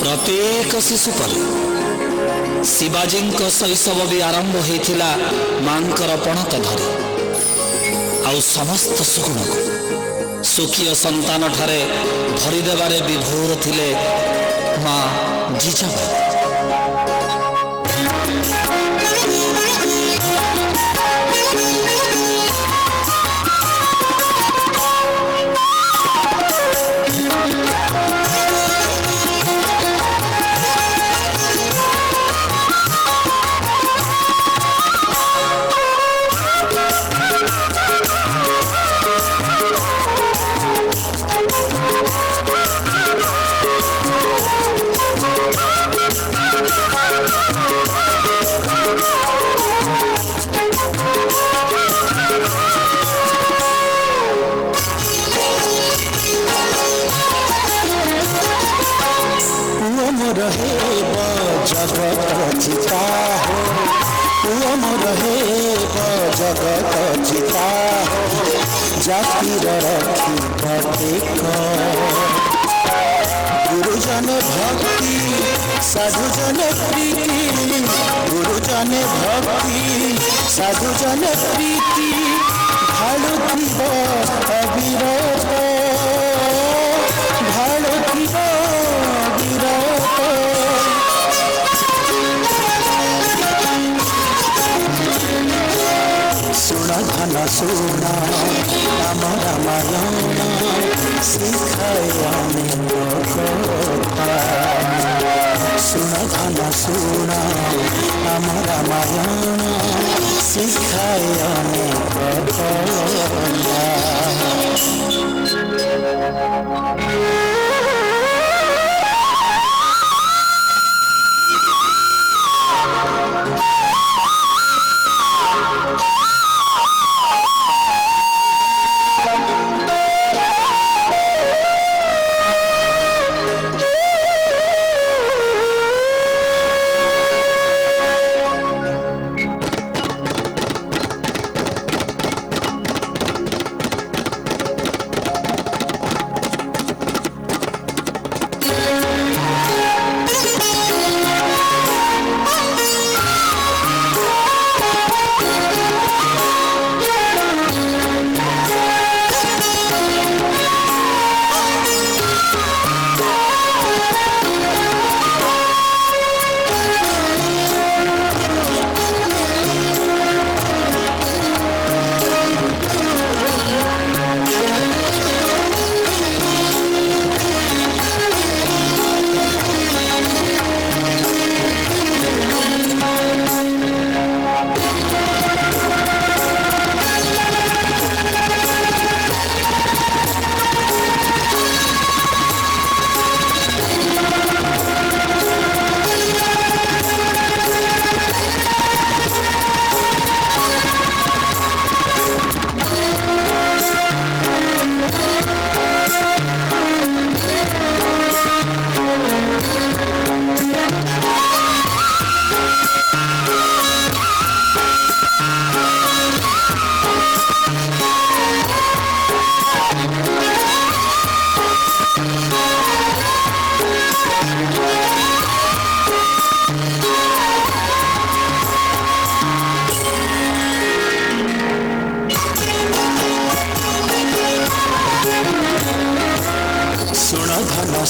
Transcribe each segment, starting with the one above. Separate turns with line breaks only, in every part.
प्रत्येक शिशु पर शिवाजी शैशव भी आरंभ होता मांकर पणत धरी आउ समस्त सुगुण को सुखीय संतान ठारे भरीदेवारे विभोर थिले माँ जिजाबाई।
गुरुजन भक्ति साधुजन प्रीति गुरुजन भक्ति साधुजन प्रीति भालुथिब अविरत भालुथिब अविरत सुन धन सुन राम रामायण शिखाय सुन धन सुन राम रामायण शिखाय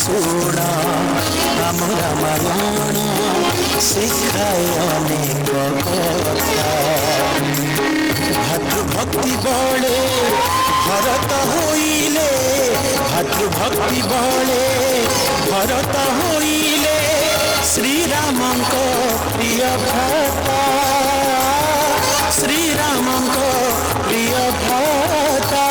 ଶୁଣ ଆମ ରାମାୟଣ ଶିଖାଏ ଅନେକ କଥା। ଭାତୃଭକ୍ତି ବଳେ ଭରତ ହୋଇଲେ, ଭାତୃଭକ୍ତି ବଳେ ଭରତ ହୋଇଲେ ଶ୍ରୀରାମଙ୍କ ପ୍ରିୟ ଭ୍ରାତା, ଶ୍ରୀରାମଙ୍କ ପ୍ରିୟ ଭ୍ରାତା।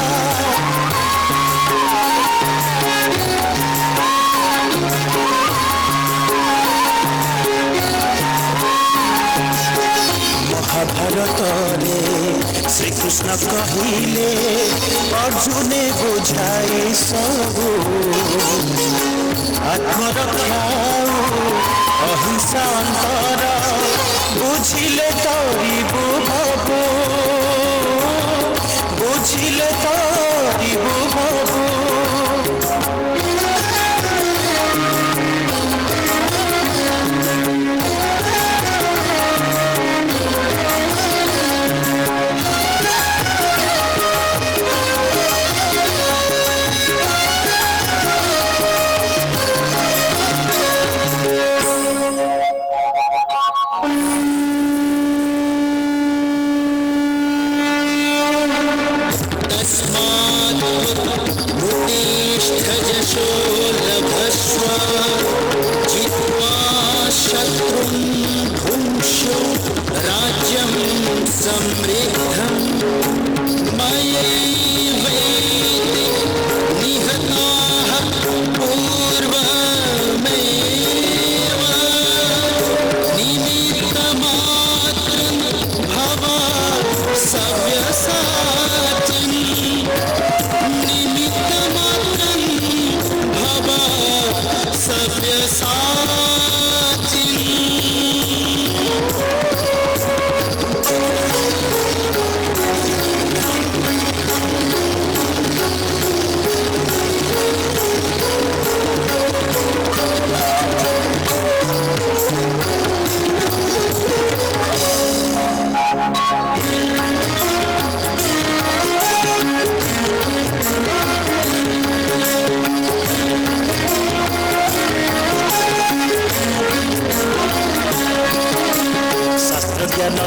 ମହାଭାରତରେ ଶ୍ରୀକୃଷ୍ଣ କହିଲେ ଅର୍ଜୁନେ ବୁଝାଇ ସବୁ, ଆତ୍ମରକ୍ଷା ଅହିଂସା ଅନ୍ତର ବୁଝିଲେ ତରିବୁ ଭବୁ, ବୁଝିଲେ ତରିବୁ ଭବୁ।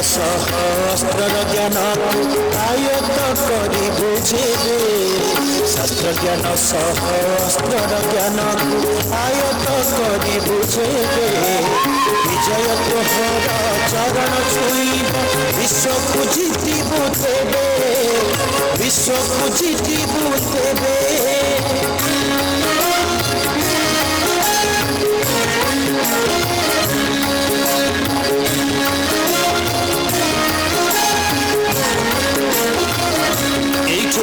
ସହସ୍ରର ଜ୍ଞାନ ଆୟତ କରି ବୁଝେବେ, ଶାସ୍ତ୍ର ଜ୍ଞାନ ସହସ୍ରର ଜ୍ଞାନକୁ ଆୟତ କରି ବୁଝେବେ। ବିଜୟ ତୋହର ଚରଣ ଛୁଇଁବ, ବିଶ୍ୱକୁ ଜିତିବୁ ତେବେ, ବିଶ୍ୱକୁ ଜିତିବୁ ତେବେ।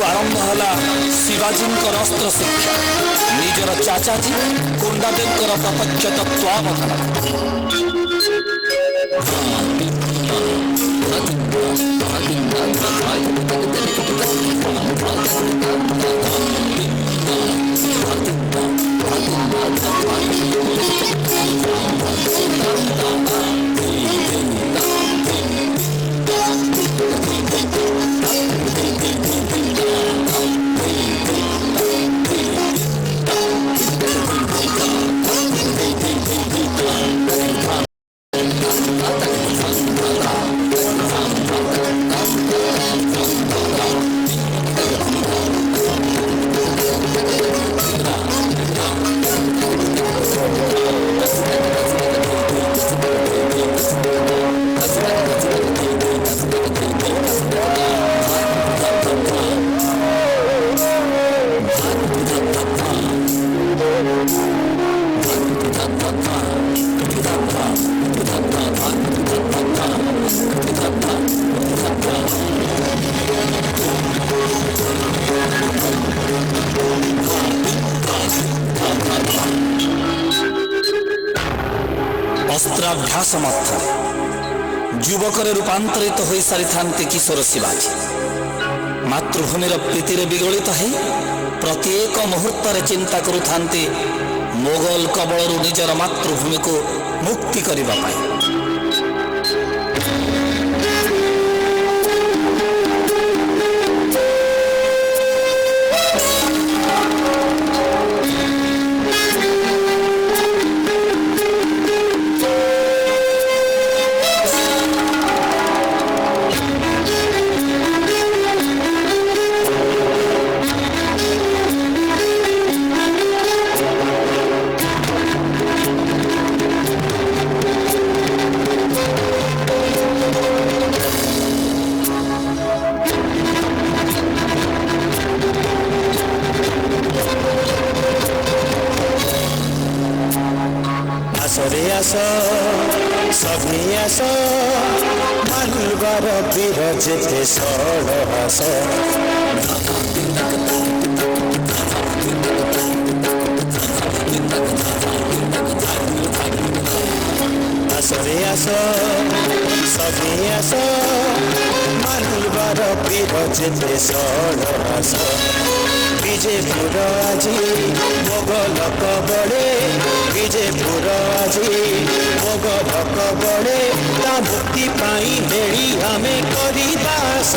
ଆରମ୍ଭ ହେଲା ଶିବାଜୀଙ୍କର ଅସ୍ତ୍ର ଶିକ୍ଷା, ନିଜର ଚାଚାଜୀ କୁଣ୍ଡାଦେବଙ୍କର ପ୍ରତ୍ୟକ୍ଷ ତତ୍ତ୍ୱାବଧାନ। ଅସ୍ତ୍ରାଭ୍ୟାସ ମଧ୍ୟରେ ଯୁବକରେ ରୂପାନ୍ତରିତ ହୋଇ ସାରିଥାନ୍ତି କିଶୋର ଶିବାଜୀ। ମାତୃଭୂମିର ପ୍ରୀତିରେ ବିଗଳିତ ହେଇ ପ୍ରତ୍ୟେକ ମୁହୂର୍ତ୍ତରେ ଚିନ୍ତା କରୁଥାନ୍ତି ମୋଗଲ କବଳରୁ ନିଜର ମାତୃଭୂମିକୁ ମୁକ୍ତି କରିବା ପାଇଁ।
मानिबार वीर जेते षोडहास आसरे आस सबे आस मानिबार वीर जेते षोडहास विजयपुर আজি मोगलक बड़े विजयपुर আজি मोगलक बड़े ता मुक्ति पाई मेरी आमे करिबा आस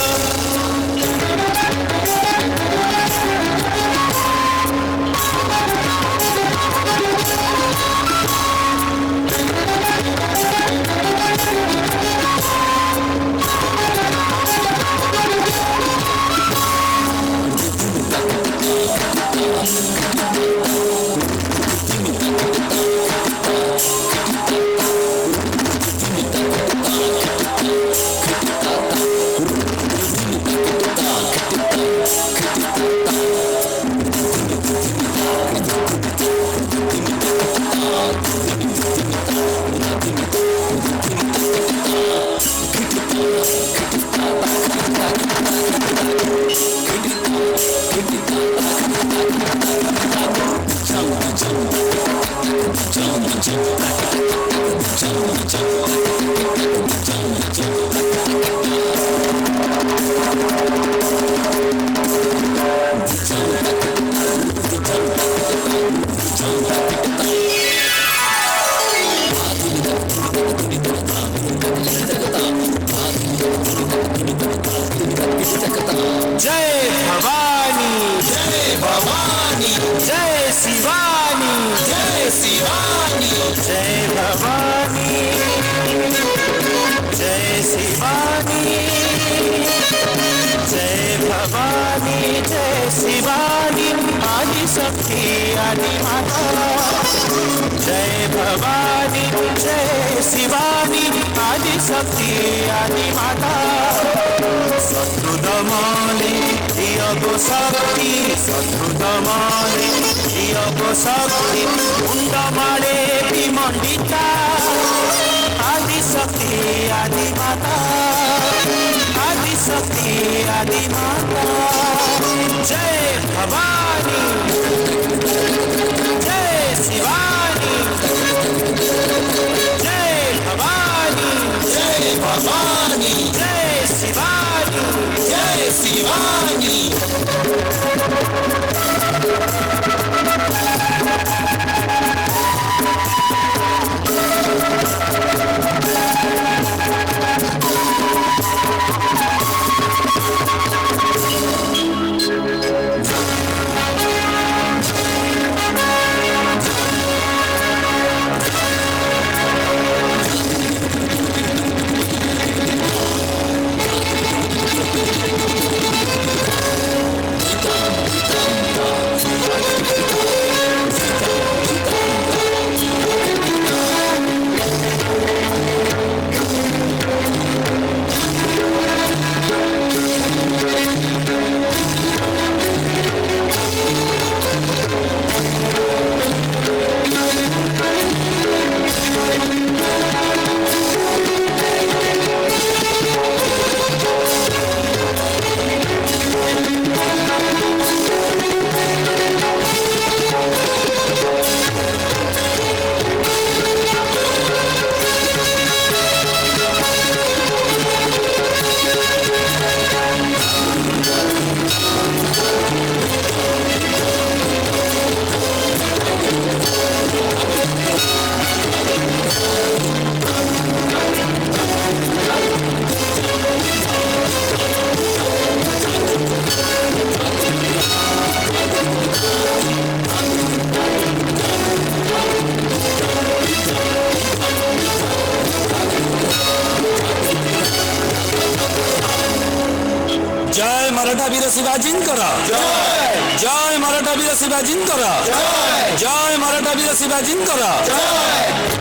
मराठा वीर शिवाजींकर जय जय मराठा वीर शिवाजींकर जय जय मराठा वीर शिवाजींकर जय।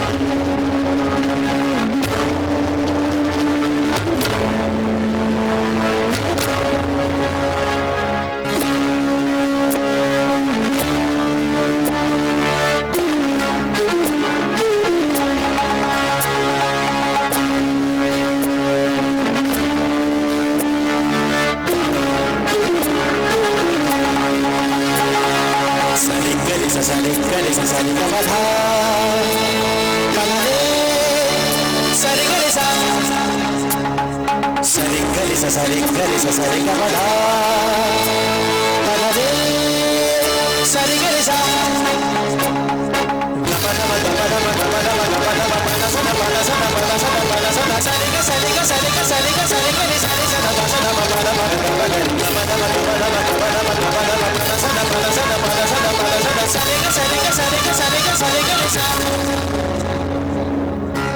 धा पधरे सरि गरि सा सरि गरि सा सरि गरि सा सरि ग धा पधरे सरि गरि सा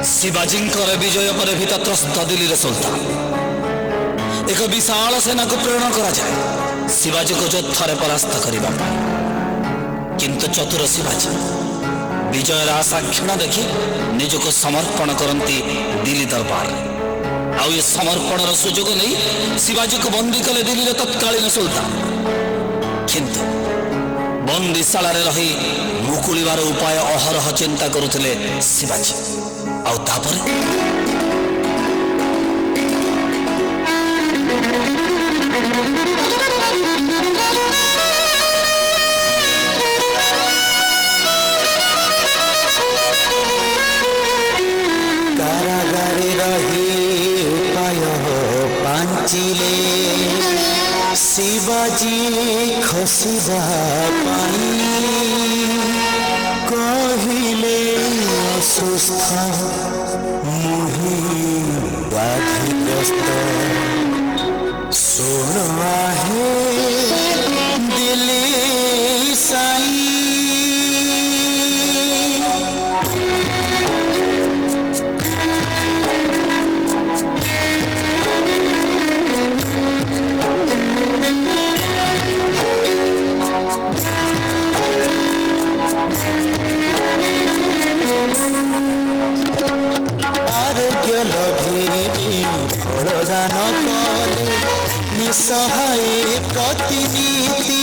शिवाजी विजय पर भीतत्रस्त दिल्ली सुल्तान एक विशाल सेना को प्रेरण करा जाए शिवाजी को युद्धरे परास्त करने किंतु चतुर शिवाजी विजयर आशा क्षण देखि निजक समर्पण करती दिल्ली दरबार आउ ये समर्पण सुजोग नहीं शिवाजी को बंदी कले दिल्ली तत्कालीन सुल्तान किंतु बंदीशाला रही मुकुलिबार उपाय अहरह चिंता करुले शिवाजी आउ तापरे
कारागारे रही उपाय पांचिले शिवाजी खसिबा पाई कहिले असुस्थ मुहि व्याधिग्रस्त सुन आहे दिल्ली साई दान कले निसहाय प्रतिनीति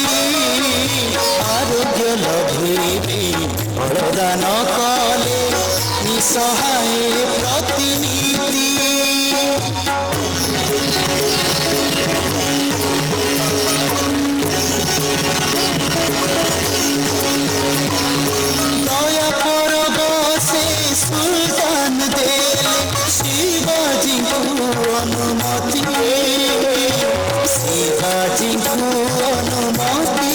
आरोग्य लभेबी बरदान कले निसहाय प्रतिनीति दया परब से सुल्तान देले शिवाजी को अनुमति शिवाजी को अनुमति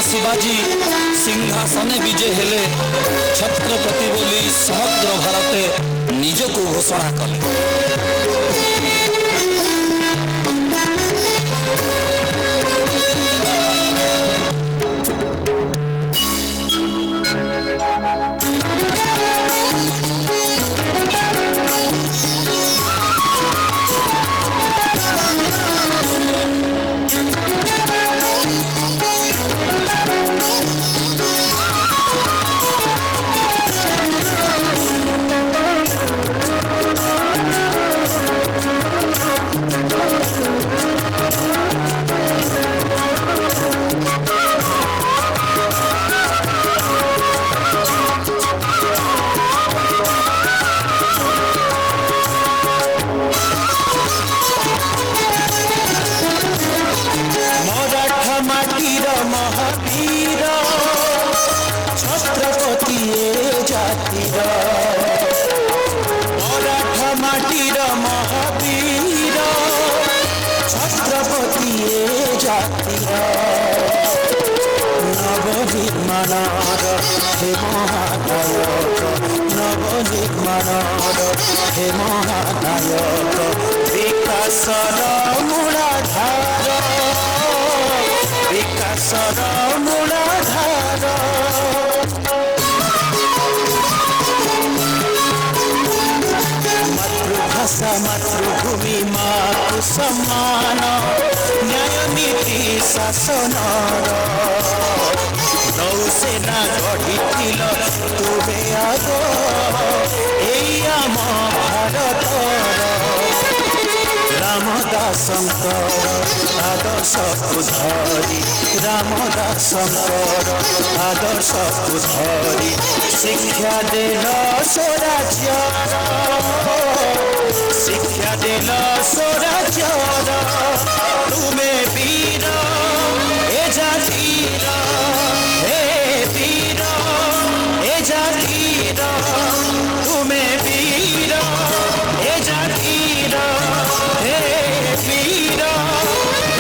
शिवाजी सिंहासने विजय हेले छत्रपति बोली समग्र भारत निजको घोषणा कले।
छत्रपति ए जातिर नवनिर्माणर हे महानायक नवनिर्माणर हे महानायक विकासर मूलाधार विकासर मूलाधार मातृभाषा मातृभूमि मातृ सम्मान न्याय नीति शासनर नौसेना गढ़िथिल तुमे आग एई आम भारतर रामदासंकर आदर्श धरी रामदासंकर आदर्श धरी शिक्षा देल स्वराज्यर शिक्षा देल स्वराज्यर तुमे वीर ए जातिर हे वीर ए जातिर तुमे वीर ए जातिर हे वीर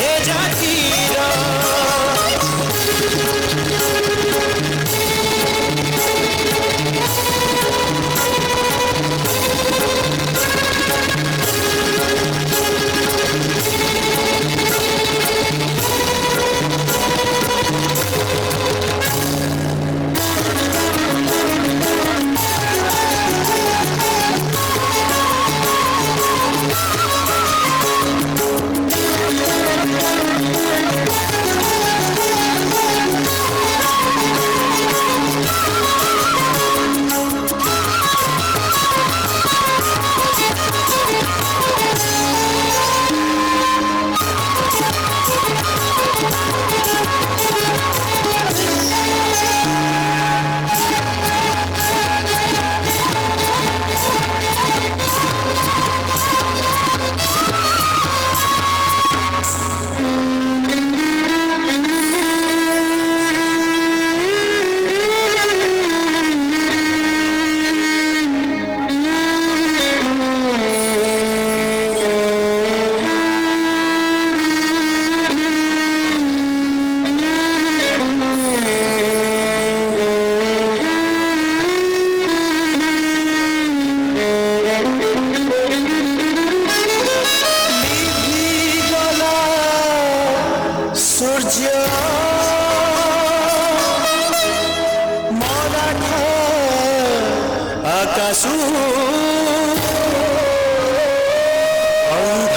ए जातिर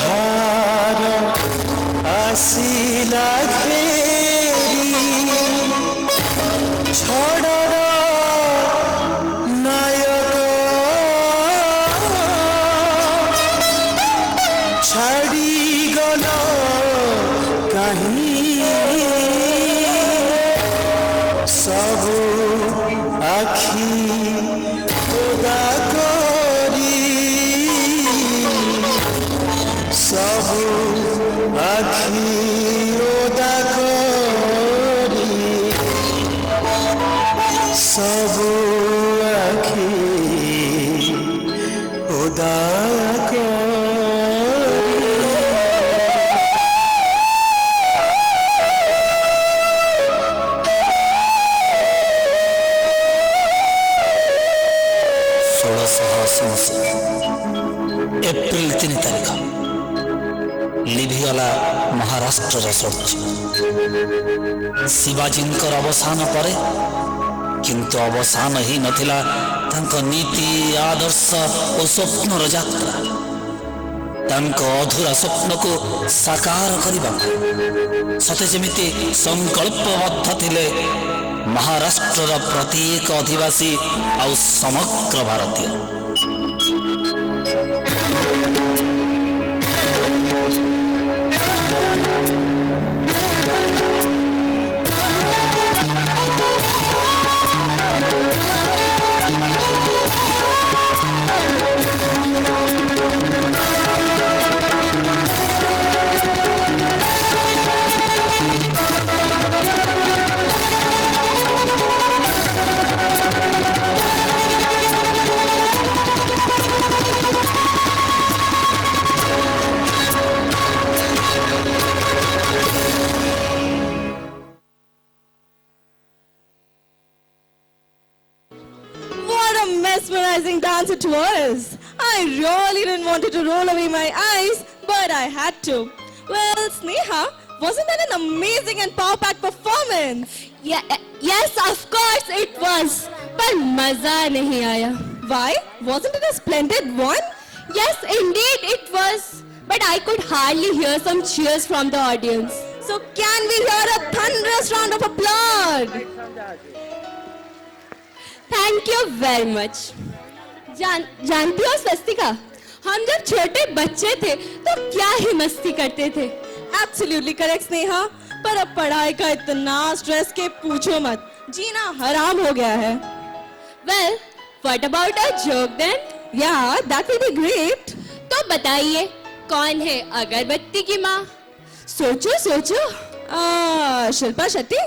अंधार आसिला घेरी छड़र नायक छाड़ी गल कहीं सब आखी ओदा सब आखि ओदा करी सब आखि ओदा
एप्रिल 3 तारिख लिभिगला महाराष्ट्र सूर्य शिवाजींकर अवसान पर किंतु अवसान ही नथिला तांको नीति आदर्श और स्वप्नर यात्रा तांको अधूरा स्वप्न को साकार करबा सते जेमिति संकल्पबद्ध थिले महाराष्ट्र प्रत्येक अधिवासी और समग्र भारतीय।
mesmerizing dance it was. I really didn't want to roll away my eyes, but I had to. Well, Sneha, wasn't that an amazing and power-packed performance?
Yes, of course it was. पर मजा नहीं आया.
Why? Wasn't it a splendid one?
Yes, indeed it was. But I could hardly hear some cheers from the audience.
So can we hear a thunderous round of applause?
Thank you very much. जानती हो स्वस्तिका, हम जब छोटे बच्चे थे तो क्या ही मस्ती करते थे.
Absolutely correct, Sneha. पर अब पढ़ाई का इतना स्ट्रेस के पूछो मत. जीना हराम हो गया है.
Well, what about a joke then?
Yeah, that will be great.
तो बताइए, कौन है अगरबत्ती की माँ? सोचो सोचो.
शिल्पा शेट्टी?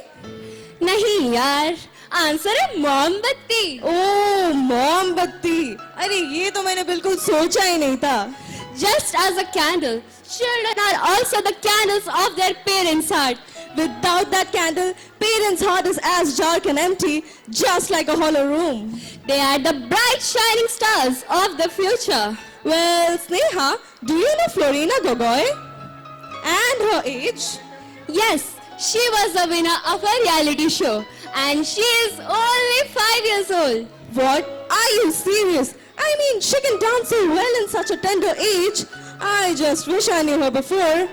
नहीं यार, आंसर है मोमबत्ती.
ओह, मोमबत्ती. अरे ये तो मैंने बिल्कुल सोचा ही नहीं था.
Just as a candle, children are also the candles of their parents' heart.
Without that candle, parents' heart is as dark and empty, just like a hollow room.
They are the bright shining stars of the future.
Well, Sneha, do you know Florina Gogoi? And her age?
Yes, she was the winner of a reality show and she is only 5 years old.
What? Are you serious? I mean, she can dance so well in such a tender age. I just wish I knew her before.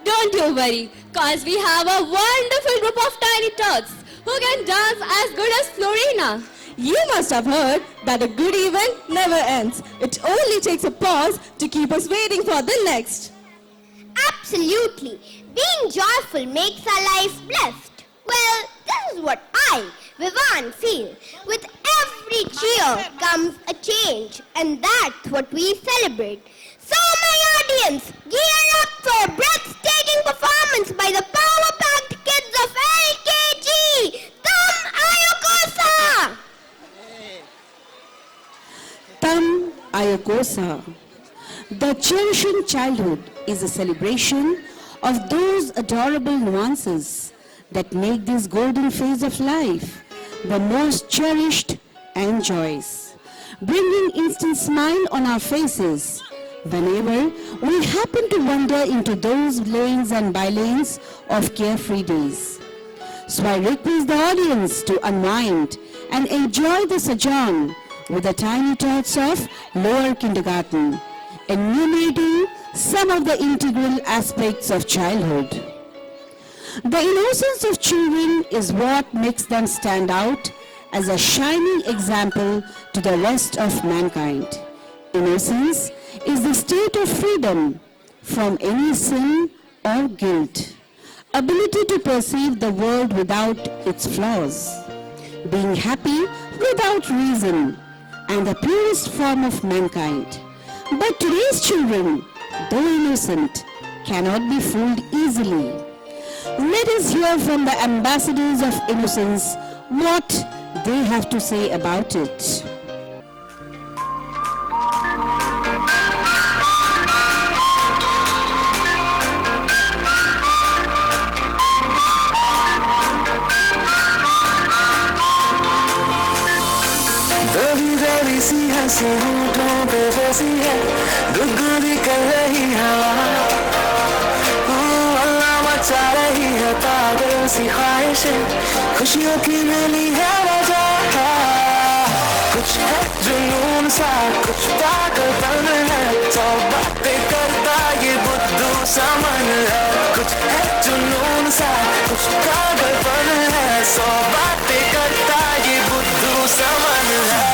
Don't you worry, cause we have a wonderful group of tiny tots who can dance as good as Florina.
You must have heard that a good event never ends. It only takes a pause to keep us waiting for the next.
Absolutely. Being joyful makes our life blessed. Well, this is what I, Vivan, feel. With every cheer comes a change, and that's what we celebrate. So, my audience, gear up for a breathtaking performance by the power-packed kids of LKG. Tam Ayokosa!
Tam Ayokosa. The cherishing childhood is a celebration of those adorable nuances that make this golden phase of life the most cherished and joyous, bringing instant smile on our faces whenever we happen to wander into those lanes and bylanes of carefree days. So I request the audience to unwind and enjoy the sojourn with the tiny tots of lower kindergarten, enumerating some of the integral aspects of childhood. The innocence of children is what makes them stand out as a shining example to the rest of mankind. Innocence is the state of freedom from any sin or guilt, ability to perceive the world without its flaws, being happy without reason, and the purest form of mankind. But today's children, though innocent, cannot be fooled easily. Let us hear from the ambassadors of innocence what they have to say about it.
दबी सी हंसी होठों पे बसी है गुदगुदी कर रही हवा अल्लाह मचा रही है पागल सी ख्वाहिशें खुशियों की मिली है वजह कुछ है जुनून सा कुछ पागलपन है तो बातें करता ये बुद्धू सा मन है कुछ है जुनून सा कुछ पागलपन है सौ बातें करता ये बुद्धू सा मन है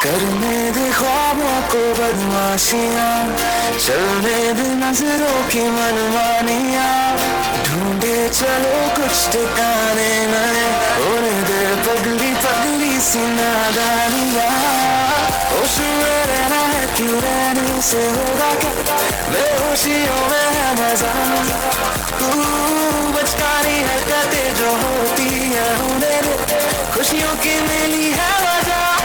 करने दे ख्वाबों को बदमाशियाँ चलने दे नजरों की मनमानियाँ ढूंढे चलो कुछ ठिकाने नए होने दे पगली पगली सी नादानियाँ होश में रहना है क्यों रहने से होगा क्या बेहोशियों में है मजा बचकानी हरकतें जो होती है होने दे खुशियों की मिली है वजह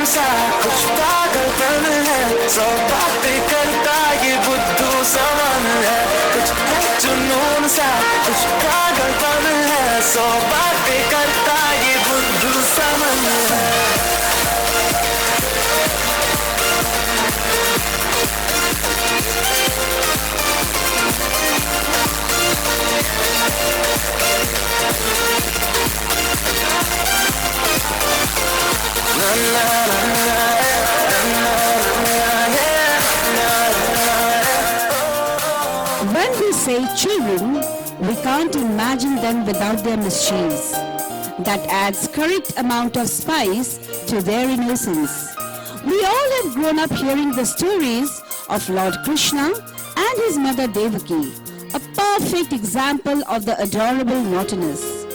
सा कुछ पागलपन है, सौ बातें करता ये बुद्धू समान है, कुछ है जुनून सा कुछ पागलपन है, सौ बातें करता ये बुद्धू समान है.
When we say children, we can't imagine them without their mischiefs. That adds correct amount of spice to their innocence. We all have grown up hearing the stories of Lord Krishna and his mother Devaki, a perfect example of the adorable naughtiness.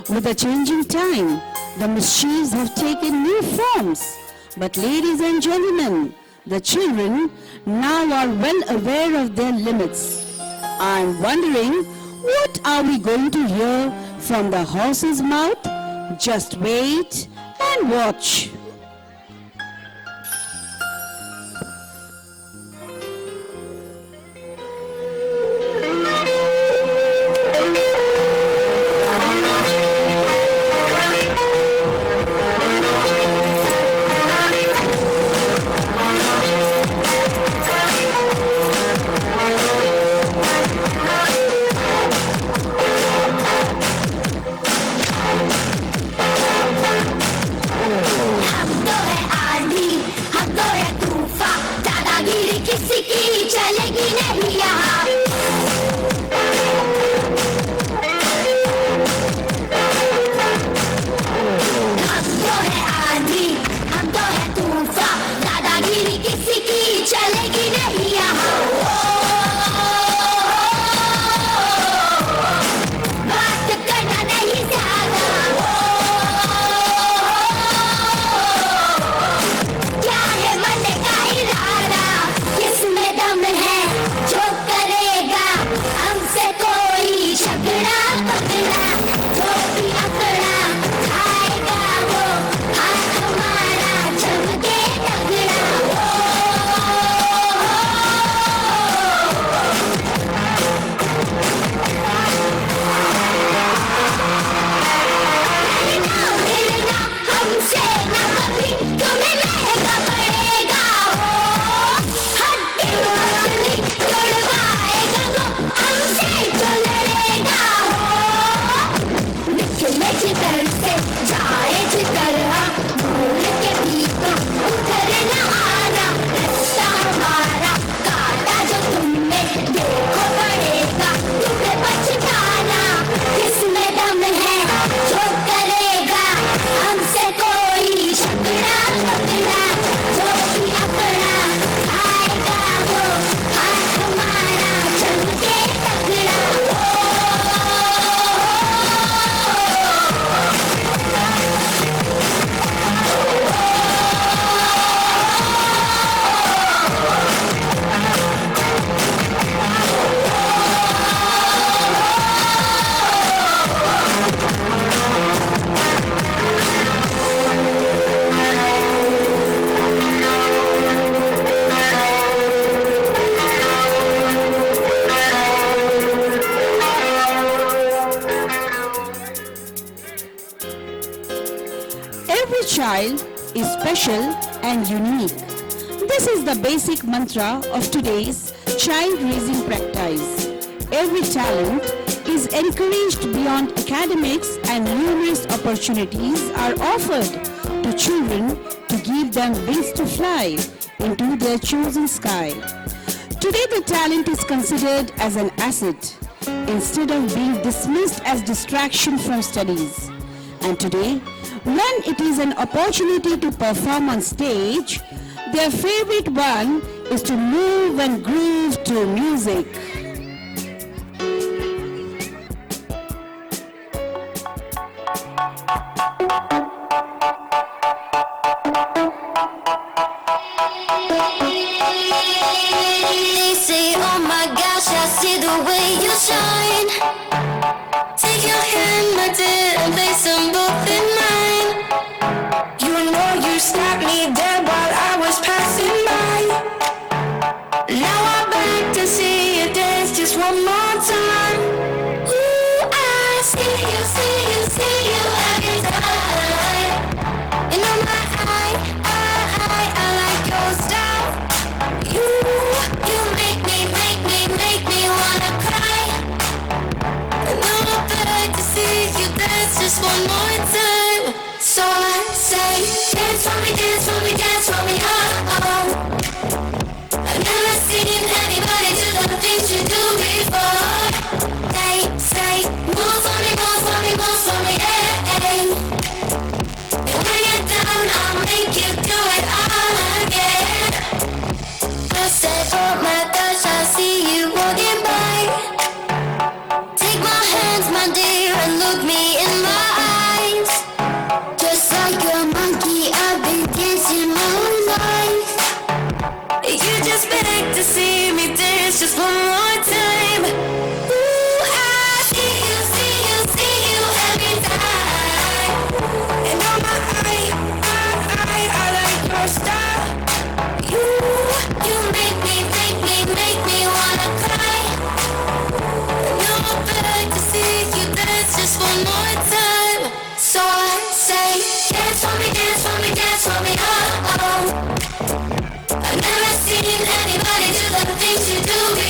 With the changing time, the mischiefs have taken new forms. But ladies and gentlemen, the children now are well aware of their limits. I'm wondering, what are we going to hear from the horse's mouth? Just wait and watch. Every child is special and unique. This is the basic mantra of today's child raising practice. Every talent is encouraged beyond academics and numerous opportunities are offered to children to give them wings to fly into their chosen sky. Today the talent is considered as an asset instead of being dismissed as distraction from studies. And today, when it is an opportunity to perform on stage, their favorite one is to move and groove to music.
They say, oh my gosh, I see the way you shine. Take your hand, my dear, and place them both in mine. You know you snap me down.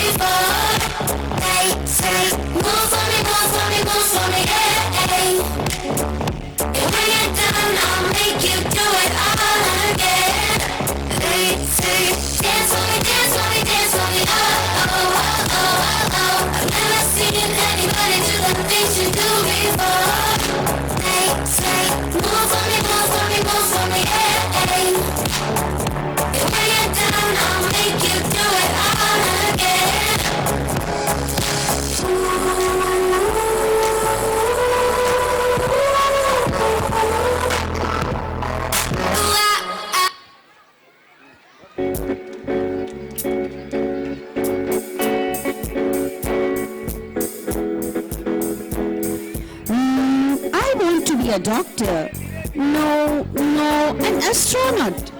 before. They say, move for me, move for me, move for me, hey. And when you're done, I'll make you do it all again. They say, dance for me, dance for me, dance for me, oh, oh, oh, oh, oh. I've never seen anybody do the things you do before. They say, move for me, move for me, move for me, hey. And when you're done, I'll make you do it all again.
I want to be a doctor. No, an astronaut.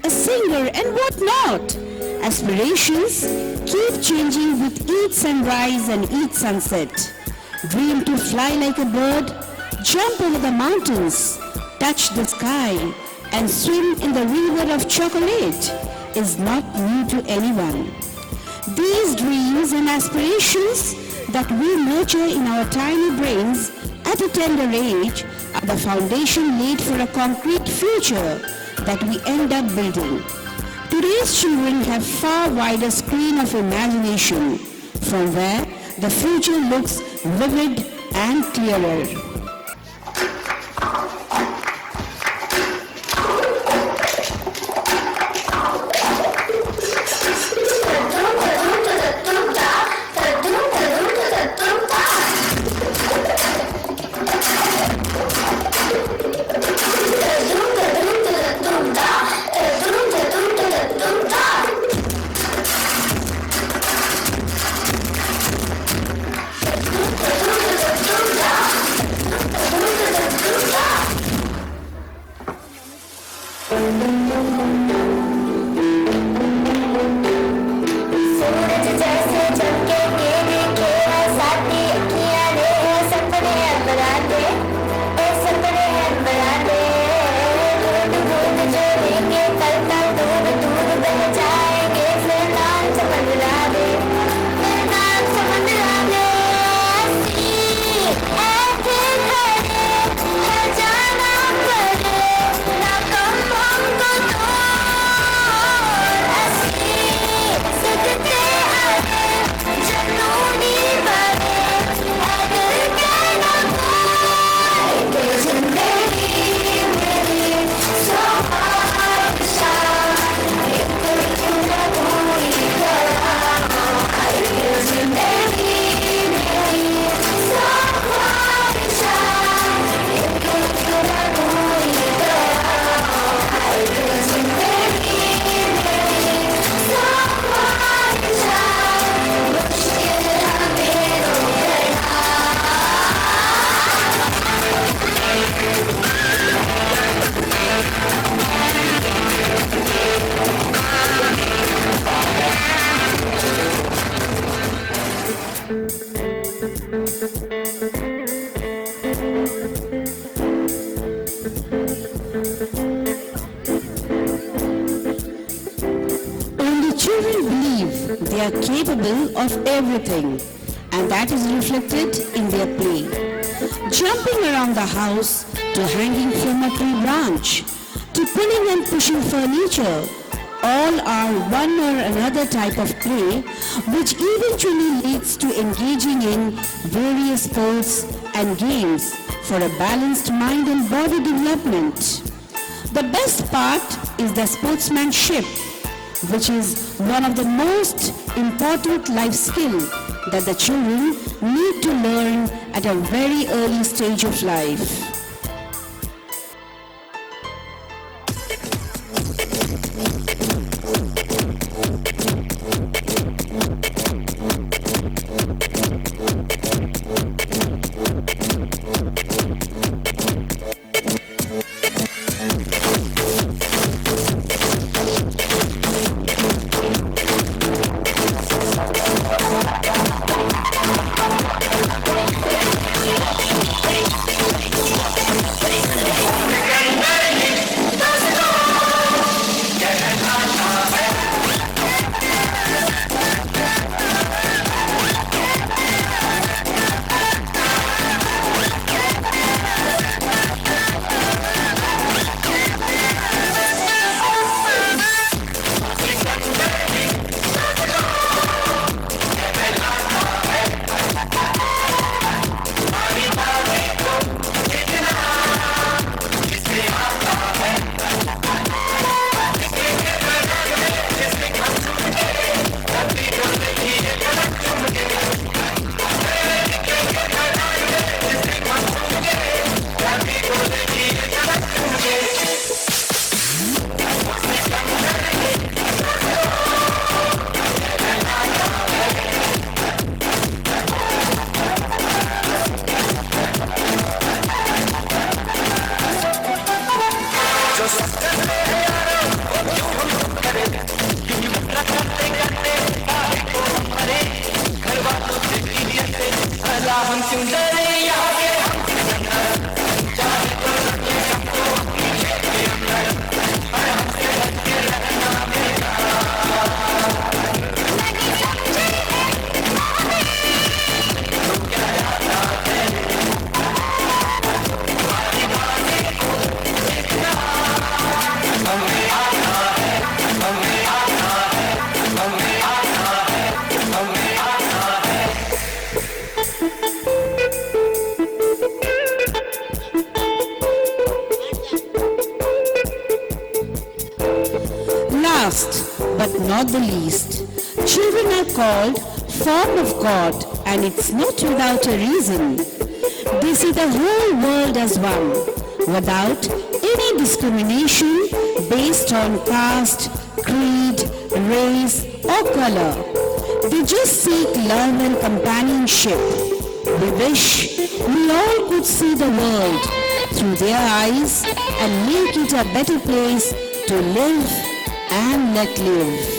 A singer and what not. Aspirations keep changing with each sunrise and each sunset. Dream to fly like a bird, jump over the mountains, touch the sky, and swim in the river of chocolate is not new to anyone. These dreams and aspirations that we nurture in our tiny brains at a tender age are the foundation laid for a concrete future that we end up building. Today's children have far wider screen of imagination from where the future looks vivid and clearer. They are capable of everything, and that is reflected in their play. Jumping around the house, to hanging from a tree branch, to pulling and pushing furniture, all are one or another type of play which eventually leads to engaging in various sports and games for a balanced mind and body development. The best part is the sportsmanship, which is one of the most important life skills that the children need to learn at a very early stage of life.
Shyam सुंदर यहाँ के
Last but not the least, children are called form of God, and it's not without a reason. They see the whole world as one, without any discrimination based on caste, creed, race or color. They just seek love and companionship. We wish we all could see the world through their eyes and make it a better place to live and let live.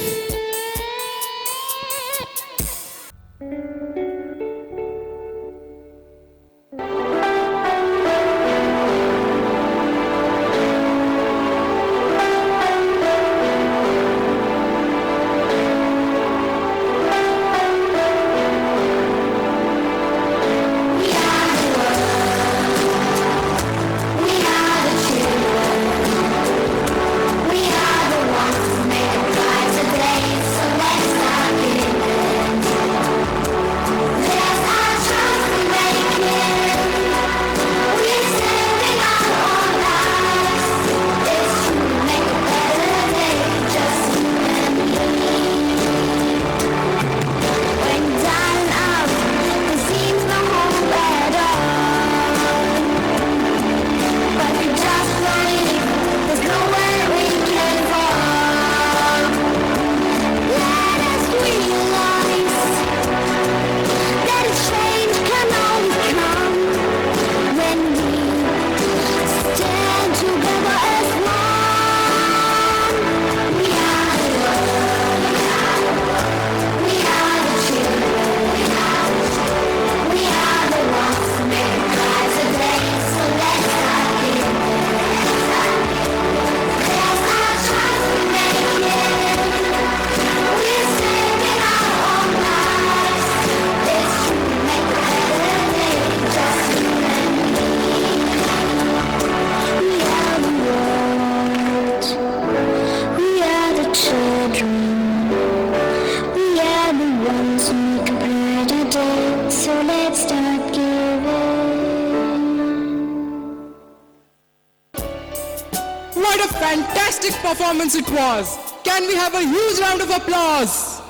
What a fantastic performance it was! Can we have a huge round of applause?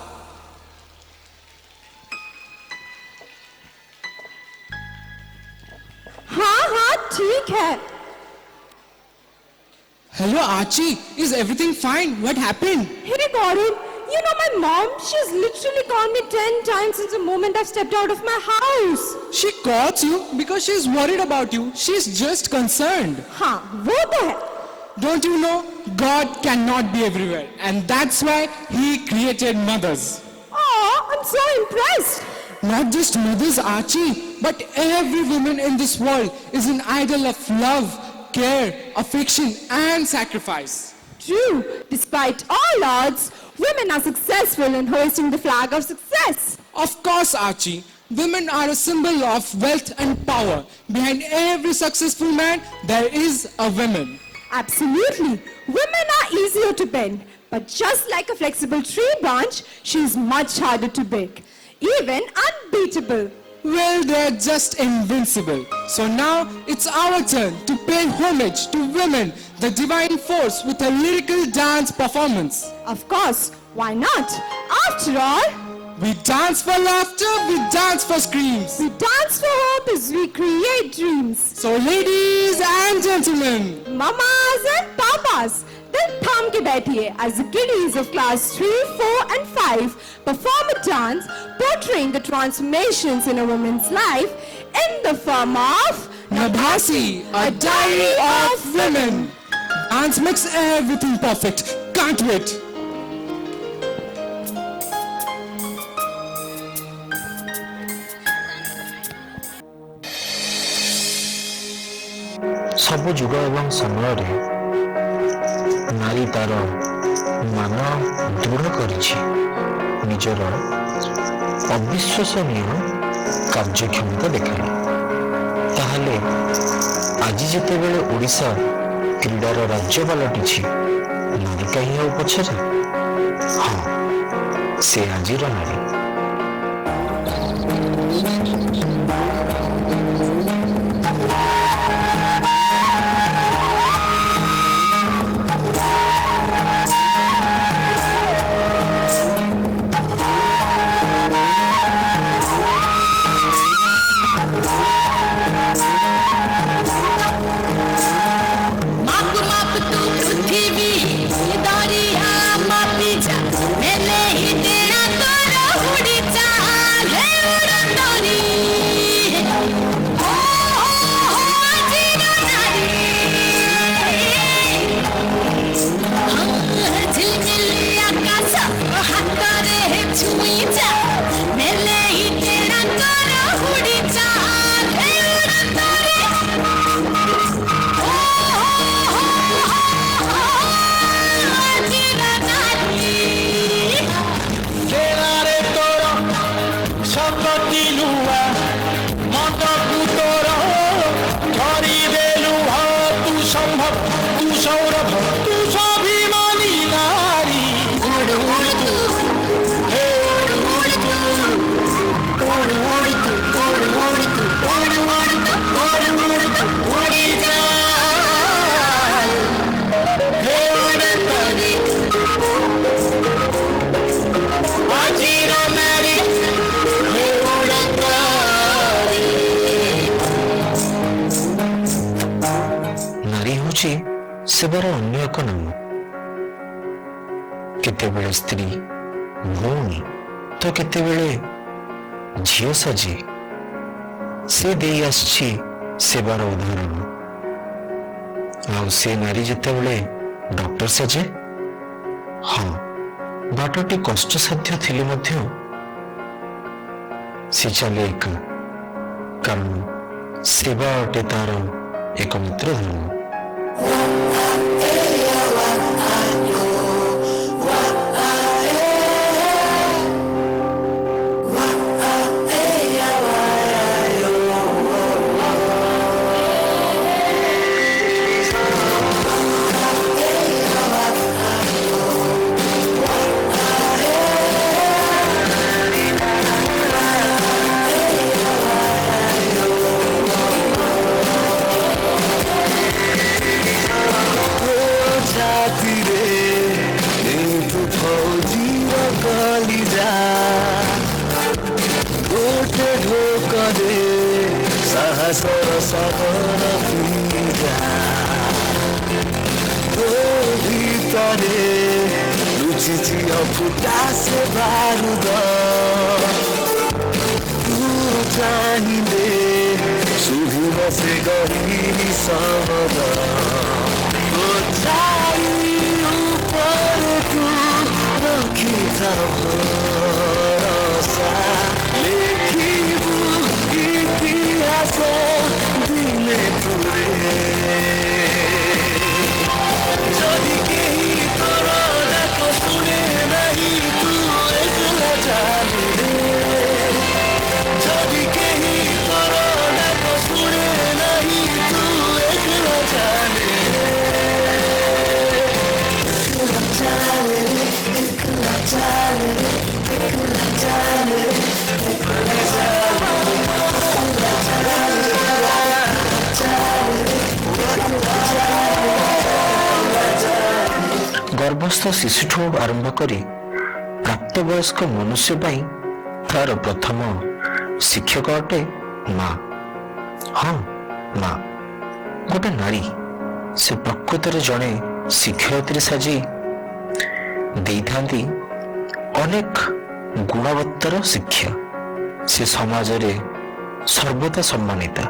हाँ ठीक है.
Hello Archie, is everything fine? What happened?
Hey Gordon, you know my mom, she's literally called me 10 times since the moment I've stepped out of my house.
She calls you because she's worried about you. She's just concerned.
हाँ वो तो है.
Don't you know, God cannot be everywhere, and that's why He created mothers.
Oh, I'm so impressed.
Not just mothers, Archie, but every woman in this world is an idol of love, care, affection and sacrifice.
True, despite all odds, women are successful in hoisting the flag of success.
Of course, Archie, women are a symbol of wealth and power. Behind every successful man, there is a woman.
Absolutely. Women are easier to bend, but just like a flexible tree branch, she's much harder to break. Even unbeatable.
Well, they're just invincible. So now it's our turn to pay homage to women, the divine force, with a lyrical dance performance.
Of course, why not? After all,
we dance for laughter, we dance for screams.
We dance for hope as we create dreams.
So ladies and gentlemen,
mamas and papas, then tham ke baithiye as the kiddies of class 3, 4 and 5 perform a dance portraying the transformations in a woman's life in the form of
Nabhasi, a diary of women. Dance makes everything perfect. Can't wait.
सब जुग एवं समय नारी तार मान दृढ़ करिछि निजर अविश्वसनीय कार्यक्षमता देखाई। ताहले आज जेतेबेले ओडिशा क्रीडार राज्य पलटिछि नारी कहीं और पछरे। हाँ, से आजिर नारी। सेवार अन्य एक नाम। केतेबेले स्त्री भौणी तो केतेबेले झियो साजी से दे आछि सेवार उदाहरण। आ से नारी जेतेबेले डॉक्टर साजे, हाँ बाटटी कष्टसाध्य थिले मध्य से चले एक, कारण सेवा अटे तार एकमात्र धर्म। गर्भस्थ शिशुठू आरंभ करी प्राप्तवयस्क मनुष्य तार प्रथम शिक्षक अटे माँ। हाँ माँ गोटे नारी से प्रकृत जड़े शिक्षयित्री साजी देइथांती अनेक गुणवत्तर शिक्षा। से समाज रे सर्वदा सम्मानिता।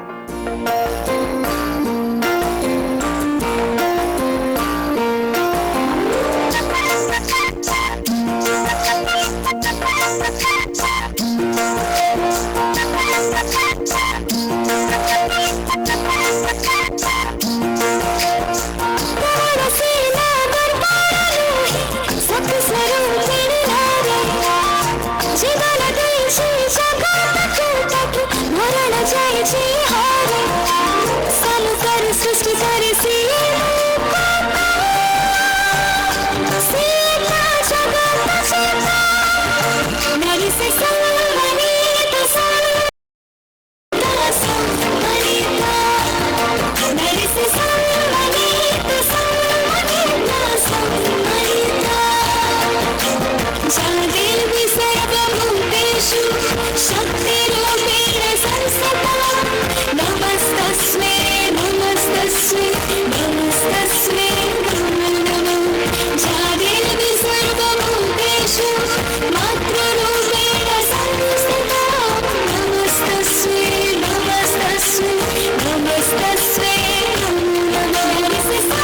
Nari se sa ni ta sa Marita, nari se sa ni ta sa Marita. Jadil visarvabhuteshu shaktiroopeण संस्थिता. Namastasmai, namastasmai, namastasmai namo namo. Jadil visarvabhuteshu matruroopeण संस्थिता. Namastasmai, namastasmai, namastasmai namo namo. Nari se sa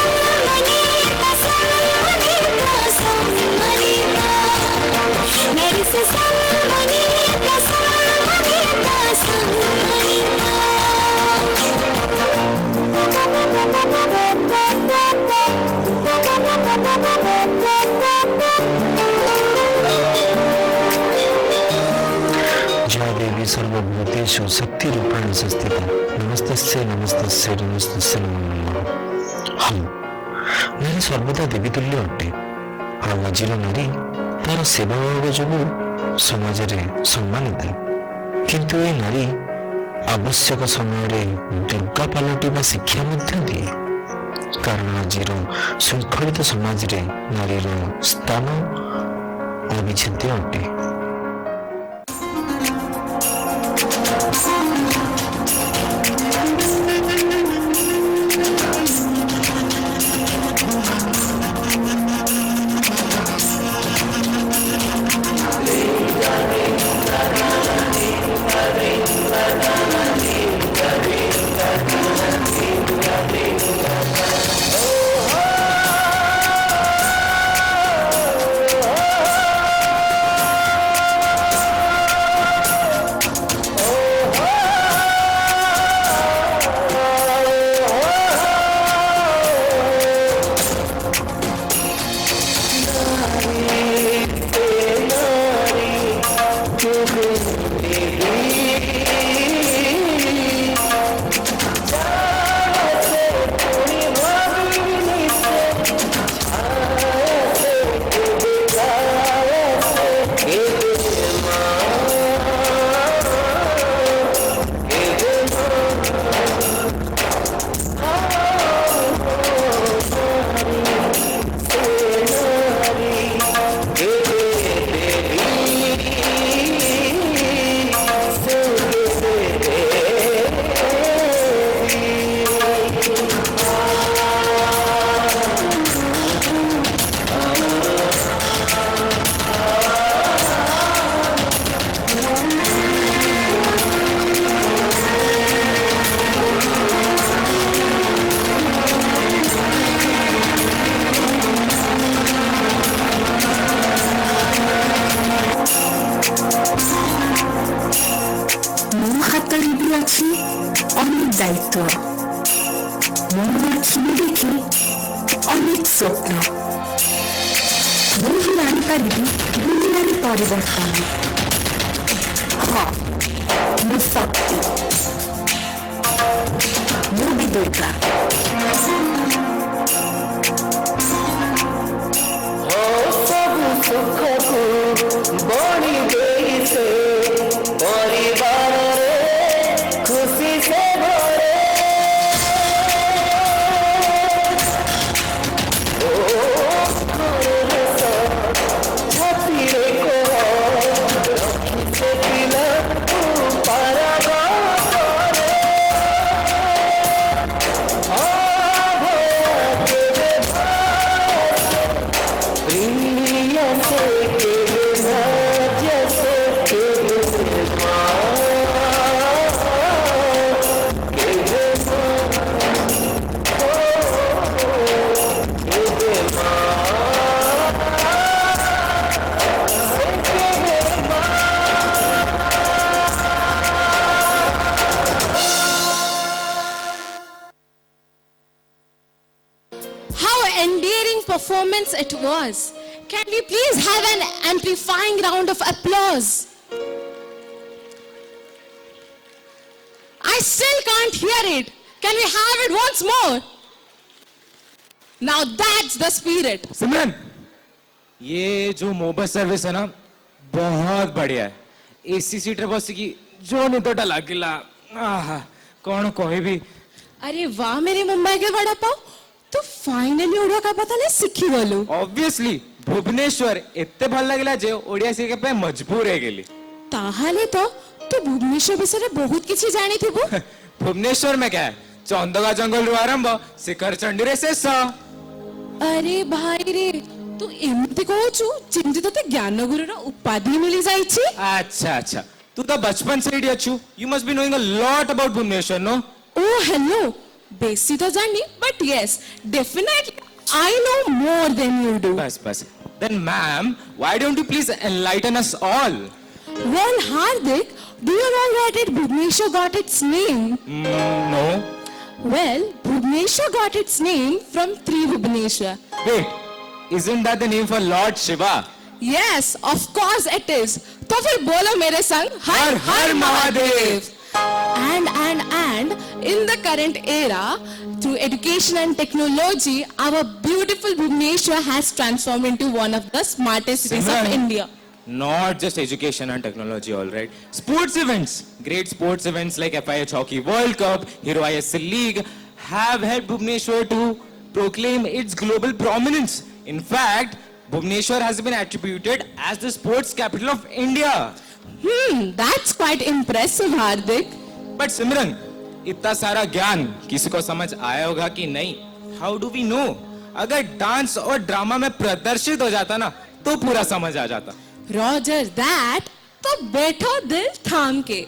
Marita, Nari se sa Marita,
जय देवी सर्वभूतेषु शक्तिरूपेण संस्थिता. नमस्तस्यै नमस्तस्यै नमस्तस्यै नमो नमः. हाँ, नारी सर्वदा देवी तुल्य अटे. ଆଉ ଆଜିର ନାରୀ ତାର ସେବା ଭାବ ଯୋଗୁଁ ସମାଜରେ ସମ୍ମାନିତ. କିନ୍ତୁ ଏ ନାରୀ ଆବଶ୍ୟକ ସମୟରେ ଦୁର୍ଗା ପାଲଟିବା ଶିକ୍ଷା ମଧ୍ୟ ଦିଏ. କାରଣ ଆଜିର ଶୃଙ୍ଖଳିତ ସମାଜରେ ନାରୀର ସ୍ଥାନ ଅବିଚ୍ଛେଦ୍ୟ ଅଟେ.
দায়িত্ব মনের খিদে দেখে অনেক স্বপ্ন ମୁଁ ଜାଣିପାରିବି ଦୁନିଆରେ ପରିବର୍ତ୍ତନ ହଁ ମୁଁ ଶକ୍ତି ମୁଁ ବି ଦୁର୍ଗା
ସବୁ ସୁଖକୁ ବଣି ଦେଇ ସେ ପରିବାରରେ ଖୁସି ସେ ଭରେ ଛାତିରେ କୋହ ରଖିছে ପିଲାକୁ ପାରାଗରେ କେବେ प्रिय से केवे भाग्य से केवे
How endearing performance it was. Can we please have an amplifying round of applause? I still can't hear it. Can we have it once more? Now that's the spirit.
सिमरन, ये जो मोबाइल सर्विस है ना
बहुत बढ़िया AC seat रे बसिकी जो निदटा लागिला कौन कहबी
अरे वाह मेरे मुंबई के वड़ा पाव तू फाइनली ओडिया का पता ले सीखी गलु
ऑब्वियसली भुवनेश्वर एते भल लागिला जे ओडिया सीखे पे मजबूर हे गेली
ताहाले तो तू भुवनेश्वर विषय बहुत किछि जानी थिबु
भुवनेश्वर में क्या है चंदगा जंगल रु आरंभ शिखर चंडी रे शेष
अरे भाई रे तू एमती कहूचु चिंती तोते ज्ञान गुरुर उपाधि मिली जाइछि
अच्छा अच्छा तू तो बचपन से ही Achchu you must be knowing a lot about Bhubaneswar no
oh hello बेसी तो जानी but yes definitely I know more than you do
बस बस then ma'am why don't you please enlighten us all
well Hardik do you know where did Bhubaneswar got its name
no
well Bhubaneswar got its name from three Bhubaneswar
wait isn't that the name for Lord Shiva
yes of course it is तो फिर बोलो मेरे संग हर हर Mahadev and in the current era through education and technology our beautiful Bhubaneswar has transformed into one of the smartest cities of India
not just education and technology all right sports events great sports events like FIH Hockey World Cup Hero ISL League have helped Bhubaneswar to proclaim its global prominence in fact Bhubaneswar has been attributed as the sports capital of India
that's quite impressive Hardik
but Simran इतना सारा ज्ञान किसी को समझ आया होगा कि नहीं हाउ डू वी नो अगर डांस और ड्रामा में प्रदर्शित हो जाता ना तो पूरा समझ आ जाता
रॉजर दैट तो बैठो दिल थाम के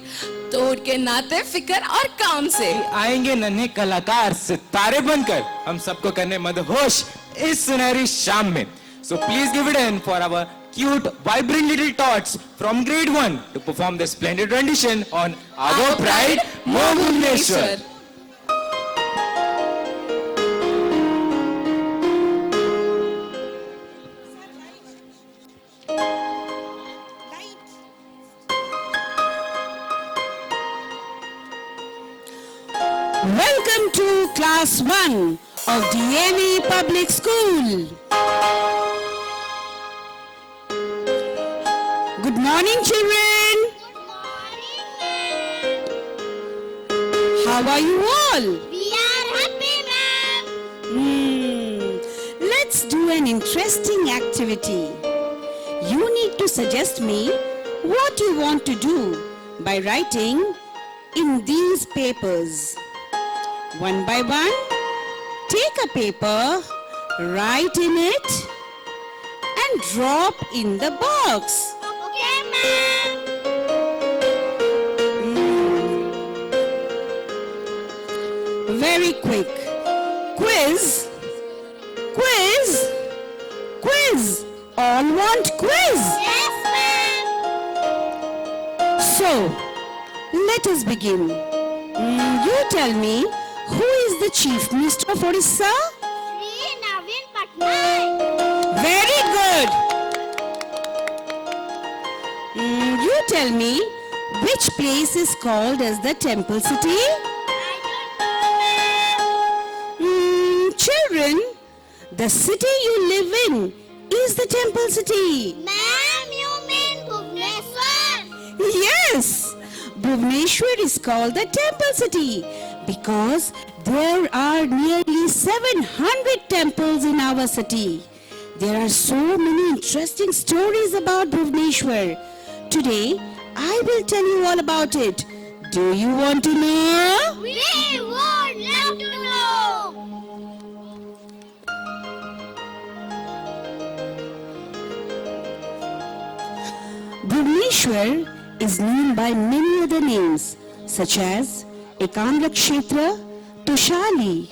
तोड़ के नाते फिक्र और काम से
आएंगे नन्हे कलाकार सितारे बनकर हम सबको करने मदहोश इस सुनहरी शाम में so please give it in for our cute vibrant little tots from grade 1 to perform this splendid rendition on Our Pride More Bhubaneswar.
Welcome to Class 1 of DME Public School. Good morning, children. How are you all?
We are happy, ma'am.
Let's do an interesting activity. You need to suggest me what you want to do by writing in these papers. One by one, take a paper, write in it, and drop in the box.
Okay, ma'am.
Very quick. Quiz. Quiz. Quiz. All want quiz.
Yes, ma'am.
So, let us begin. You tell me, who is the Chief Minister of Odisha?
Shri Naveen Patnaik.
Very good. You tell me, which place is called as the Temple City? Children, the city you live in is the Temple City.
Ma'am, you mean Bhubaneswar?
Yes, Bhubaneswar is called the Temple City because there are nearly 700 temples in our city. There are so many interesting stories about Bhubaneswar. Today, I will tell you all about it. Do you want to know?
We would love to know.
Bhubaneswar is known by many other names such as Ekamla Kshetra, Toshali,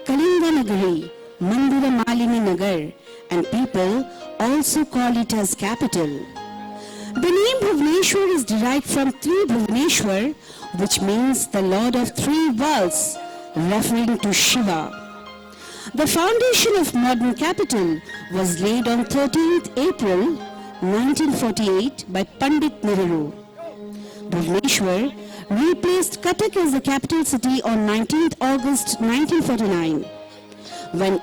Kalinga Nagari, Mandira Malini Nagar, and people also call it as capital. The name Bhubaneswar is derived from three Bhubaneswar, which means the Lord of three worlds, referring to Shiva. The foundation of modern capital was laid on 13th April 1948 by Pandit Nehru. Bhubaneswar replaced Cuttack as the capital city on 19th August 1949. When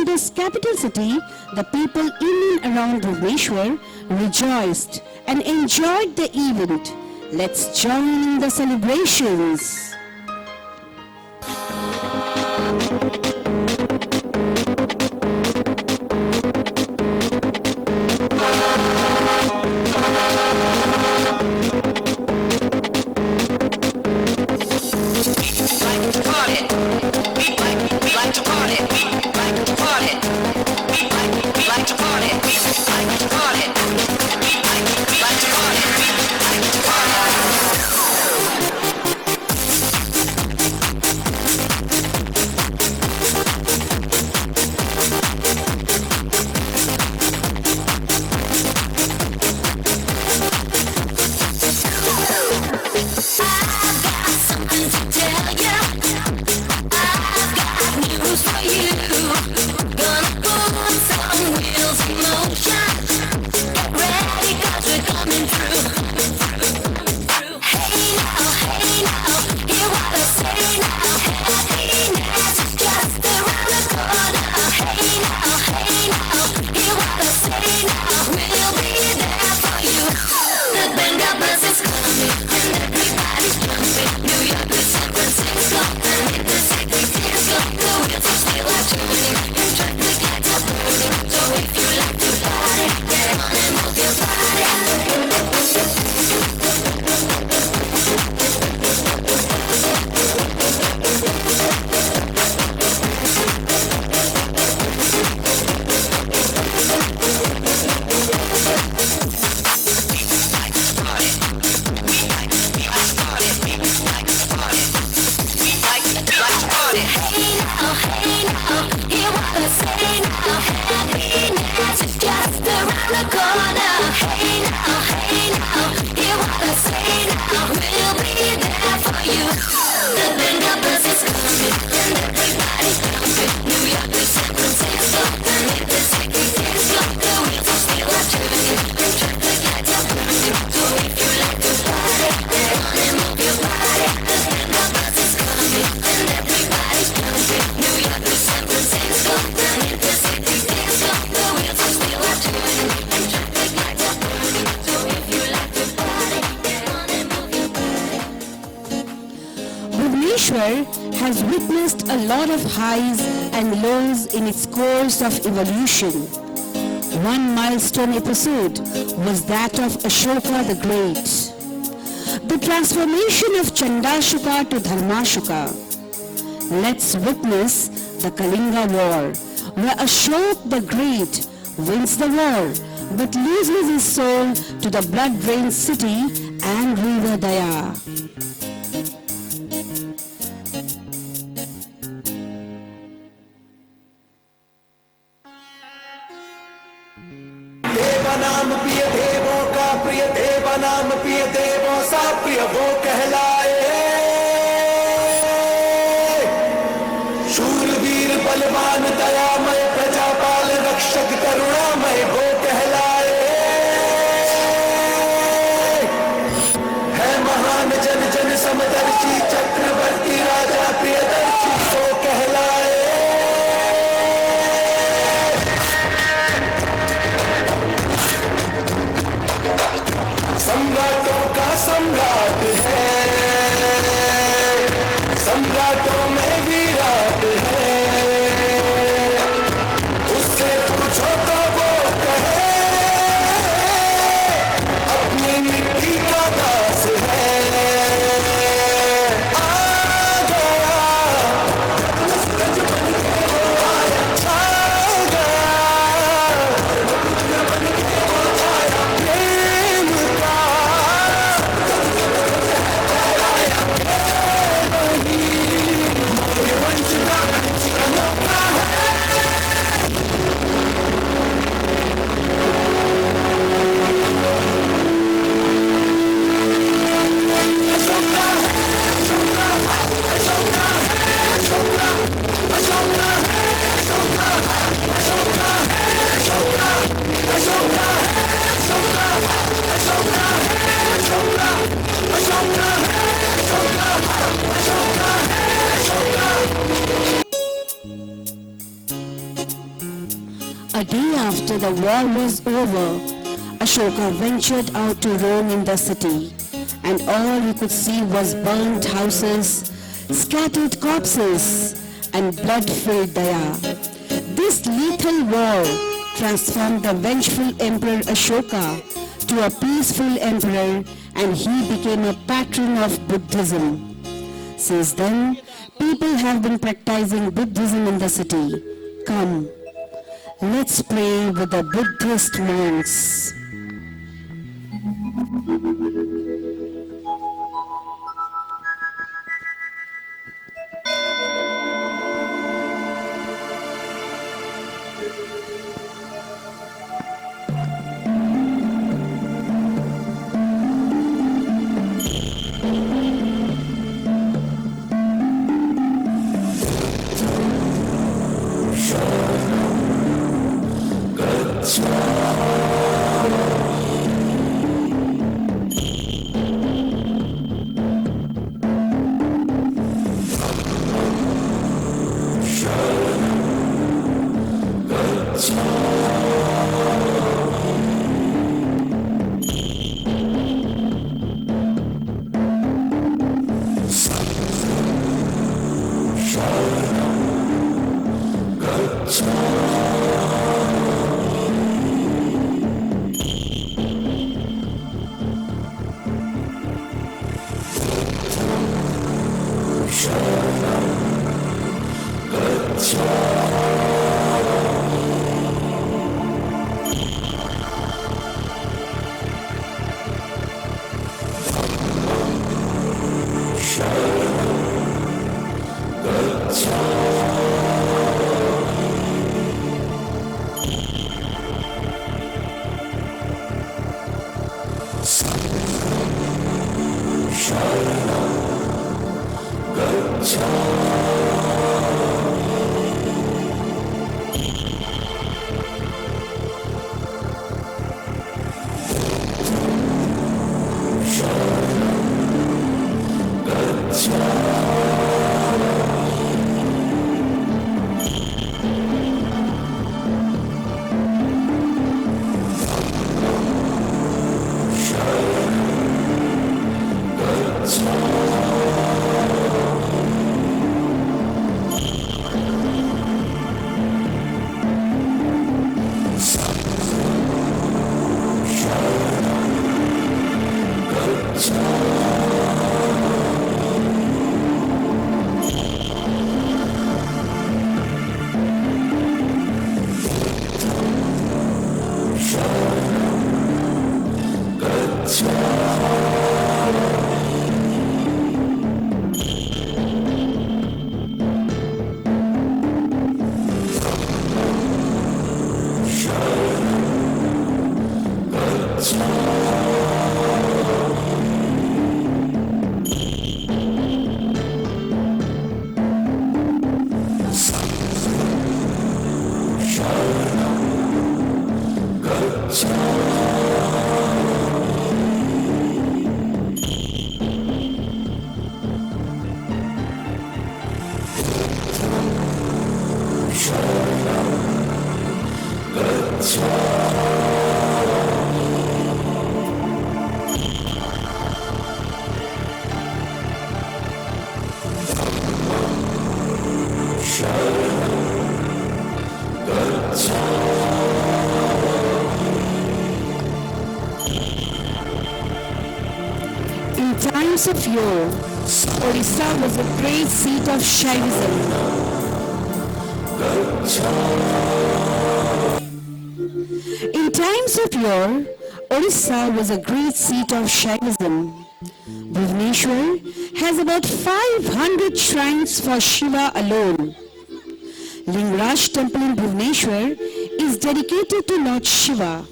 India's capital city, the people in and around Bhubaneswar rejoiced and enjoyed the event. Let's join in the celebrations. Bhubaneswar has witnessed a lot of highs and lows in its course of evolution. One milestone episode was that of Ashoka the Great. The transformation of Chandashuka to Dharmashuka. Let's witness the Kalinga War, where Ashoka the Great wins the war but loses his soul to the blood-drained city and river Daya.
देवानाम प्रिय देवों का प्रिय देवानाम प्रिय देवों सा प्रिय वो कहलाए शूरवीर बलवान दयामय प्रजापाल रक्षक करुणामय वो कहलाए है महान जन जन समदर्शी चक्रवर्ती राजा प्रियदर्शी वो कहलाए सम्राटों का सम्राट है सम्राटों में विराट है उससे पूछो तो वो कहे अपनी मिट्टी का दास है आ गया प्रेम का
after the war was over, Ashoka ventured out to roam in the city, and all he could see was burnt houses, scattered corpses, and blood-filled Daya. This lethal war transformed the vengeful Emperor Ashoka to a peaceful emperor, and he became a patron of Buddhism. Since then, people have been practicing Buddhism in the city. Come, let's pray with the Buddhist monks. In times of yore, Odisha was a great seat of Shaivism. In times of yore, Odisha was a great seat of Shaivism. Bhubaneswar has about 500 shrines for Shiva alone. Lingaraj temple in Bhubaneswar is dedicated to Lord Shiva.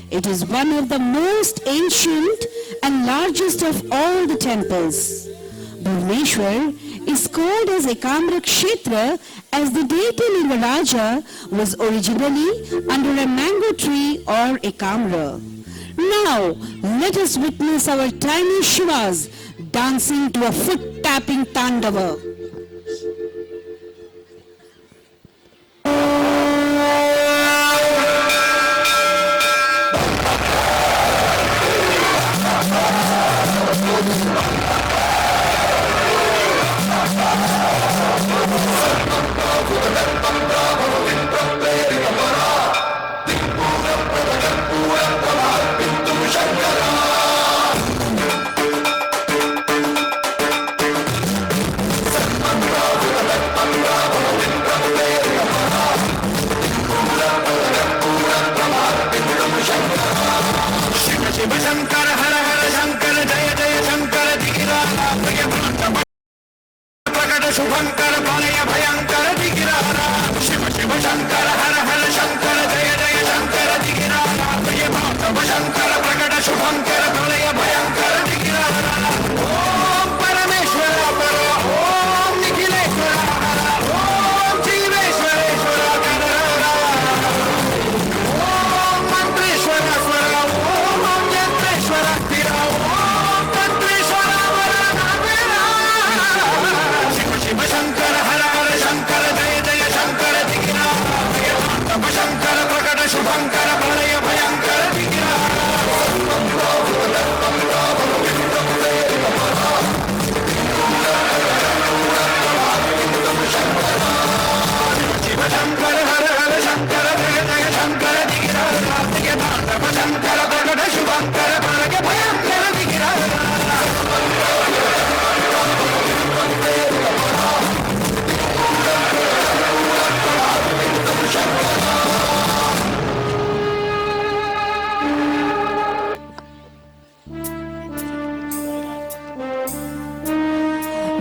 It is one of the most ancient and largest of all the temples. Bhubaneswar is called as Ekamra Kshetra as the deity Lingaraja was originally under a mango tree or Ekamra. Now, let us witness our tiny Shivas dancing to a foot-tapping Tandava.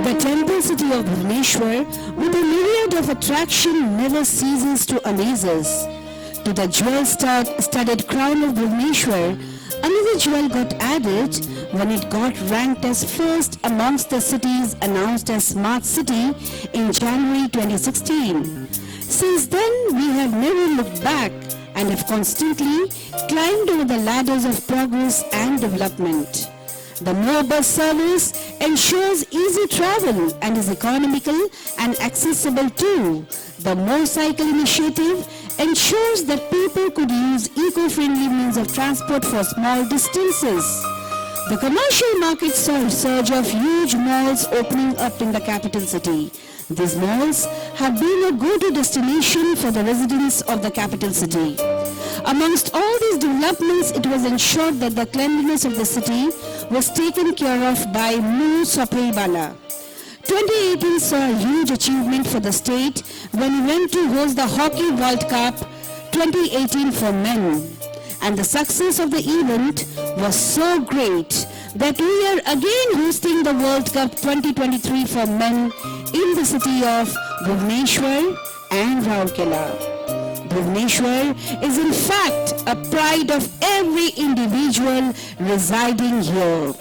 The temple city of Bhubaneswar, with a myriad of attraction, never ceases to amaze us. To the jewel-studded crown of Bhubaneswar, another jewel got added when it got ranked as first amongst the cities announced as Smart City in January 2016. Since then, we have never looked back and have constantly climbed over the ladders of progress and development. The more bus service ensures easy travel and is economical and accessible too. The more cycle initiative ensures that people could use eco-friendly means of transport for small distances. The commercial market saw a surge of huge malls opening up in the capital city. These malls have been a go-to destination for the residents of the capital city. Amongst all these developments, it was ensured that the cleanliness of the city was taken care of by Mu Sapaibala. 2018 saw a huge achievement for the state when we went to host the Hockey World Cup 2018 for men. And the success of the event was so great that we are again hosting the World Cup 2023 for men in the city of Bhubaneswar and Rourkela. Bhubaneswar is in fact a pride of every individual residing here.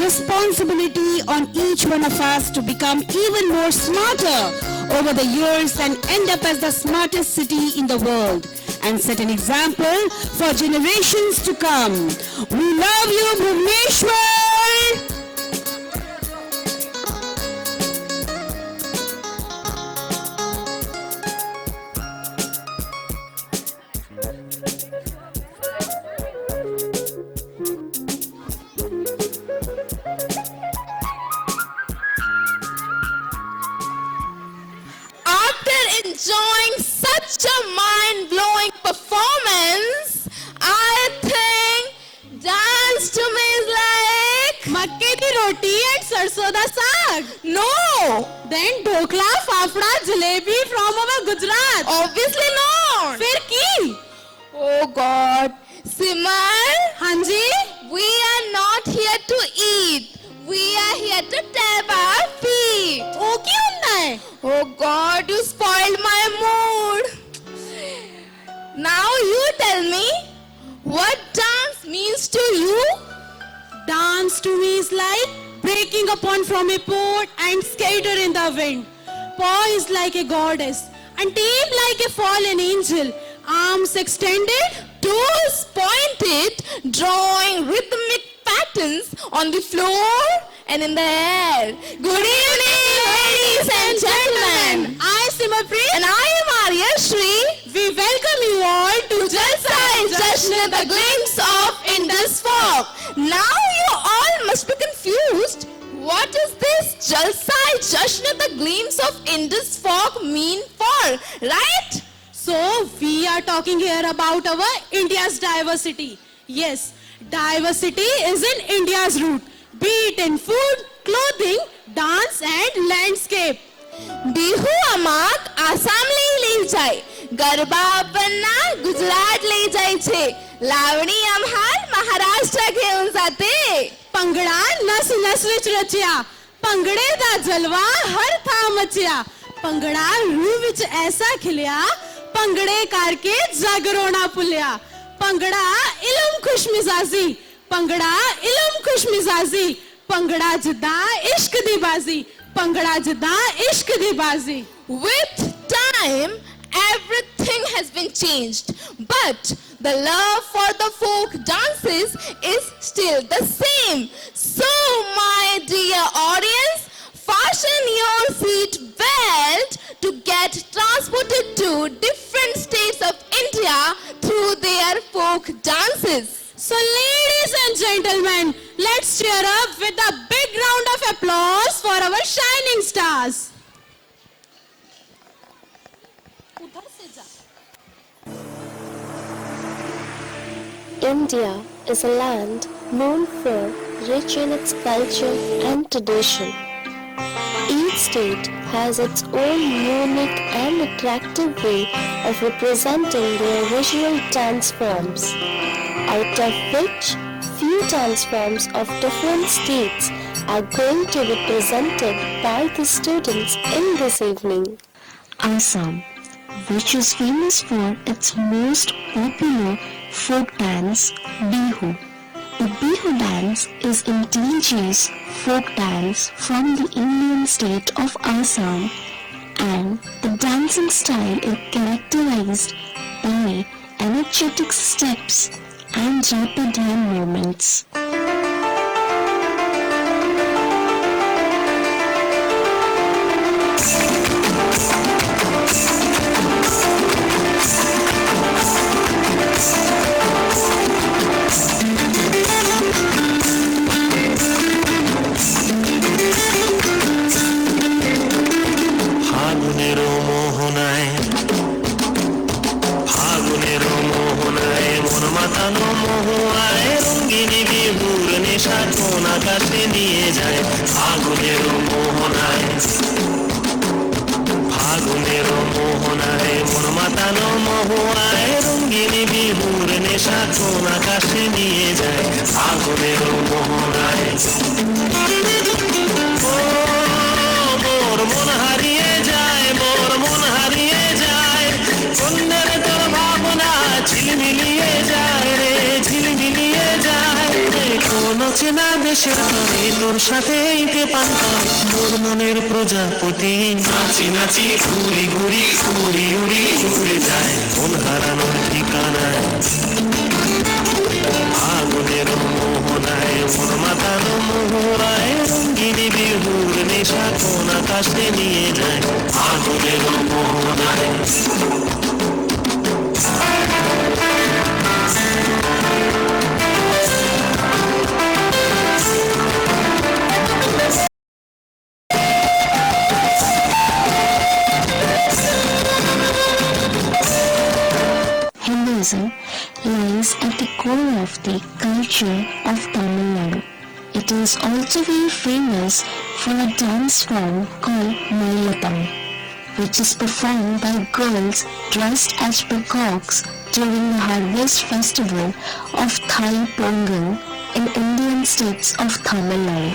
Responsibility on each one of us to become even more smarter over the years and end up as the smartest city in the world and set an example for generations to come. We love you, Bhubaneswar!
Enjoying such a mind-blowing performance, I think dance to me is like makke di roti and sarson da saag. No. Then dhokla, fafda, jalebi from our Gujarat. Obviously not. Fir ki? Oh God. Simar. Hanji. We are not here to eat. We are here to tap our feet. Oh, kyun nahi? Oh God, you spoiled my mood. Now you tell me, what dance means to you? Dance to me is like
breaking upon from a port and scatter in the wind. Poised like a goddess and tamed like a fallen angel, arms extended,
Toes pointed, drawing rhythmic patterns on the floor and in the air. Good evening, ladies and gentlemen.
I, Simapri,
And I am Arya Shri.
we welcome you all to
Jalsa Jashn, the glimpse of Indus fog. Now you all must be confused. What is this Jalsa Jashn, the glimpse of Indus fog mean for, right?
So, we are talking here about our India's diversity. Yes, diversity is in India's root, be it in food, clothing, dance and landscape.
Bihu अमाक Assam લઈ જાય, ગરબા આપણના ગુજરાત લઈ જાય છે, લાવણી અમહાર મહારાષ્ટ્ર घेऊन जाते.
ਭੰਗੜਾ ਨਸ ਨਸ ਵਿੱਚ ਰਚਿਆ, ਭੰਗੜੇ ਦਾ ਜਲਵਾ ਹਰ ਥਾਂ ਮਚਿਆ, ਭੰਗੜਾ ਰੂਹ ਵਿੱਚ ਐਸਾ ਖਿਲਿਆ, ਭੰਗੜੇ ਕਰਕੇ ਜਗ ਰੋਣਾ ਭੁੱਲਿਆ, ਭੰਗੜਾ ਇਲਮ ਖੁਸ਼ਮਿਜ਼ਾਜੀ, ਭੰਗੜਾ ਇਲਮ ਖੁਸ਼ਮਿਜ਼ਾਜੀ, ਭੰਗੜਾ ਜਿੱਦਾਂ ਇਸ਼ਕ ਦੀ ਬਾਜ਼ੀ, ਭੰਗੜਾ ਜਿੱਦਾਂ ਇਸ਼ਕ ਦੀ ਬਾਜ਼ੀ.
With time, everything has been changed, but the love for the folk dances is still the same. So, my dear audience, fasten your seat belt to get transported to different states of India through their folk dances.
So ladies and gentlemen, let's cheer up with a big round of applause for our shining stars.
India is a land known for rich in its culture and tradition. Each state has its own unique and attractive way of representing their visual dance forms, out of which few dance forms of different states are going to be presented by the students in this evening. Assam, which is famous for its most popular folk dance, Bihu. The Bihu dance is indigenous folk dance from the Indian state of Assam, and the dancing style is characterized by energetic steps and rapid hand movements.
আকাশে নিয়ে যায় ফাগুনের মোহনায়, ফাগুনের মোহনায় মন মাতানো মহুয়ায়, রঙ্গিনী বিহুর নেশা কোন আকাশে নিয়ে যায় ফাগুনের মোহনায়। ও মোর মন হারিয়ে যায়, মোর মন হারিয়ে যায়, অন্যের তোর ভাবনা ঝিলমিলিয়ে যায় রে, ঝিলমিলিয়ে যায় রে, কোন চেনা দেশের তরে তোর সাথে কে পান করে মোর মনের প্রজাপতি, নাচি নাচি ঘুরি ঘুরি উড়ি উড়ি উড়ে যায় মন হারানোর ঠিকানায়। ফাগুনের মোহনায় মন মাতানো মোহরায়, রঙ্গিনী বিহুর নেশা কোন আকাশে নিয়ে যায় ফাগুনের মোহনায়। Hinduism lies at the core of the culture of Tamil Nadu. It is also very famous for a dance form called Mailatam, which is performed by girls dressed as peacocks during the harvest festival of Thai Pongal in Indian states of Tamil Nadu.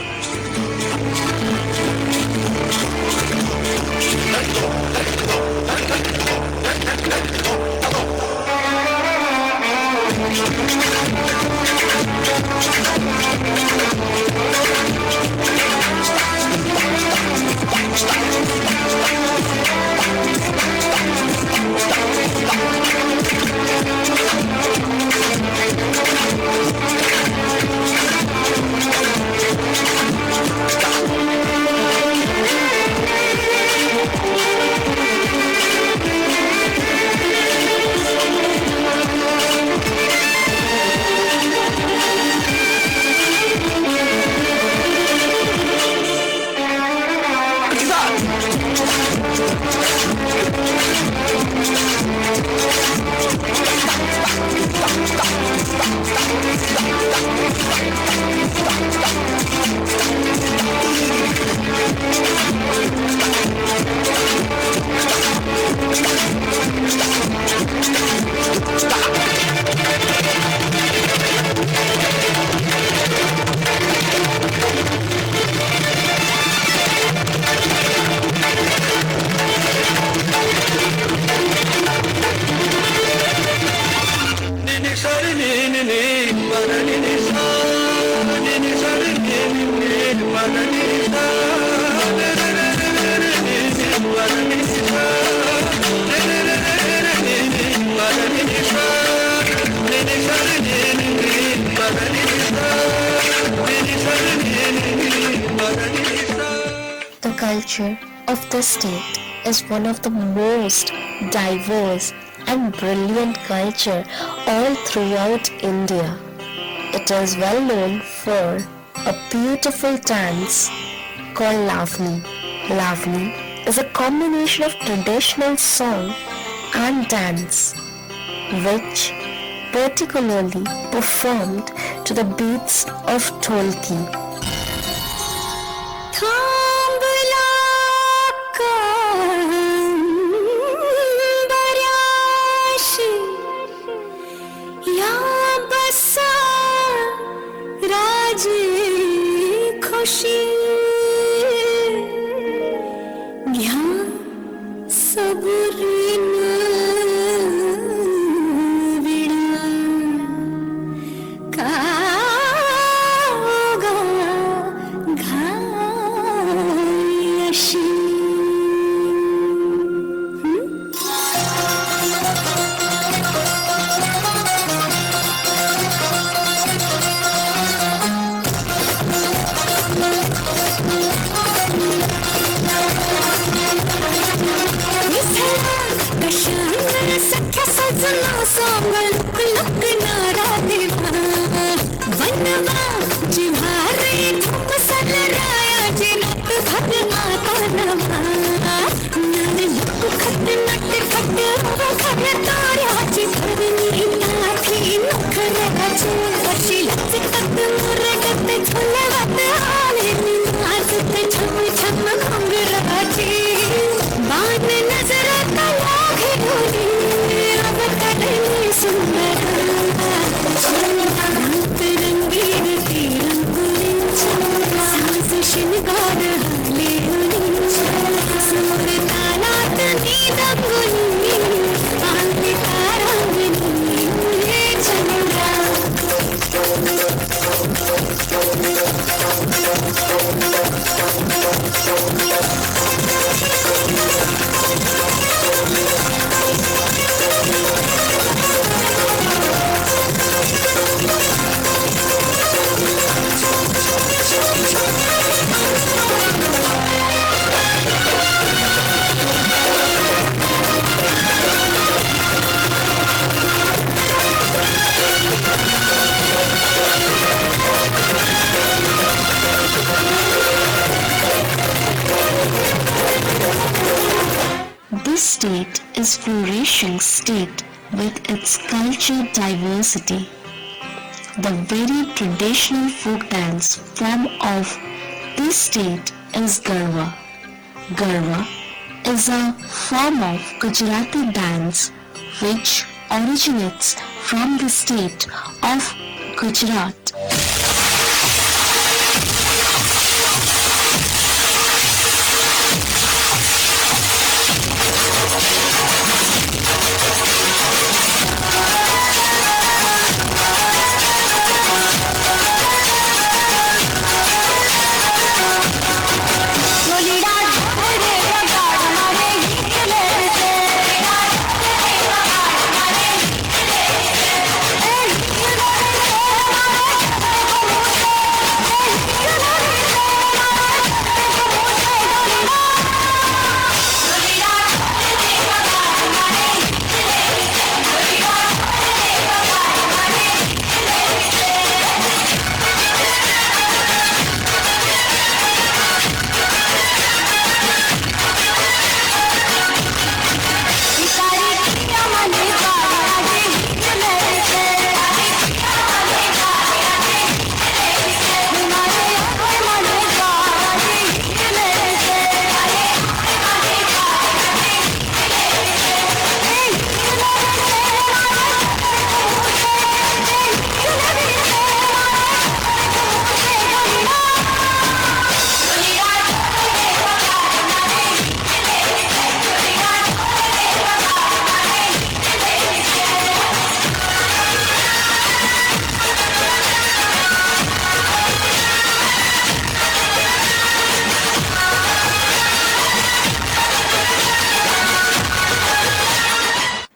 The culture of the state is one of the most diverse and brilliant culture all throughout India. It is well known for a beautiful dance called Lavani. Lavani is a combination of traditional song and dance, which particularly performed to the beats of Tolki. This state is flourishing state with its cultural diversity. The very traditional folk dance form of this state is Garwa. Garwa is a form of Gujarati dance which originates from the state of Gujarat.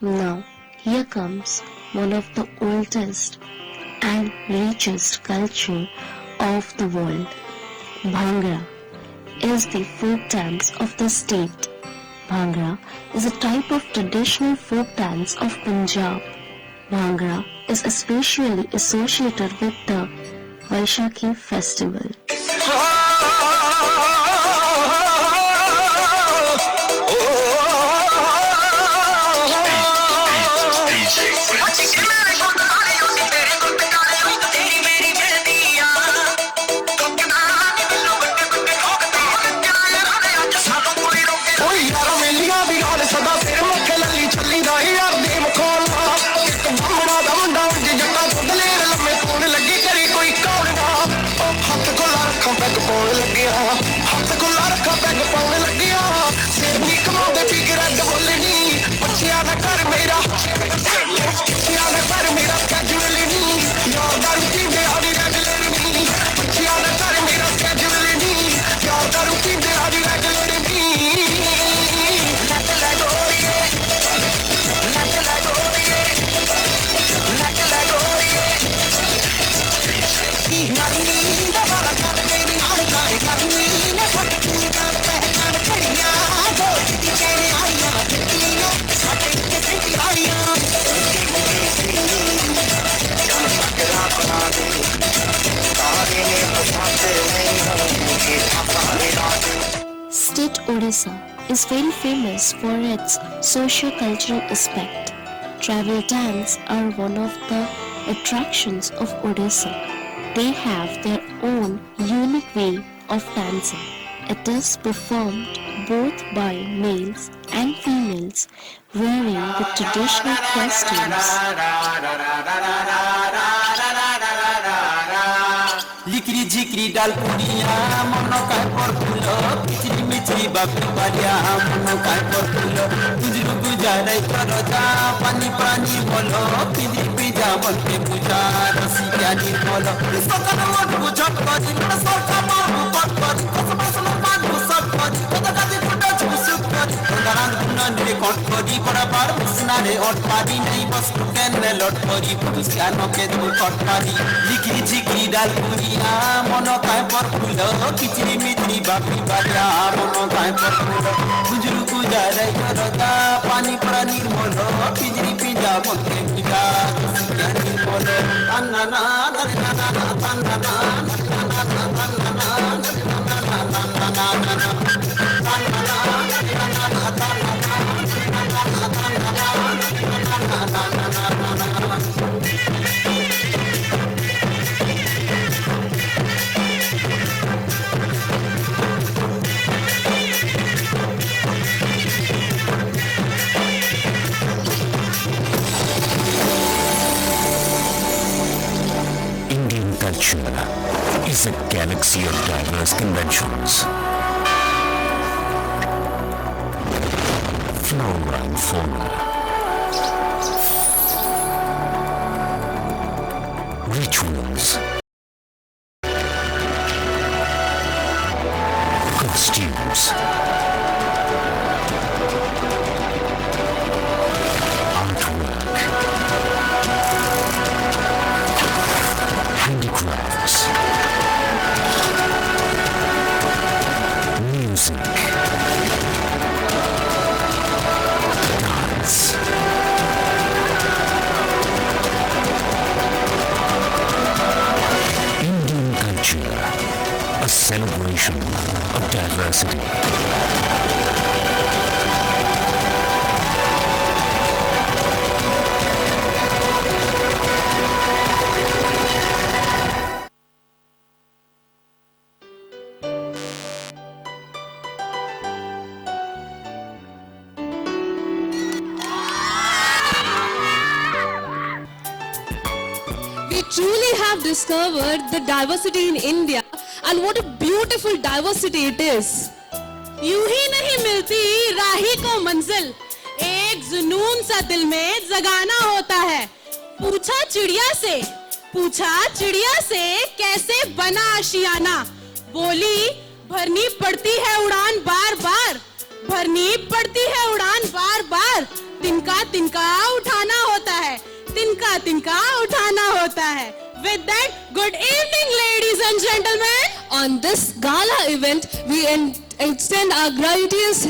Now, here comes one of the oldest and richest culture of the world, Bhangra is the folk dance of the state. Bhangra is a type of traditional folk dance of Punjab. Bhangra is especially associated with the Vaishakhi festival. State Odisha is very famous for its socio-cultural aspect. Tribal dance are one of the attractions of Odisha. They have their own unique way of dancing. It is performed both by males and females wearing the traditional costumes.
लिकरी झिकरी डाल पुनिया मनो काय पर फूलो किचरी मिचरी बापी बारिया मनो काय पर फूलो तुझको गुजारे करो जा पानी पानी बोलो पिदी पिजा बनते पूजा रसी जानी बोलो सकर मोट बुझट करी मन सरका मारू पट करी कसम कसम मारू सब करी कदा कदी फुटा छुसुक करी दरान गुनन रे कोट करी बड़ा बार मुसना रे और पादी नहीं बस केन ने लट करी पुरुषिया नो के तू कट करी लिकरी झिकरी डाल पुनिया मनो काय पर फूलो किचरी मिचरी बापी बारिया मनो काय पर फूलो गुजरू गुजारे करो जा पानी पानी बोलो पिजरी पिजा बनते पूजा जानी बोलो अन्ना ना ना ना अन्ना ना
Culture is a galaxy of diverse conventions. Flora and fauna, rituals, costumes, handicrafts, music, dance, Indian culture, a celebration of diversity.
Truly have discovered the diversity in India and what a beautiful diversity it is. यूं ही नहीं मिलती राही को मंजिल, एक जुनून सा दिल में जगाना होता है। पूछा चिड़िया से कैसे बना आशियाना, बोली भरनी पड़ती है उड़ान बार बार, भरनी पड़ती है उड़ान बार बार, तिनका तिनका उठाना होता है, तिनका उठाना होता है। With that, good evening ladies and gentlemen. On this gala event, we extend our gracious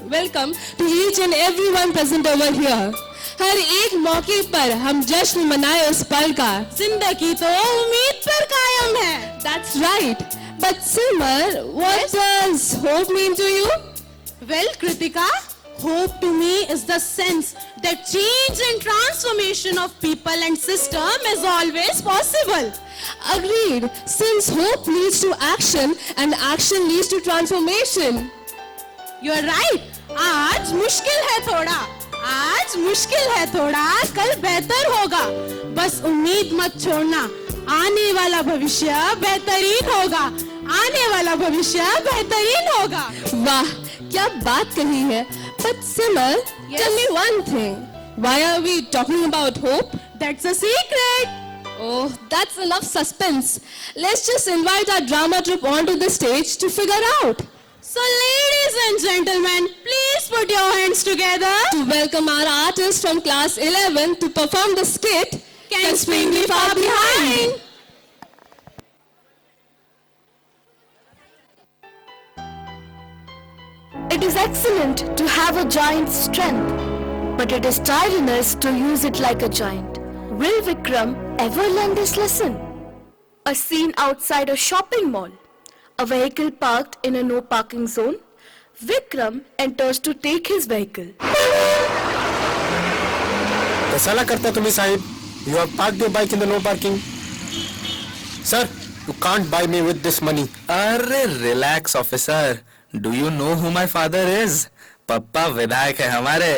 welcome to each and everyone present over here. हर एक मौके पर हम जश्न मनाए उस पल का, जिंदगी तो उम्मीद पर कायम है. That's right. But Simar, what does hope mean to you? Well, Kritika, hope to me is the sense that change and transformation of people and system is always possible. Agreed. Since hope leads to action and action leads to transformation. You're right. आज मुश्किल है थोड़ा. आज मुश्किल है थोड़ा, कल बेहतर होगा. बस उम्मीद मत छोड़ना. आने वाला भविष्य बेहतरीन होगा. आने वाला भविष्य बेहतरीन होगा. वाह, क्या बात कही है. But Simar, tell me one thing. Why are we talking about hope? That's a secret. Oh, that's enough suspense. Let's just invite our drama troupe onto the stage to figure out. So ladies and gentlemen, please put your hands together to welcome our artist from class 11 to perform the skit, Can Spring Be Far Behind?
It is excellent to have a giant's strength, but it is tiredness to use it like a giant. Will Vikram ever learn this lesson? A scene outside a shopping mall. A vehicle parked in a no parking zone. Vikram enters to take his vehicle.
कैसा करता तुम्ही Sahib? You have parked your bike in the no parking. Sir, you can't buy me with this money.
अरे relax officer. Do you know who my father is? पप्पा विधायक है हमारे.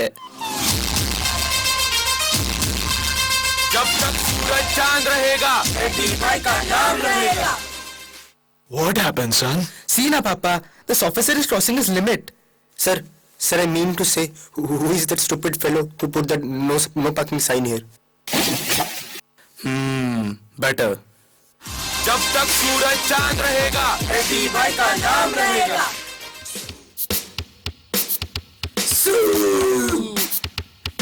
जब तक सूरज चांद रहेगा, AD का नाम रहेगा.
What happened, son?
See na, Papa. This officer is crossing his limit. Sir, I mean to say, who is that stupid fellow who put that no parking sign here?
Better.
जब तक सूरज चांद रहेगा, AD का नाम रहेगा.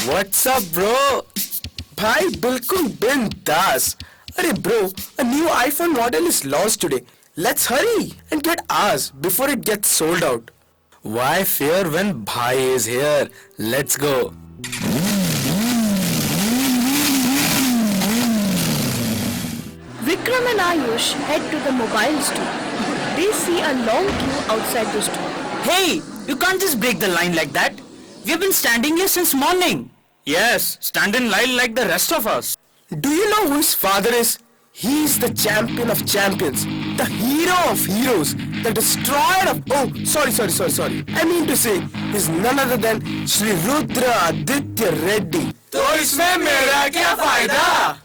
What's up, bro? भाई बिल्कुल बिंदास. अरे bro, a new iPhone model is launched today. Let's hurry and get ours before it gets sold out.
Why fear when Bhai is here? Let's go.
Vikram and Ayush head to the mobile store. They see a long queue outside the store.
Hey, you can't just break the line like that. We've been standing here since morning.
Yes, stand in line like the rest of us.
Do you know who his father is? He is the champion of champions, the hero of heroes, the destroyer of... Oh, sorry. I mean to say, he's none other than Shri Rudra Aditya Reddy. तो इसमें मेरा क्या फायदा?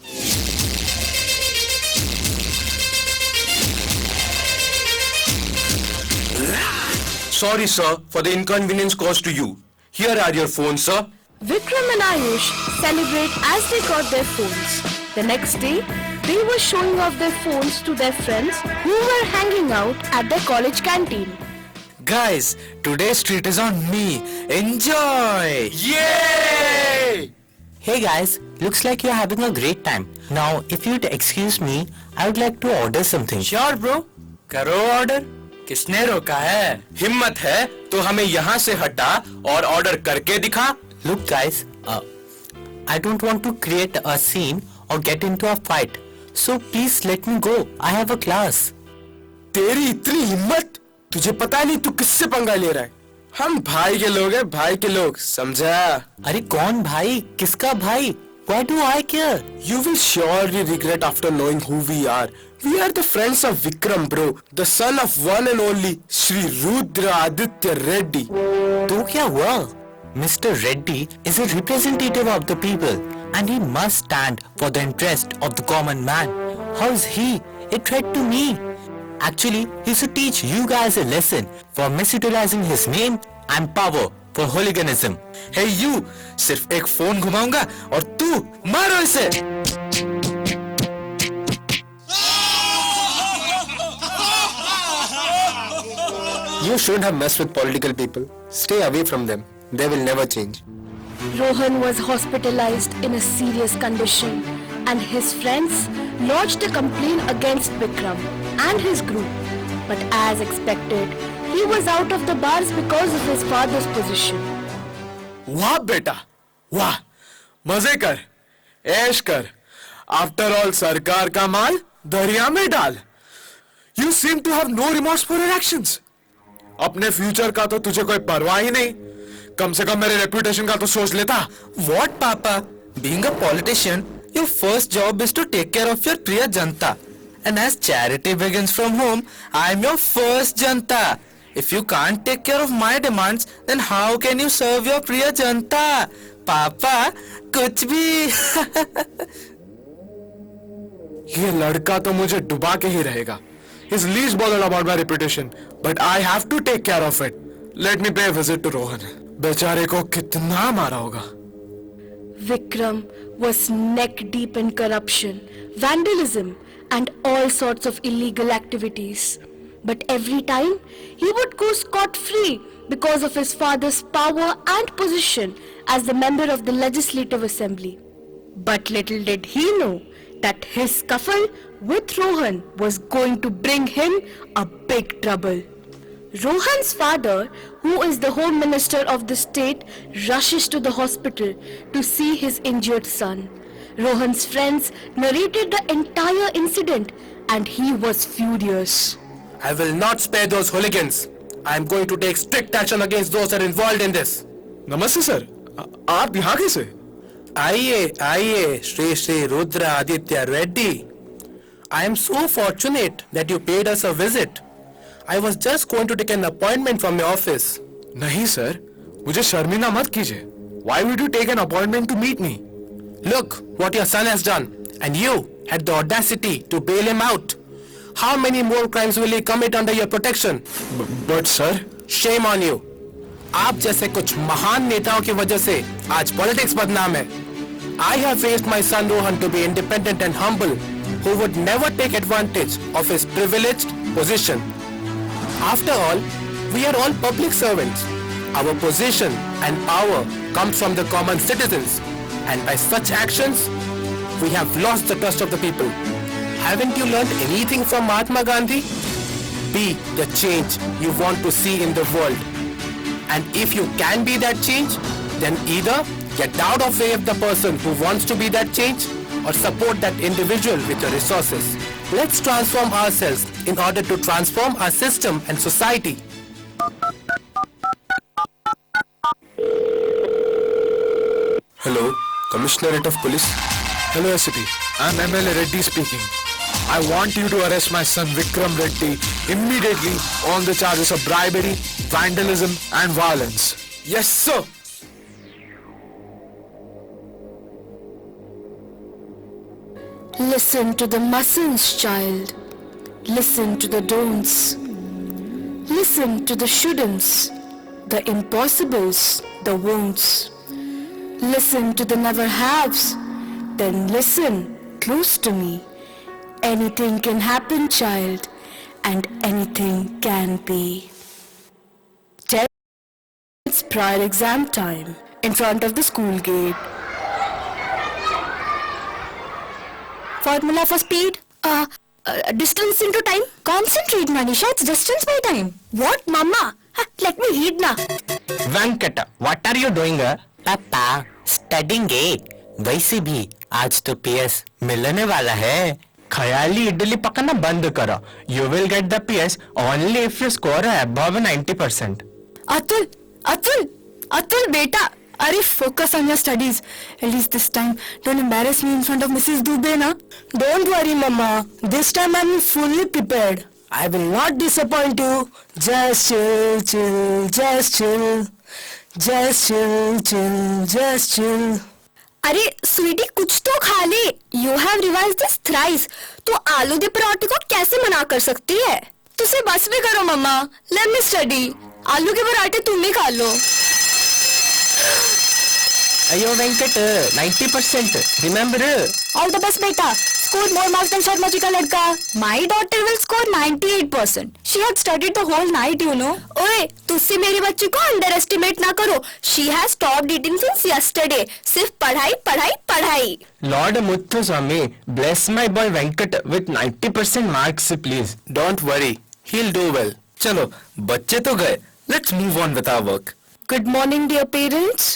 Sorry, sir, for the inconvenience caused to you. Here are your phones, sir.
Vikram and Ayush celebrate as they got their phones. The next day, they were showing off their phones to their friends who were hanging out at their college canteen.
Guys, today's treat is on me. Enjoy!
Yay!
Hey guys, looks like you're having a great time. Now, if you'd excuse me, I would like to order something.
Sure, bro. करो order. किसने रोका है?
हिम्मत है तो हमें यहाँ से हटा और ऑर्डर करके दिखा.
Look guys, I don't want to create a scene or get into a fight. So please let me go. I have a class.
तेरी इतनी हिम्मत? तुझे पता नहीं तू किससे पंगा ले रहा है? हम भाई के लोग हैं, भाई के लोग, समझा?
अरे कौन भाई? किसका भाई? Why do I care?
You will surely regret after knowing who we are. We are the friends of Vikram, bro. The son of one and only Shri Rudra Aditya Reddy.
तो क्या हुआ? Mr. Reddy is a representative of the people and he must stand for the interest of the common man. How is he a threat to me? Actually, he should teach you guys a lesson for misutilizing his name and power for hooliganism.
Hey you, सिर्फ एक phone घुमाऊंगा और तू मारो इसे. You shouldn't have messed with political people. Stay away from them. They will never change.
Rohan was hospitalized in a serious condition and his friends lodged a complaint against Vikram and his group. But as expected, he was out of the bars because of his father's position.
वाह बेटा वाह, मजे कर, ऐश कर. After all सरकार का माल दरिया में डाल. You seem to have no remorse for your actions. अपने फ्यूचर का तो तुझे कोई परवाह ही नहीं. कम से कम मेरे रेपुटेशन का तो सोच लेता.
What, Papa? Being a politician, your first job is to take care of your Priya Janta. And as charity begins from home, I am your first Janta. If you can't take care of my demands, then how can you serve your Priya Janta? Papa, कुछ भी.
ये लड़का तो मुझे डुबा के ही रहेगा. He's least bothered about my reputation, but I have to take care of it. Let me pay a visit to Rohan. बेचारे को कितना मारा होगा.
Vikram was neck deep in corruption, vandalism, and all sorts of illegal activities. But every time, he would go scot-free because of his father's power and position as the member of the Legislative Assembly. But little did he know that his scuffle with Rohan was going to bring him a big trouble. Rohan's father, who is the Home Minister of the state, rushes to the hospital to see his injured son. Rohan's friends narrated the entire incident and he was furious.
I will not spare those hooligans. I am going to take strict action against those that are involved in this. नमस्ते sir, आप यहाँ कैसे?
आइए आइए Shri Shri Rudra Aditya Reddy. I am so fortunate that you paid us a visit. I was just going to take an appointment from your office.
नहीं sir, मुझे शर्मिंदा मत कीजिए. Why would you take an appointment to meet me?
Look what your son has done, and you had the audacity to bail him out. How many more crimes will he commit under your protection?
But sir,
shame on you. आप जैसे कुछ महान नेताओं की वजह से आज politics बदनाम है. I have raised my son Rohan to be independent and humble, who would never take advantage of his privileged position. After all, we are all public servants. Our position and power comes from the common citizens, and by such actions, we have lost the trust of the people. Haven't you learned anything from Mahatma Gandhi? Be the change you want to see in the world. And if you can be that change, then either get out of the way of the person who wants to be that change, or support that individual with your resources. Let's transform ourselves in order to transform our system and society.
Hello, Commissionerate of Police. Hello, SCP. I'm MLA Reddy speaking. I want you to arrest my son Vikram Reddy immediately on the charges of bribery, vandalism, and violence. Yes, sir.
Listen to the mustn'ts, child. Listen to the don'ts. Listen to the shouldn'ts, the impossibles, the won'ts. Listen to the never haves. Then listen close to me. Anything can happen, child, and anything can be. It's prior exam time in front of the school gate. Formula for speed? Distance into time. Concentrate, Manisha. It's distance by time. What, Mama? Let me read now.
Venkata, what are you doing? Papa, studying it. वैसे भी आज तो PS मिलने वाला है. ख्याली इडली पकाना बंद करो. You will get the PS only if you score above 90%.
Atul, beta. Arif, focus on your studies. At least this time, don't embarrass me in front of Mrs. Dubey, na? Don't worry, Mama. This time I'm fully prepared. I will not disappoint you. Just chill, just chill. Just chill, just chill. अरे स्वीटी कुछ तो खा ले. You have revised this thrice. तो आलू दे पराठे को कैसे मना कर सकती है? तुझे बस में करो मम्मा. Let me study. आलू के पराठे तुम ही खा लो.
अयो Venkat 90%. Remember?
All the best, beta. Score more marks than Sharma ji ka ladka. My daughter will score 98%. She had studied the whole night, you know. ओए, तुझसे मेरी बच्ची को underestimate ना करो. She has stopped eating since yesterday. सिर्फ पढ़ाई, पढ़ाई, पढ़ाई.
Lord Muthuswamy, bless my boy Venkat with 90% marks, please.
Don't worry,
He'll do well. चलो, बच्चे तो गए. Let's move on with our work.
Good morning, dear parents.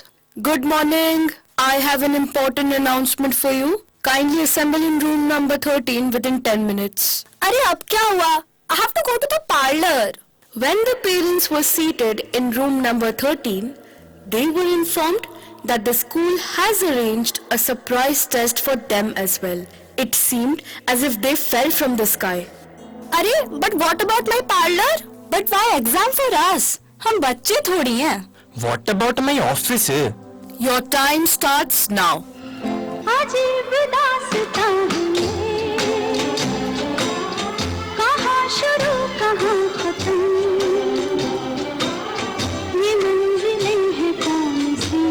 Good morning. I have an important announcement for you. Kindly assemble in room number 13 within 10 minutes. अरे अब क्या हुआ? I have to go to the parlor. When the parents were seated in room number 13, they were informed that the school has arranged a surprise test for them as well. It seemed as if they fell from the sky. अरे, but what about my parlor? But why exam for us? हम बच्चे थोड़ी हैं.
What about my office?
Your time starts now.
अजीब दास्तां है, कहाँ शुरू कहाँ खत्म, ये मंजिलें हैं कौन सी,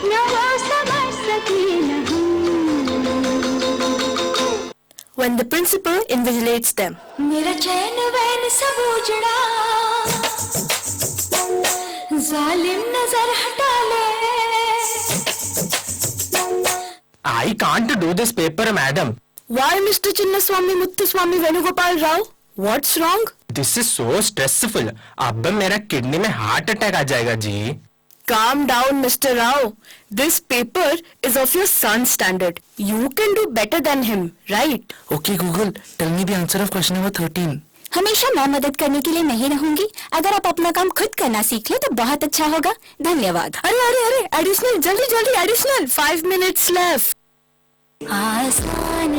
न वो समझ सके न हम.
When the principal invigilates them.
मेरा चैन वैन सब उजड़ा, जालिम नजर हटा ले.
I can't do this paper, madam.
Why, Mr. Chinnaswamy Muthuswamy Venugopal Rao? What's wrong?
This is so stressful. अब मेरा किडनी में हार्ट अटैक आ जाएगा जी.
Calm down, Mr. Rao. This paper is of your son's standard. You can do better than him, right?
Okay, Google, tell me the answer of question number 13.
हमेशा मैं मदद करने के लिए नहीं रहूंगी. अगर आप अपना काम खुद करना सीख ले तो बहुत अच्छा होगा. धन्यवाद. अरे एडिशनल, जल्दी जल्दी एडिशनल. 5 minutes left.
आसान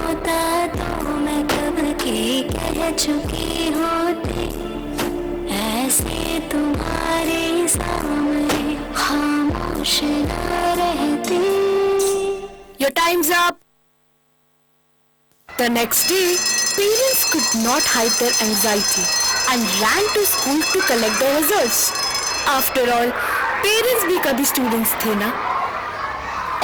होता तो मैं कब के कह चुकी होती, ऐसे तुम्हारे सामने खामोश न रहती.
Your time's up. The next day, parents could not hide their anxiety and ran to school to collect the results. After all, parents भी कभी students थे ना.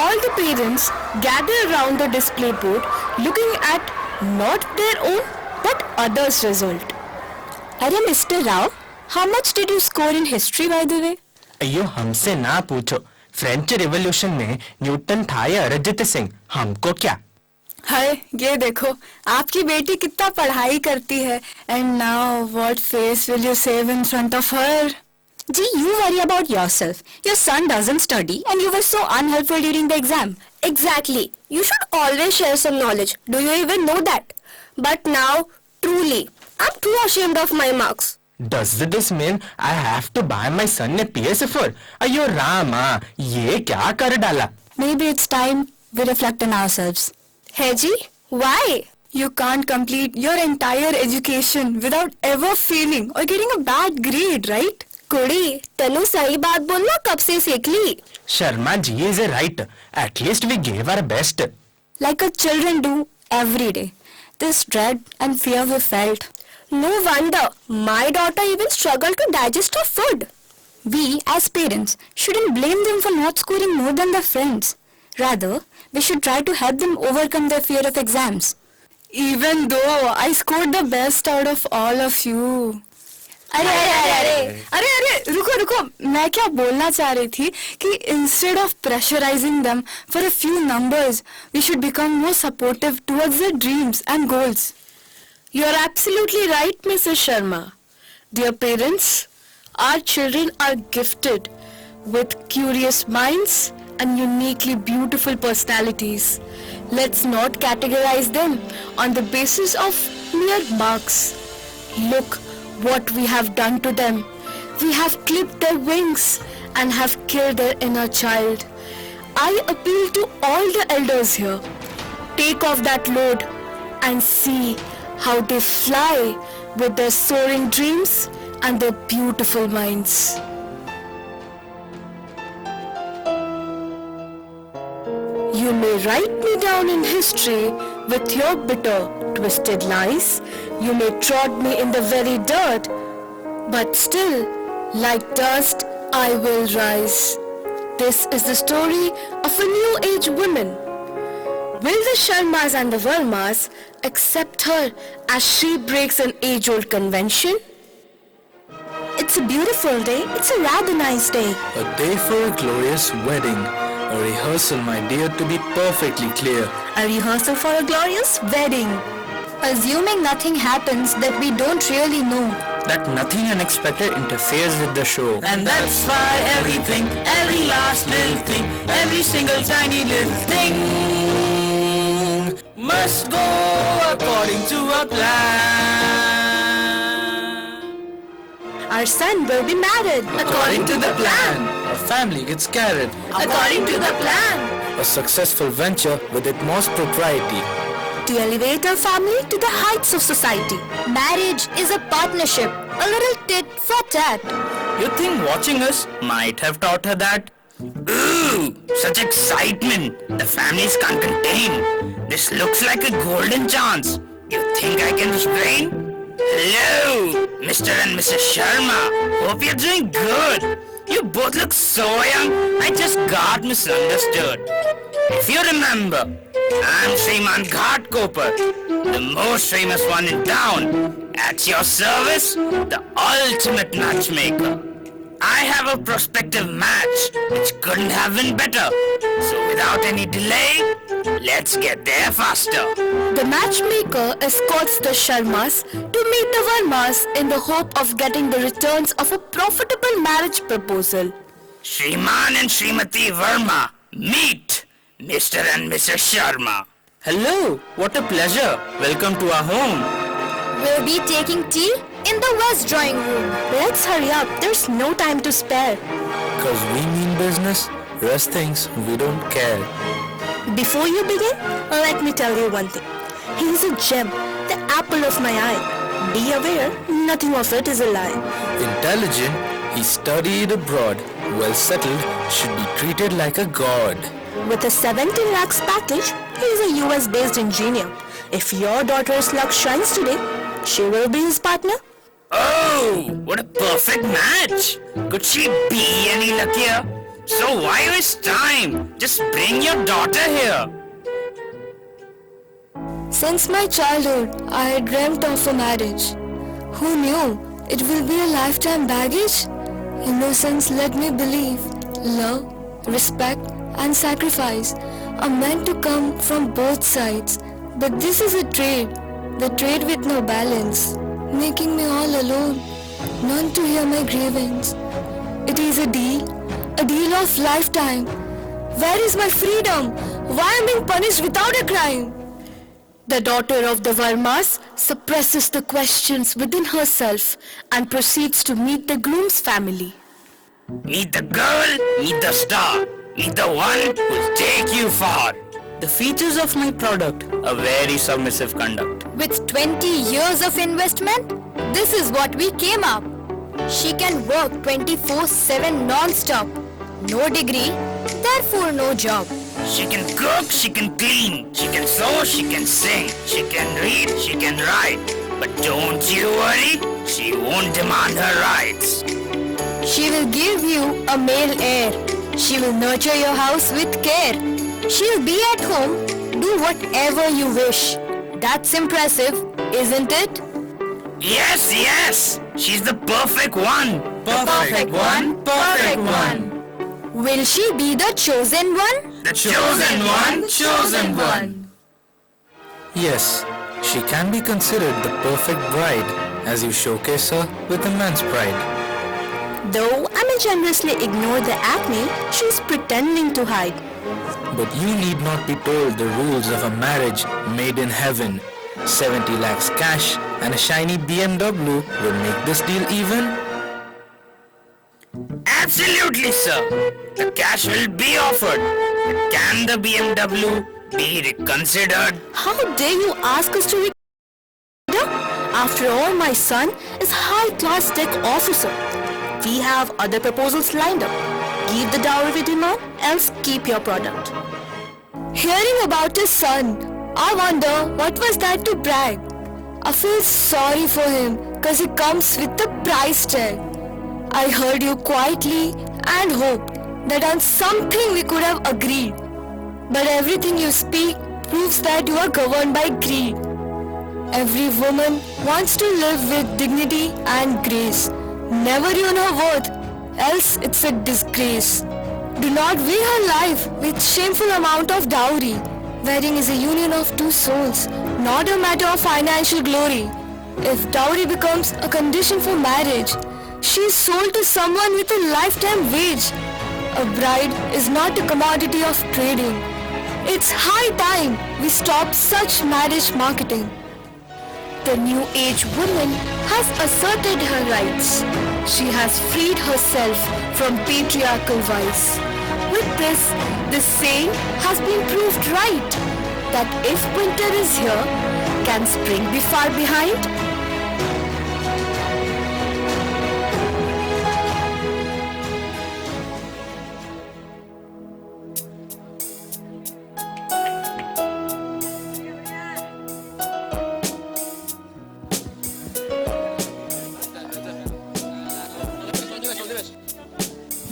All the parents gathered around the display board looking at not their own but others' result. अरे Mr. Rao, how much did you score in history by the way?
अयो हमसे ना पूछो. French revolution में Newton था या अरिजित सिंह, हमको क्या.
हाय, ये देखो आपकी बेटी कितना पढ़ाई करती है. And now what face will you save in front of her? Gee, you worry about yourself. Your son doesn't study and you were so unhelpful during the exam. Exactly. You should always share some knowledge. Do you even know that? But now, truly, I'm too ashamed of my marks.
Does this mean I have to buy my son a PS4? अयो रामा, ये क्या कर डाला.
Maybe it's time we reflect on ourselves. Hey ji, why? You can't complete your entire education without ever failing or getting a bad grade, right? कुड़ी, तनु सही बात बोलना कब से सीख ली.
Sharma ji is right. At least we gave our best.
Like a children do every day. This dread and fear we felt. No wonder my daughter even struggled to digest her food. We as parents shouldn't blame them for not scoring more than their friends. Rather, we should try to help them overcome their fear of exams. Even though I scored the best out of all of you. अरे रुको मैं क्या बोलना चाह रही थी कि instead of pressurizing them for a few numbers, we should become more supportive towards their dreams and goals. You're absolutely right, Mrs. Sharma. Dear parents, our children are gifted with curious minds and uniquely beautiful personalities. Let's not categorize them on the basis of mere marks. Look what we have done to them. We have clipped their wings and have killed their inner child. I appeal to all the elders here. Take off that load and see how they fly with their soaring dreams and their beautiful minds. You may write me down in history with your bitter, twisted lies. You may trod me in the very dirt, but still, like dust, I will rise. This is the story of a new age woman. Will the Sharmas and the Vermas accept her as she breaks an age-old convention? It's a beautiful day. It's a rather nice day.
A day for a glorious wedding. A rehearsal, my dear, to be perfectly clear.
A rehearsal for a glorious wedding. Assuming nothing happens that we don't really know.
That nothing unexpected interferes with the show.
And that's why everything, every last little thing, every single tiny little thing must go according to a plan.
Our son will be married.
According to the plan.
Our family gets carried.
According to the plan.
A successful venture with utmost propriety.
To elevate our family to the heights of society. Marriage is a partnership, a little tit for tat.
You think watching us might have taught her that?
Ooh, such excitement. The families can't contain. This looks like a golden chance. You think I can restrain? Hello, Mr. and Mrs. Sharma. Hope you're doing good. You both look so young, I just got misunderstood. If you remember, I'm Shriman Ghatkopar, the most famous one in town. At your service, the ultimate matchmaker. I have a prospective match which couldn't have been better. So without any delay, let's get there faster.
The matchmaker escorts the Sharmas to meet the Varmas in the hope of getting the returns of a profitable marriage proposal.
Shriman and Srimati Verma, meet Mr. and Mrs. Sharma.
Hello, what a pleasure. Welcome to our home.
We'll be taking tea in the west drawing room. Let's hurry up, there's no time to spare.
Cause we mean business, rest things we don't care.
Before you begin, let me tell you one thing. He is a gem, the apple of my eye. Be aware, nothing of it is a lie.
Intelligent, he studied abroad. Well settled, should be treated like a god.
With a 70 lakhs package, he is a US-based engineer. If your daughter's luck shines today, she will be his partner.
Oh, what a perfect match. Could she be any luckier? So why waste time? Just bring your daughter here.
Since my childhood, I had dreamt of a marriage. Who knew it will be a lifetime baggage? Innocence let me believe love, respect and sacrifice are meant to come from both sides. But this is a trade, the trade with no balance, making me all alone, none to hear my grievance. It is a deal of lifetime. Where is my freedom? Why am I being punished without a crime? The daughter of the Varmas suppresses the questions within herself and proceeds to meet the groom's family.
Meet the girl, meet the star, meet the one who'll take you far.
The features of my product, a very submissive conduct.
With 20 years of investment, this is what we came up. She can work 24/7 non-stop. No degree, therefore no job.
She can cook, she can clean, she can sew, she can sing, she can read, she can write. But don't you worry, she won't demand her rights.
She will give you a male heir. She will nurture your house with care. She'll be at home, do whatever you wish. That's impressive, isn't it?
Yes, yes, she's the perfect one.
Perfect one, perfect one. Will she be the chosen one?
The chosen one, chosen one.
Yes, she can be considered the perfect bride as you showcase her with immense pride.
Though I may generously ignore the acne she's pretending to hide.
But you need not be told the rules of a marriage made in heaven. 70 lakhs cash and a shiny BMW will make this deal even.
Absolutely, sir. The cash will be offered. But can the BMW be reconsidered?
How dare you ask us to reconsider? After all, my son is high-class tech officer. We have other proposals lined up. Give the dowry we demand, else keep your product. Hearing about his son, I wonder what was that to brag. I feel sorry for him cause he comes with the price tag. I heard you quietly and hoped that on something we could have agreed. But everything you speak proves that you are governed by greed. Every woman wants to live with dignity and grace. Never ruin her worth, else it's a disgrace. Do not weigh her life with shameful amount of dowry. Wedding is a union of two souls, not a matter of financial glory. If dowry becomes a condition for marriage, she is sold to someone with a lifetime wage. A bride is not a commodity of trading. It's high time we stop such marriage marketing. The new age woman has asserted her rights. She has freed herself from patriarchal vice. With this saying has been proved right, that if winter is here, can spring be far behind?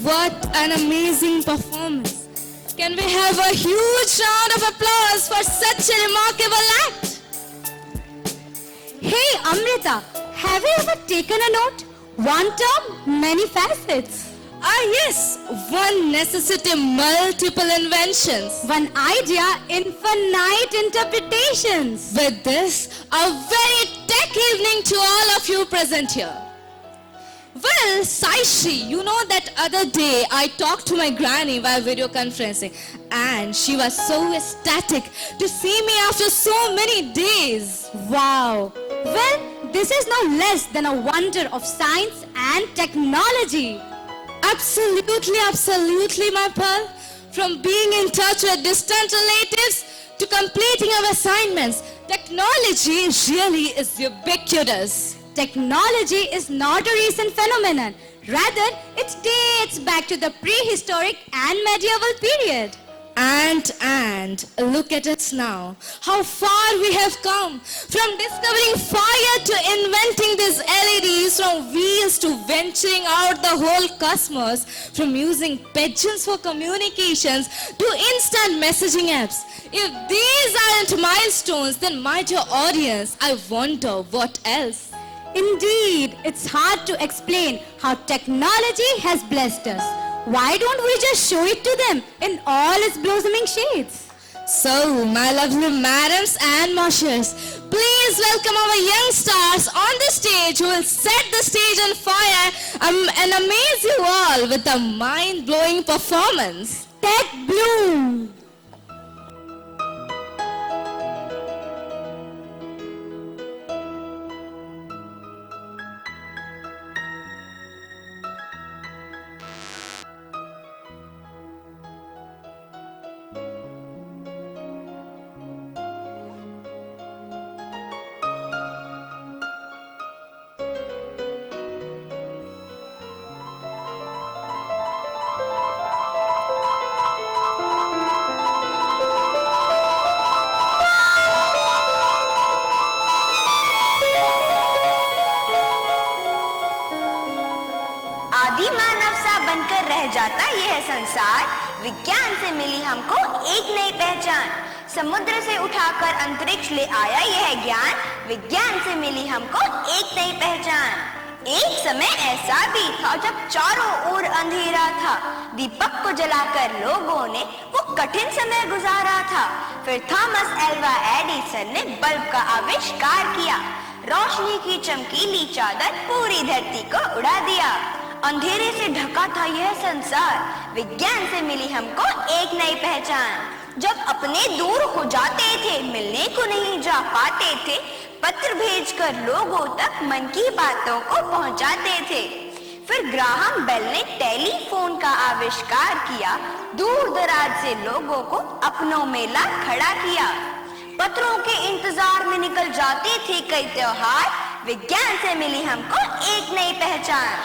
What an amazing performance. Can we have a huge round of applause for such a remarkable act?
Hey Amrita, have you ever taken a note? One term, many facets.
Yes, one necessity, multiple inventions.
One idea, infinite interpretations.
With this, a very tech evening to all of you present here. Well, Saishi, you know that other day I talked to my granny via video conferencing and she was so ecstatic to see me after so many days.
Wow. Well, this is no less than a wonder of science and technology.
Absolutely, absolutely, my pearl. From being in touch with distant relatives to completing our assignments, technology really is ubiquitous.
Technology is not a recent phenomenon. Rather, it dates back to the prehistoric and medieval period.
And look at us now. How far we have come. From discovering fire to inventing these LEDs, from wheels to venturing out the whole cosmos, from using pigeons for communications to instant messaging apps. If these aren't milestones, then my dear audience, I wonder what else.
Indeed, it's hard to explain how technology has blessed us. Why don't we just show it to them in all its blossoming shades?
So, my lovely madams and messieurs, please welcome our young stars on the stage who will set the stage on fire and amaze you all with a mind-blowing performance.
Tech Bloom!
आदि मानव सा बनकर रह जाता यह संसार, विज्ञान से मिली हमको एक नई पहचान। समुद्र से उठाकर अंतरिक्ष ले आया यह ज्ञान, विज्ञान से मिली हमको एक नई पहचान। एक समय ऐसा भी था जब चारों ओर अंधेरा था, दीपक को जलाकर लोगों ने वो कठिन समय गुजारा था। फिर थॉमस एल्वा एडिसन ने बल्ब का आविष्कार किया, रोशनी की चमकीली चादर पूरी धरती को उड़ा दिया। अंधेरे से ढका था यह संसार, विज्ञान से मिली हमको एक नई पहचान। जब अपने दूर हो जाते थे, मिलने को नहीं जा पाते थे, पत्र भेजकर लोगों तक मन की बातों को पहुंचाते थे। फिर ग्राहम बेल ने टेलीफोन का आविष्कार किया, दूर दराज से लोगों को अपनों में ला खड़ा किया। पत्रों के इंतजार में निकल जाते थे कई त्योहार, विज्ञान से मिली हमको एक नई पहचान।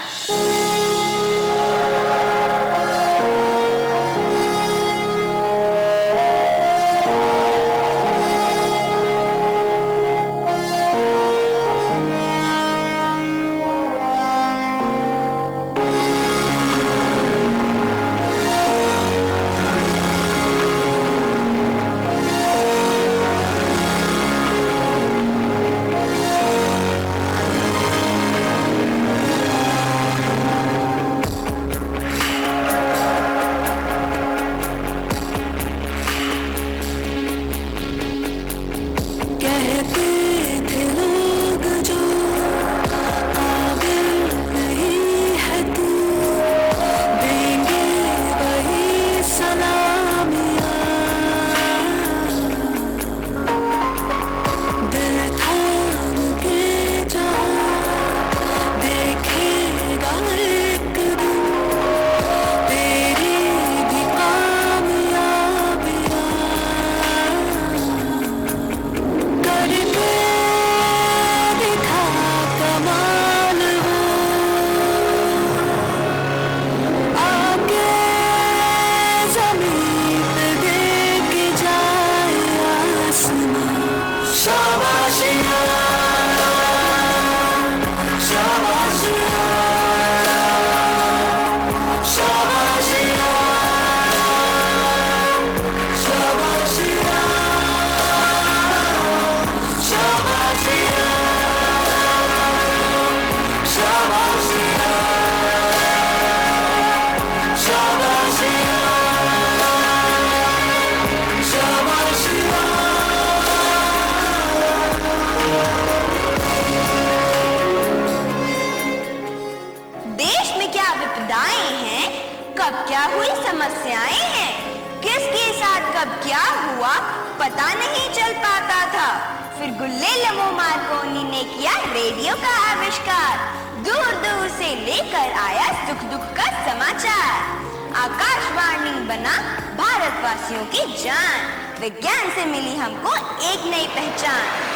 हुई समस्याएं हैं। किसके साथ कब क्या हुआ पता नहीं चल पाता था। फिर गुल्लेलमो मार्कोनी ने किया रेडियो का आविष्कार। दूर दूर से लेकर आया सुख दुख का समाचार। आकाशवाणी बना भारतवासियों की जान। विज्ञान से मिली हमको एक नई पहचान।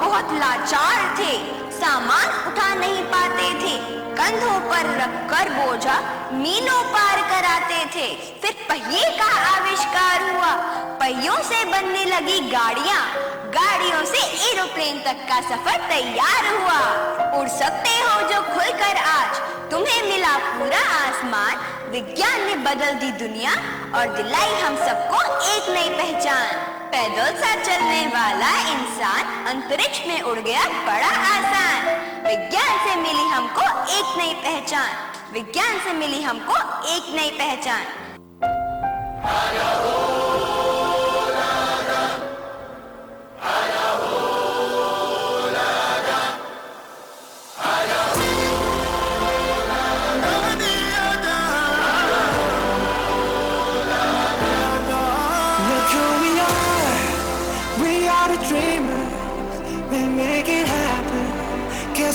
बहुत लाचार थे, सामान उठा नहीं पाते थे, कंधों पर रखकर बोझा मीलों पार कराते थे। फिर पहिए का आविष्कार हुआ, पहियों से बनने लगी गाड़ियां, गाड़ियों से एरोप्लेन तक का सफर तैयार हुआ। उड़ सकते हो जो खुलकर आज, तुम्हें मिला पूरा आसमान। विज्ञान ने बदल दी दुनिया और दिलाई हम सबको एक नई पहचान। पैदल सा चलने वाला इंसान अंतरिक्ष में उड़ गया बड़ा आसान। विज्ञान से मिली हमको एक नई पहचान। विज्ञान से मिली हमको एक नई पहचान।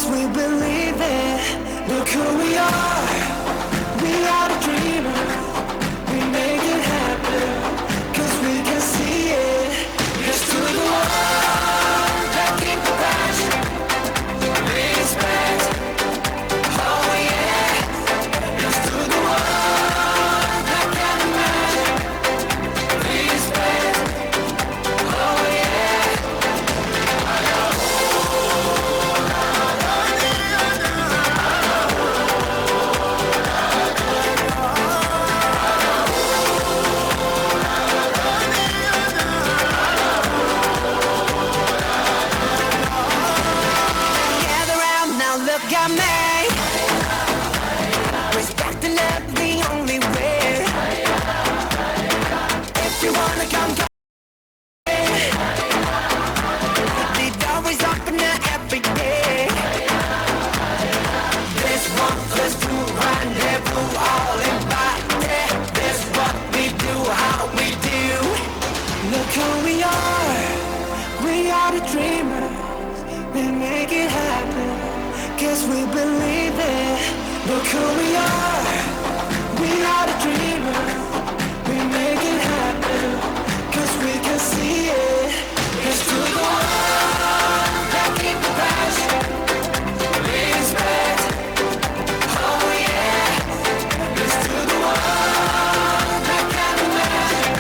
We believe it. Look who we are. We are the dreamers. We make it happen. 'Cause we can see it. Here's to the one that keep the passion. Respect. Oh yeah. Here's to the one that can imagine. Respect. Oh yeah. Look at me. Respect and love the only way. If you wanna come, the door is open every day. This one plus two rendezvous all invited. This what we do, how we do. Look who we are. We are the dreamers. We make it happen. 'Cause we believe it. Look who we are. We are the dreamers. We make it happen. 'Cause we can see it. Here's to the one that keep the passion. Respect. Oh yeah. Here's to the one that can imagine.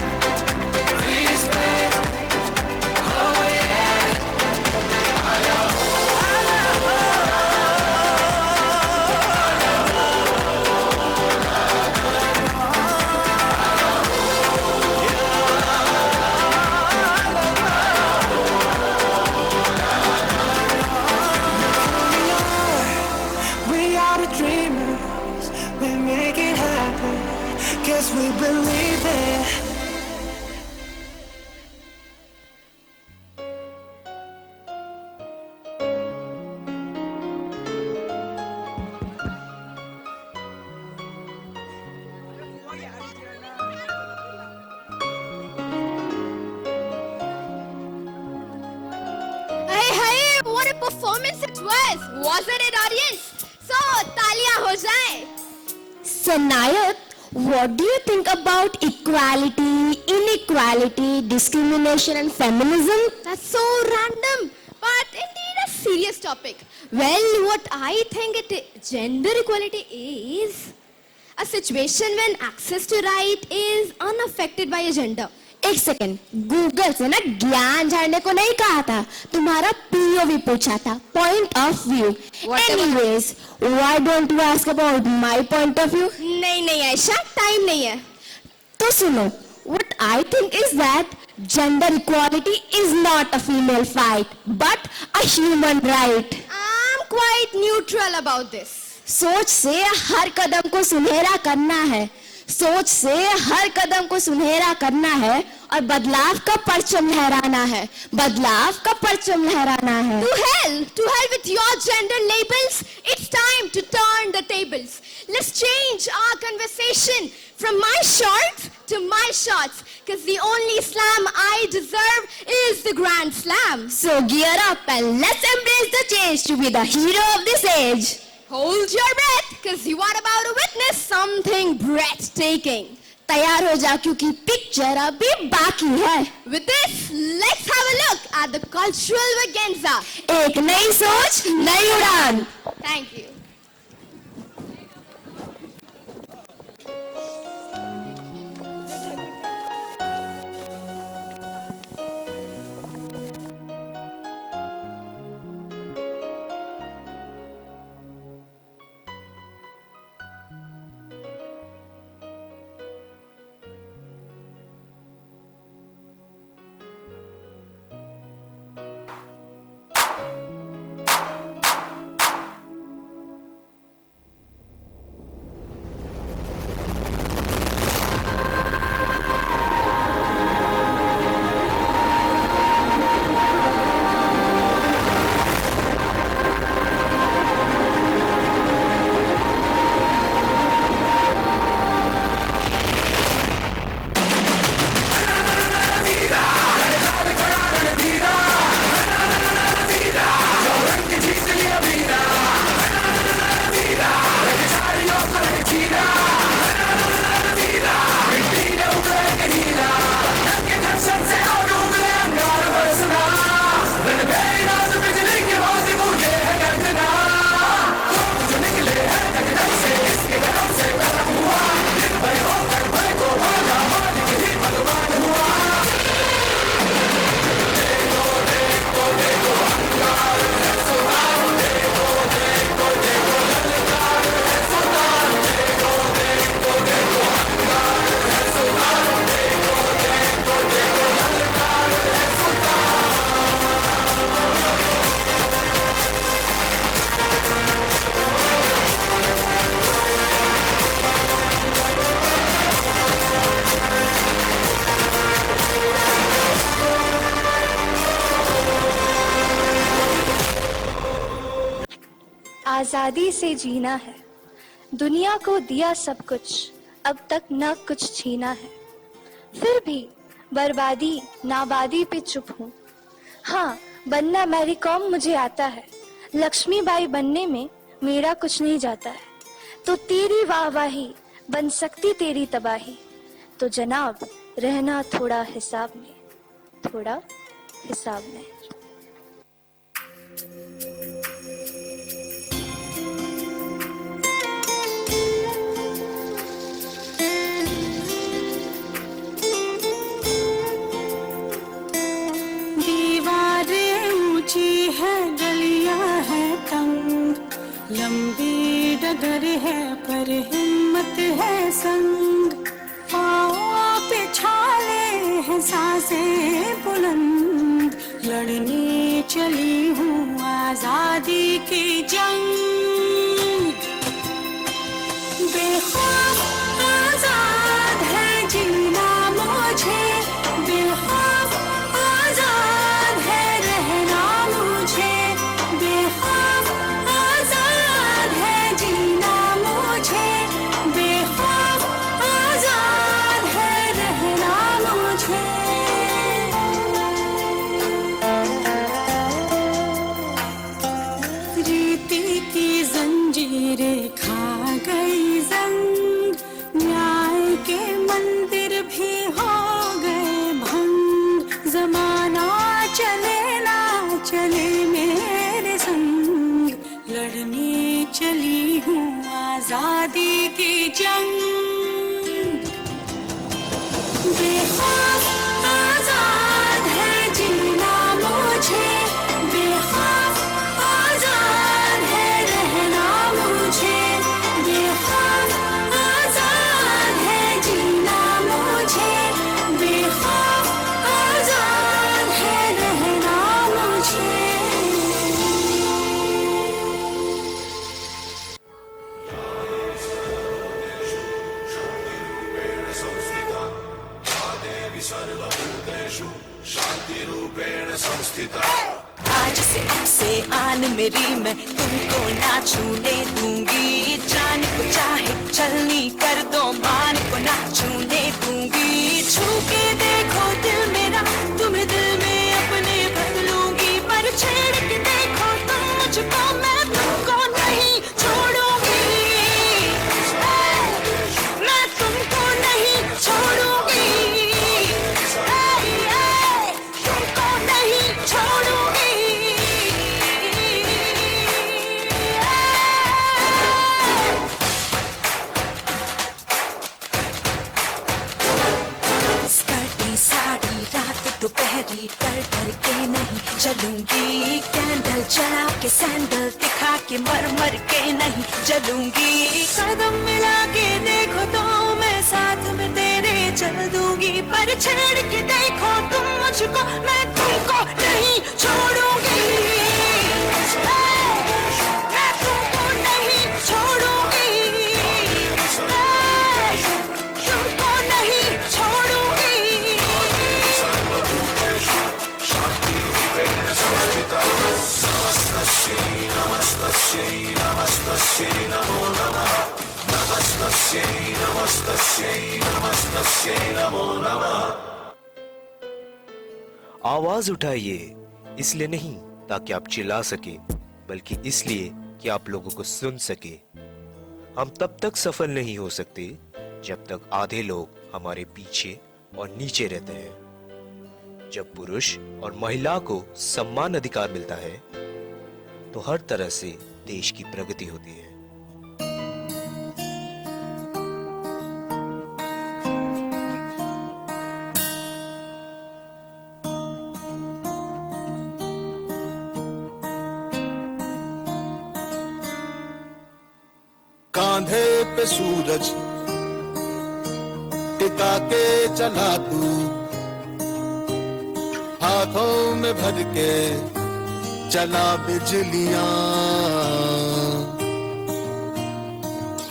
Respect. Oh yeah. I know. Dreamers, we make it happen. 'Cause we believe it.
performance it was, wasn't it, audience? So, तालियां हो जाए.
Sanayat, what do you think about equality, inequality, discrimination and feminism?
That's so random, but indeed a serious topic. Well, what I think gender equality is a situation when access to right is unaffected by a gender.
एक second, Google से ना ज्ञान झाड़ने को नहीं कहा था, तुम्हारा POV पूछा था, point of view. Anyways, why don't you ask about my point of view?
नहीं ऐशा, टाइम नहीं है.
तो सुनो, what I think is that gender equality is not a female fight, but a human right.
I'm quite neutral about this.
सोच से हर कदम को सुनहरा करना है, सोच से हर कदम को सुनहरा करना है और बदलाव का परचम लहराना है, बदलाव का परचम लहराना है.
To hell with your gender labels. It's time to turn the tables. Let's change our conversation from my shorts to my shots, because the only slam I deserve is the grand slam.
So gear up and let's embrace the change to be the hero of this age.
Hold your breath, because you are about to witness something breathtaking.
तैयार हो जा क्योंकि picture अभी बाकी है.
With this, let's have a look at the cultural vaganza.
एक नई सोच, नई उड़ान.
Thank you.
आजादी से जीना है, दुनिया को दिया सब कुछ, अब तक न कुछ छीना है, फिर भी बर्बादी नाबादी पे चुप हूँ. हाँ, बनना मैरी कॉम मुझे आता है, लक्ष्मीबाई बनने में मेरा कुछ नहीं जाता है. तो तेरी वाहवाही बन सकती तेरी तबाही, तो जनाब रहना थोड़ा हिसाब में, थोड़ा हिसाब में.
लंबी डगर है पर हिम्मत है संग, पाँव पे छाले हैं सांसें बुलंद, लड़ने चली हूँ आजादी की जंग. बेखौफ आजाद है जीना मुझे, बेखौफ आजाद है रहना मुझे, बेखौफ आजाद है जीना मुझे, बेखौफ आजाद है रहना मुझे. राजनीति की जंजीरें खा गई जंग, न्याय के मंदिर भी हो गए भंग। जमाना चले ना चले मेरे संग, लड़ने चली हूँ आजादी की जंग। बेखौफ आजाद है जीना मुझे, बेखौफ आजाद है रहना मुझे, बेखौफ आजाद है जीना मुझे, बेखौफ आजाद है रहना मुझे।
आज से अब से आन मेरी मैं तुमको ना छूने दूंगी, जान को चाहे चलनी कर दो मान को ना छूने दूंगी। छू के देखो दिल मेरा तुम्हें दिल में अपने भर लूंगी, पर छेड़ के देखो तुम मुझको मैं तुमको नहीं छोड़ूंगी, मैं तुमको नहीं छोड़ूंगी, तुमको नहीं छोड़ूंगी। स्कर्टी साड़ी रात दोपहरी डर डर के नहीं चलूंगी, कैंडल जला के सैंडल दिखा के मर मर के नहीं चलूंगी। कदम मिला के देखो तो मैं साथ में तेरे चल दूंगी, पर छेड़ के देखो तुम मुझको मैं तुमको नहीं छोड़ूंगी, मैं तुमको नहीं छोड़ूंगी, तुमको नहीं छोड़ूंगी।
आवाज उठाइए, इसलिए नहीं ताकि आप चिल्ला सके, बल्कि इसलिए कि आप लोगों को सुन सके। हम तब तक सफल नहीं हो सकते जब तक आधे लोग हमारे पीछे और नीचे रहते हैं। जब पुरुष और महिला को समान अधिकार मिलता है तो हर तरह से देश की प्रगति होती है।
कांधे पे सूरज टिका के चला तू, हाथों में भर के चला बिजलियां।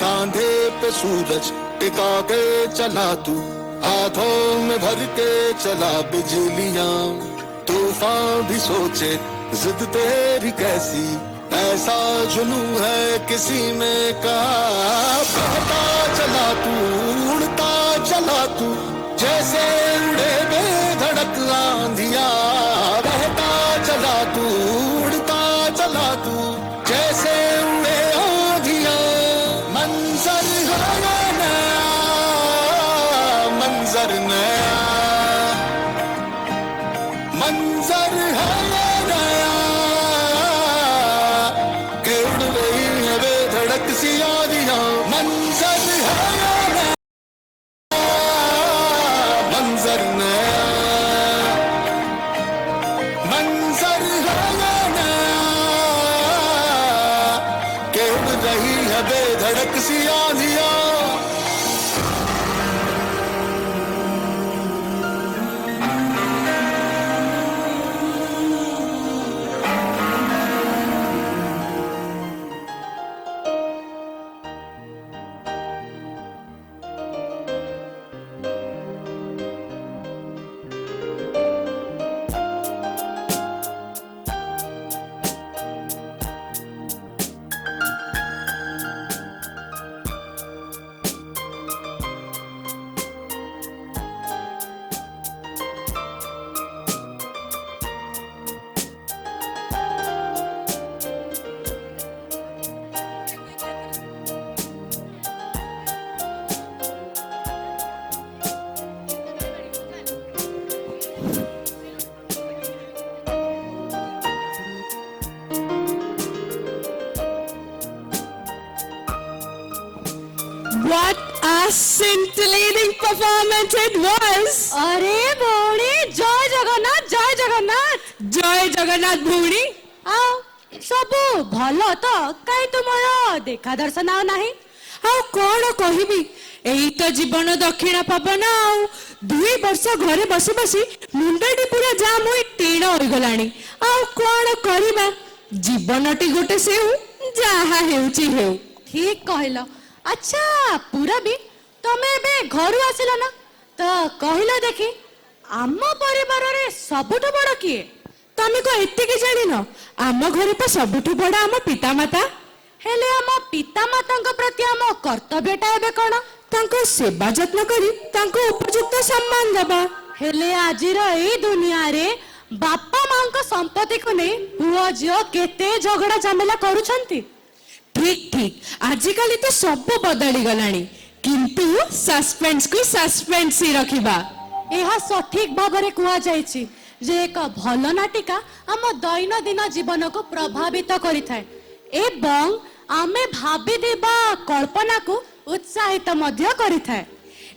कांधे पे सूरज टिका के चला तू, हाथों में भर के चला बिजलियां। तूफान भी सोचे जिद तेरी कैसी, ऐसा जुनू है किसी में कहा। बहता चला तू उड़ता चला तू, जैसे उड़े बेधड़क आंधिया। बहता चला तू उड़ता चला तू, जैसे उड़े आंधिया। मंजर है नया, मंजर नया, मंजर है नया। मंजर है नया, मंजर नया, मंजर है नया। के उड़ रही है बेधड़क सी आंधियां।
What a scintillating performance it was!
अरे भौणी जय जगन्नाथ जय जगन्नाथ
जय जगन्नाथ भौणी
आओ सबु भल तो कहीं तुमर देखा दर्शन आ नहीं
ଆଉ କଣ କହିବି ଏଇ ତ ଜୀବନ ଦକ୍ଷିଣ ପବନ ଆଉ 2 ବର୍ଷ ଘରେ ବସି ବସି ମୁଣ୍ଡଟି ପୁରା ଜାମ୍ ହୋଇ ଟିଣ ହୋଇଗଲାଣି ଆଉ କଣ କରିବା ଜୀବନଟି ଗୋଟେ ସେଉ ଯାହା ହେଉଛି ହେଉ
ठीक कहल अच्छा पूरा भी तमे बे घर आसिल ना तो कहल देखी आम परिवार रे सबुठ बड़ किए
तमे को एतिकी जानिन आम घरे पा सबुठ बड़ आम पितामाता
हेले आम पितामाता प्रति आम कर्तव्यटा एबे कौन
तांको सेवा जत्न करी तांको उपयुक्त सम्मान देबा
हेले आजिर एई दुनिया रे बापा मां को संपत्ति को नहीं पुओ झियो केते झगड़ा झमेला करूछंती
ठीक ठीक आजिकाली तो सब बदली गलानी किंतु सस्पेंस को सस्पेंस ही रखिबा
एहा सठिक भाबरे कुआ जायछि जे एक भल नाटिका आम दैनंदिन जीवन को प्रभावित करिथाय एवं आमे भाबी देबा कल्पना को उत्साहित मध्य करिथाय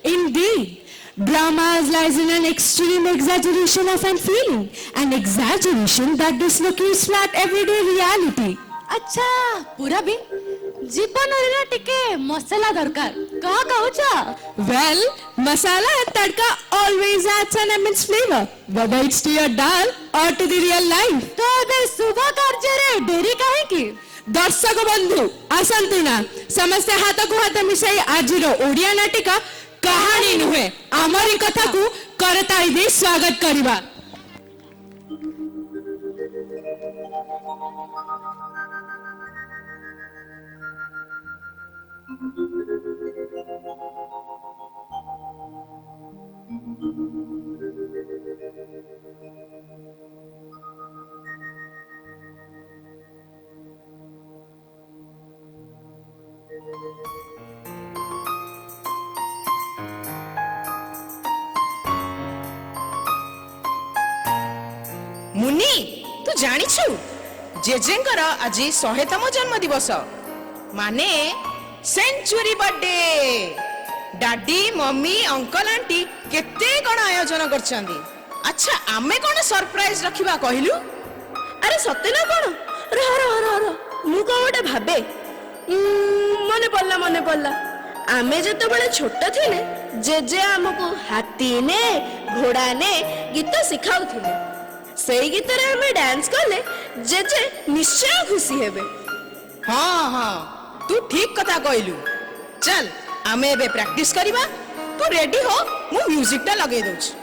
Indeed, dramas lies in an extreme exaggeration of an feeling, an exaggeration that dislocates flat everyday reality.
अच्छा पूरा भी जीवन रे टिके मसाला दरकार का कहूचा
Well, masala and tadka always adds an immense flavor, whether it's to your dal or to the real life.
तो बे शुभ कार्य रे देरी काहे की
दर्शक बंधु आसंतु ना समस्त हाथ को हाथ मिसाई आजिर ओडिया नाटिका कहानी नुहे आमरी कथा को करताई दे स्वागत करिबा
मुनि तू जानिछु जेजेंकर आज 100तम जन्म दिवस माने century birthday daddy mummy uncle aunty केते कोन आयोजन करछंदी अच्छा आमे कोन सरप्राइज रखिबा कहिलु
अरे सत्य ना कोन रह रह रह रह मु को गोटे भाबे मने पड़ला आमे जते बळे छोट थिले जेजे हमको हाथी ने घोड़ा ने गीत सिखाउथिले सेई गीत रे हमें डांस करले जेजे निश्चय खुशी हेबे
हाँ हाँ तू ठीक कथा कहलु चल आमे एबे प्रैक्टिस करिबा तू रेडी हो मु म्यूजिक टा लगे दउछ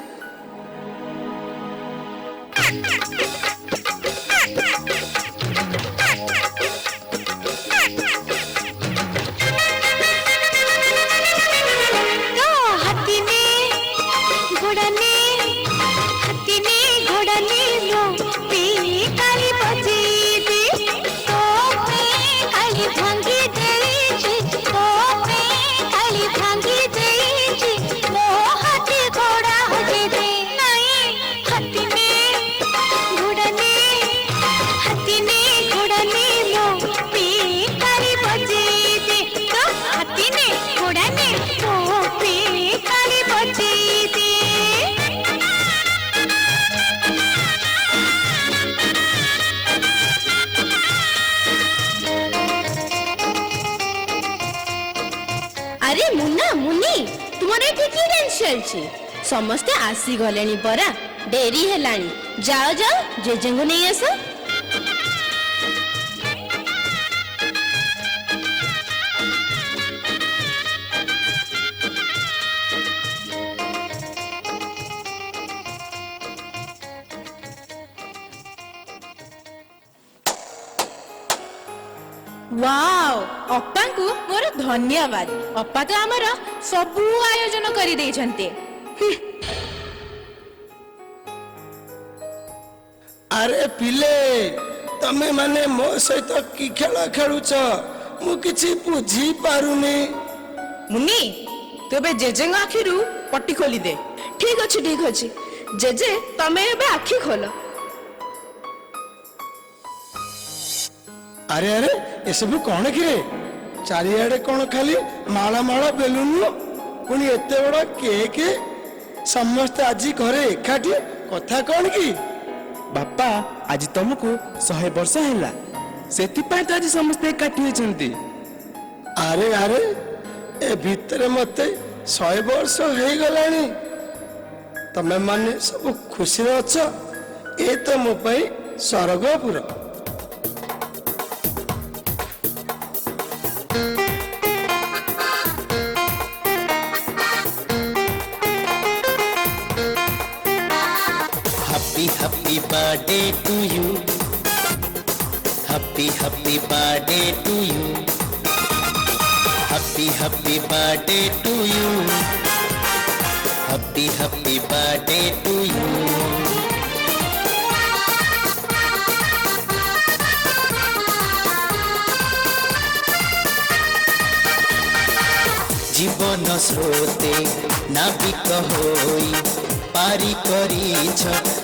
अरे मुन्ना मुन्नी तुम्हारे ठीक डांस चलछि समस्ते आसी गलेनी परा देरी हेलानी जाओ जाओ जेजेंगु नहीं आसो
वाओ अप्पा को मोर धन्यवाद अप्पा तो आमर सबु आयोजन करी दे छन्ते
अरे पिले तमे माने मो सहित की खेल खेलुछ मु किछि बुझी पारुनी
मुन्नी तबे जेजेंग आखिरु पट्टी खोली दे
ठीक अछि जेजे तमे एबे आखि खोलो
अरे अरे ये सब कौन कि रे
ଚାରିଆଡେ କଣ ଖାଲି ମାଳ ମାଳ ବେଲୁନ ପୁଣି ଏତେ ବଡ କେକ୍। ସମସ୍ତେ ଆଜି ଘରେ ଏକାଠି କଥା କଣ କି?
ବାପା ଆଜି ତମକୁ 100 ବର୍ଷ ହେଲା, ସେଥିପାଇଁ ତ ଆଜି ସମସ୍ତେ ଏକାଠି ହେଇଛନ୍ତି।
ଆରେ ଆରେ ଏ ଭିତରେ ମତେ 100 ବର୍ଷ ହେଇଗଲାଣି। ତମେ ମାନେ ସବୁ ଖୁସିରେ ଅଛ, ଏ ତ ମୋ ପାଇଁ Swargapur.
Happy birthday to you. Happy birthday to you. Happy birthday to you. Happy birthday to you. জীবন স্রোতে নাবিক হই পারি করিছ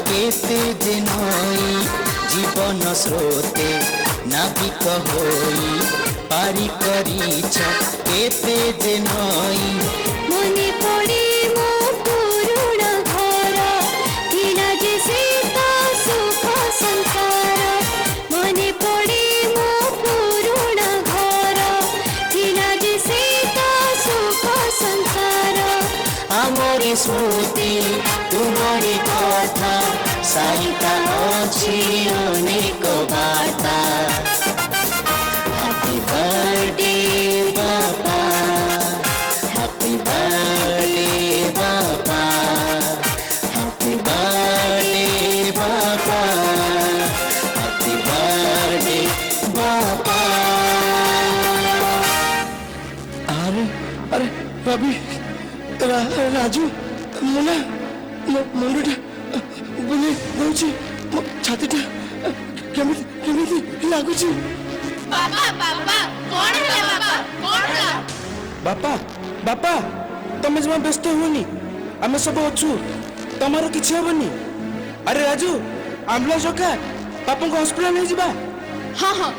কেতে যে নই। জীবন স্রোতে নাবিক হই পারি করিছ কেতে যে নই।
মনে পড়ে মো পুরুণ ঘর ଥିଲା যে সীতা সুখ সংসার। মনে পড়ে মো পুরুণ ঘর ଥିଲା যে সীতা সুখ সংসার।
আমরি স্মৃতি তুমরি কথা সাইতা ଅଛି ଅନେକ ବାର୍ତ୍ତା। Happy birthday ବାପା, Happy birthday ବାପା, Happy birthday ବାପା, Happy birthday ବାପା।
ଆରେ ଆରେ ରବି, ରାଜୁ, ମୁନା, ମୁଣ୍ଡଟା ବୁଲେଇ ଦଉଛି, ମୋ ଛାତିଟା କେମିତି କେମିତି ଲାଗୁଛି।
ବାପା ବାପା ତମେ ଜମା ବ୍ୟସ୍ତ ହୁଅନି, ଆମେ ସବୁ ଅଛୁ, ତମର କିଛି ହବନି। ଆରେ ରାଜୁ, ଆମ୍ବୁଲାନ୍ସ ଡକା, ବାପାଙ୍କୁ ହସ୍ପିଟାଲ ନେଇଯିବା।
ହଁ ହଁ।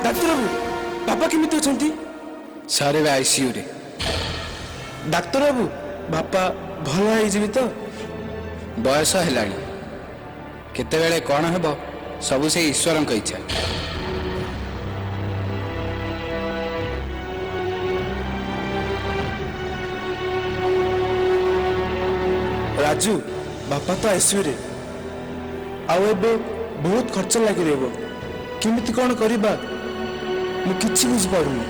ଡାକ୍ତର ବାବୁ, ବାପା କେମିତି ଅଛନ୍ତି?
ସାର୍ ଏବେ ICU ରେ।
ଡାକ୍ତର ବାବୁ, ବାପା ଭଲ ହେଇଯିବେ ତ?
ବୟସ ହେଲାଣି, କେତେବେଳେ କ'ଣ ହେବ ସବୁ ସେଇ ଈଶ୍ୱରଙ୍କ ଇଚ୍ଛା।
ରାଜୁ, ବାପା ତ ICU ରେ, ଆଉ ଏବେ ବହୁତ ଖର୍ଚ୍ଚ ଲାଗି ରହିବ। କେମିତି କ'ଣ କରିବା ମୁଁ କିଛି ବୁଝିପାରୁନି।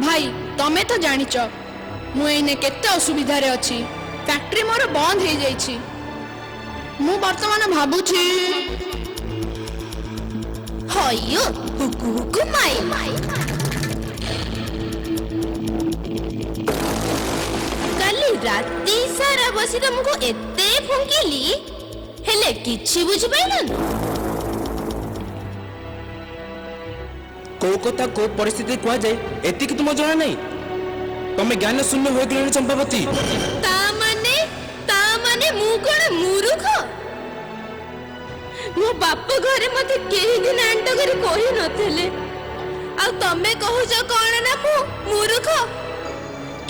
ଭାଇ ତମେ ତ ଜାଣିଛ ମୁଁ ଏଇନେ କେତେ ଅସୁବିଧାରେ ଅଛି। ଫ୍ୟାକ୍ଟ୍ରି ମୋର ବନ୍ଦ ହେଇଯାଇଛି। ମୁଁ ବର୍ତ୍ତମାନ ଭାବୁଛି ହଇଓ ହୁକୁ ହୁକୁ ମାଇ। କାଲି ରାତି ସାରା ବସି ତମକୁ ଏତେ ଫୁଙ୍କିଲି, ହେଲେ କିଛି ବୁଝିପାରିଲନି।
କୋଉ କଥା କୋଉ ପରିସ୍ଥିତି କୁହାଯାଏ ଏତିକି ତୁମ ଜଣା ନାହିଁ? ତମେ ଜ୍ଞାନ ଶୂନ୍ୟ ହୋଇଗଲଣି ଚମ୍ପାବତୀ।
ତା ମାନେ ମୁଁ କଣ ମୂର୍ଖ? ମୋ ବାପ ଘରେ ମତେ କେହି ଦିନ ଆଣ୍ଟ କରି କହି ନଥିଲେ, ଆଉ ତମେ କହୁଛ କଣ ନା ମୁଁ ମୂର୍ଖ?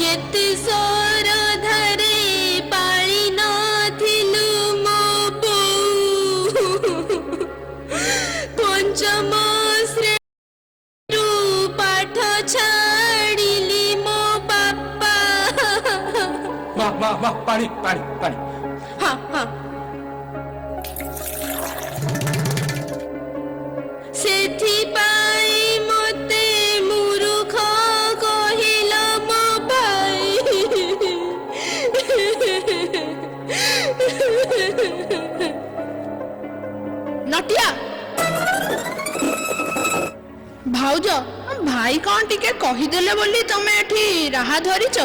କେତେ ସରଧାରେ ପାଳି ନଥିଲୁ ମୋ ବୋଉ, ପଞ୍ଚମ ଶ୍ରେଣୀରୁ ପାଠ ଛାଡ଼ିଲି ମୋ ବାପା।
ପାଣି ପାଣି ପାଣି।
ହଁ ହଁ। ସେଥିପାଇଁ ମତେ ମୂର୍ଖ କହିଲ ମୋ ଭାଇ। ନଟିଆ,
भाउज भाई कौन टिके कहीदेले बोली तमे एठी राहा धरिच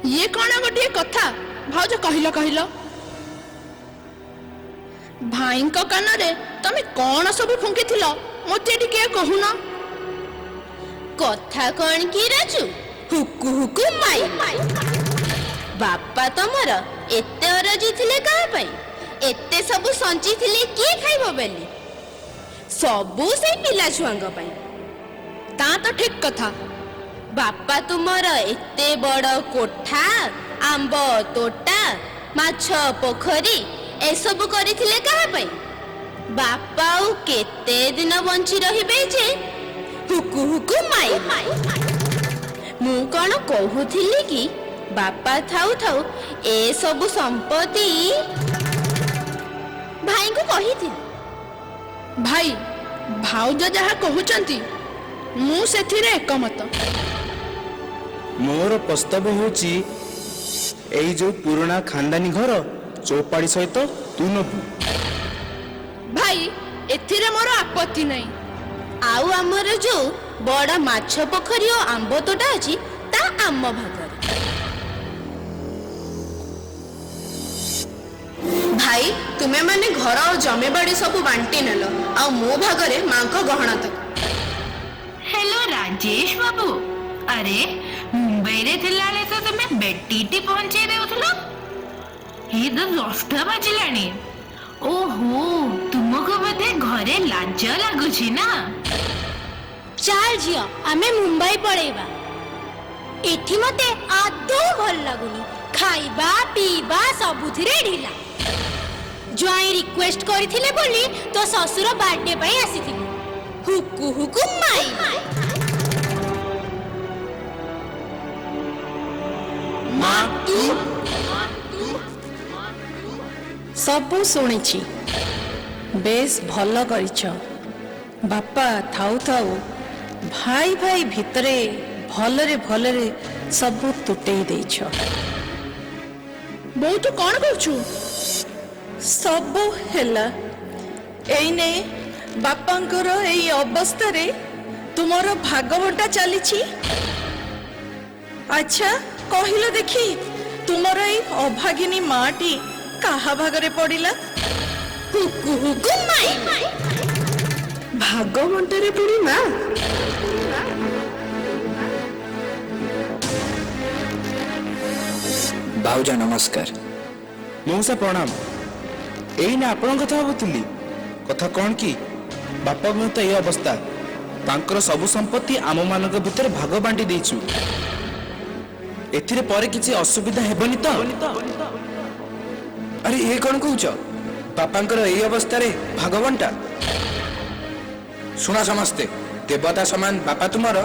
ये कौन गोटे कथा भाउज कहिलो कहिलो भाई कान रे तमे कौन सब फुंकी थिलो मते टिके कहून
कथा कौन की राजू हुकु हुकु माई बापा तमर एते अरजी थिले का पई एते सब संची थिले किए खाइबो बेली सबू से पिला छुआंग पई
ता तो ठीक कथा
बापा तुमर एते बड़ कोठा आंब तोटा माछ पोखरी ए सब करिथिले का पई बापा उ केते दिन बंची रहिबे जे हुकु हुकु माई मु कौन कहूथिली कि बापा थाउ थाउ ए सब संपत्ति भाई को कही
भाई भाउज जहा कहउचंती मु सेथिरे एकमत
मोर प्रस्ताव होची एई जो पुराना खानदानी घर चौपाड़ी सहित तू नबु
भाई एथिरे मोर आपत्ति नहीं
आउ हमर जो बड़ा माछ पोखरी और आंब तोटा अछि ता आम भागर
भाई तुमे माने घर और जमी बाड़ी सब बांटी नेल आ मो भागरे मां को गहना तक
हेलो राजेश बाबू अरे मुंबई रे थिलाले तो तुमे बेटीटी पहुंचे देउथलो हे तो 10टा बाजिलानी ओहो तुमको बते घरे लाज लागुछि ना
चाल झियो आमे मुंबई पळेबा एठी मते आदौ भल लागुनी खाइबा पीबा सबुथिरे ढिला जोई रिक्वेस्ट करिथिले बोली तो ससुर बर्थडे पई आसीथिले हुकु हुकु माई
मां तू
सबु शुणिछि बेस भल करिछ बापा थाउ थाउ भाई भाई भितरे भलरे सबु तुटेई देइछ
बहुत कौन करछु
सबु हेला एइने बापांकर एई अवस्था रे तुमरो भागवटा चलीछि अच्छा कहिलो देखी तुमरो एई अभागिनी माटी काहा भागरे पड़िला
हुकु हुकु माई
भागवंटरे पड़ी मां
बाउजा नमस्कार मौसा प्रणाम एई ना आपन कथा होतुली कथा कौन की बापा मु तो ए अवस्था तांकर सब संपत्ति आम मानक भितर भाग बांटी देइछु एथिरे परे किछि असुविधा हेबनी तो अरे ए कौन कहउछ बापांकर ए अवस्था रे भागवंटा सुना समस्ते देवता समान बापा तुमर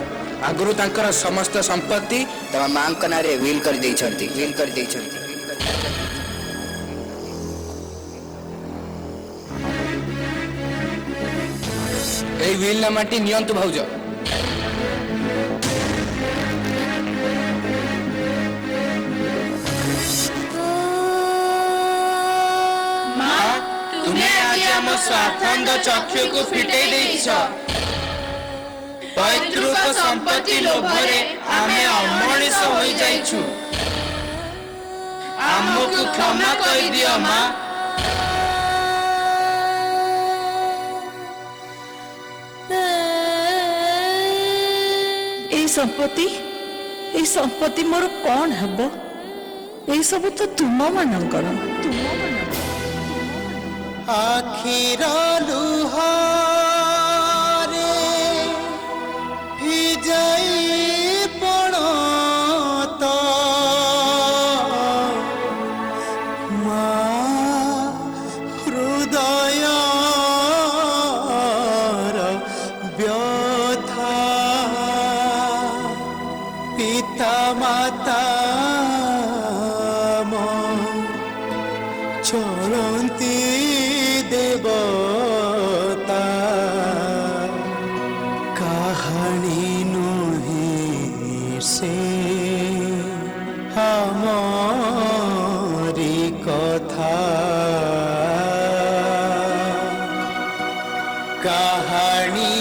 आगुरु तांकर समस्त संपत्ति तमा मां कनारे विल कर देइछंती ए विल ना माटी नियंतु भाउज
मां तुमे आज हम स्वाखंड चक्षु को फिटे देइछ पैतृक संपत्ति लोभरे आमे अमणिस होई जाइछु हमको क्षमा कर दियो मां
ए संपत्ति मोर कौन हबो ए सब तो तुम मानकर
आखिर लुहारे जाई पड़त मां हृदय व्यथा पिता माता चलती देवता कहानी नुहे से हमारी कथा कहानी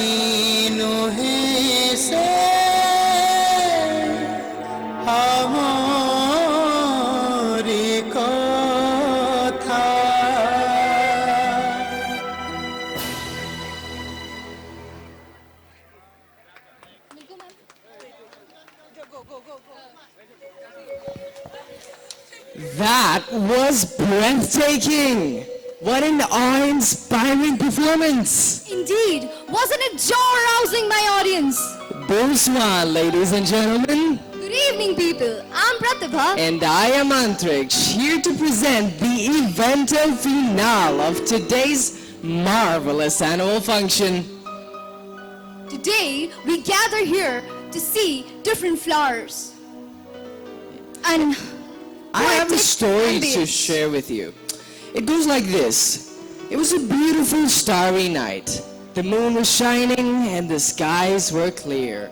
That was breathtaking! What an awe-inspiring performance!
Indeed, wasn't it jaw-rousing, my audience?
Bonsoir, ladies and gentlemen.
Good evening, people. I'm Pratibha.
And I am Antriksh, here to present the evento finale of today's marvelous annual function.
Today, we gather here to see different flowers. And
I have a story to
ambience.
share with you. It goes like this. It was a beautiful starry night. The moon was shining and the skies were clear.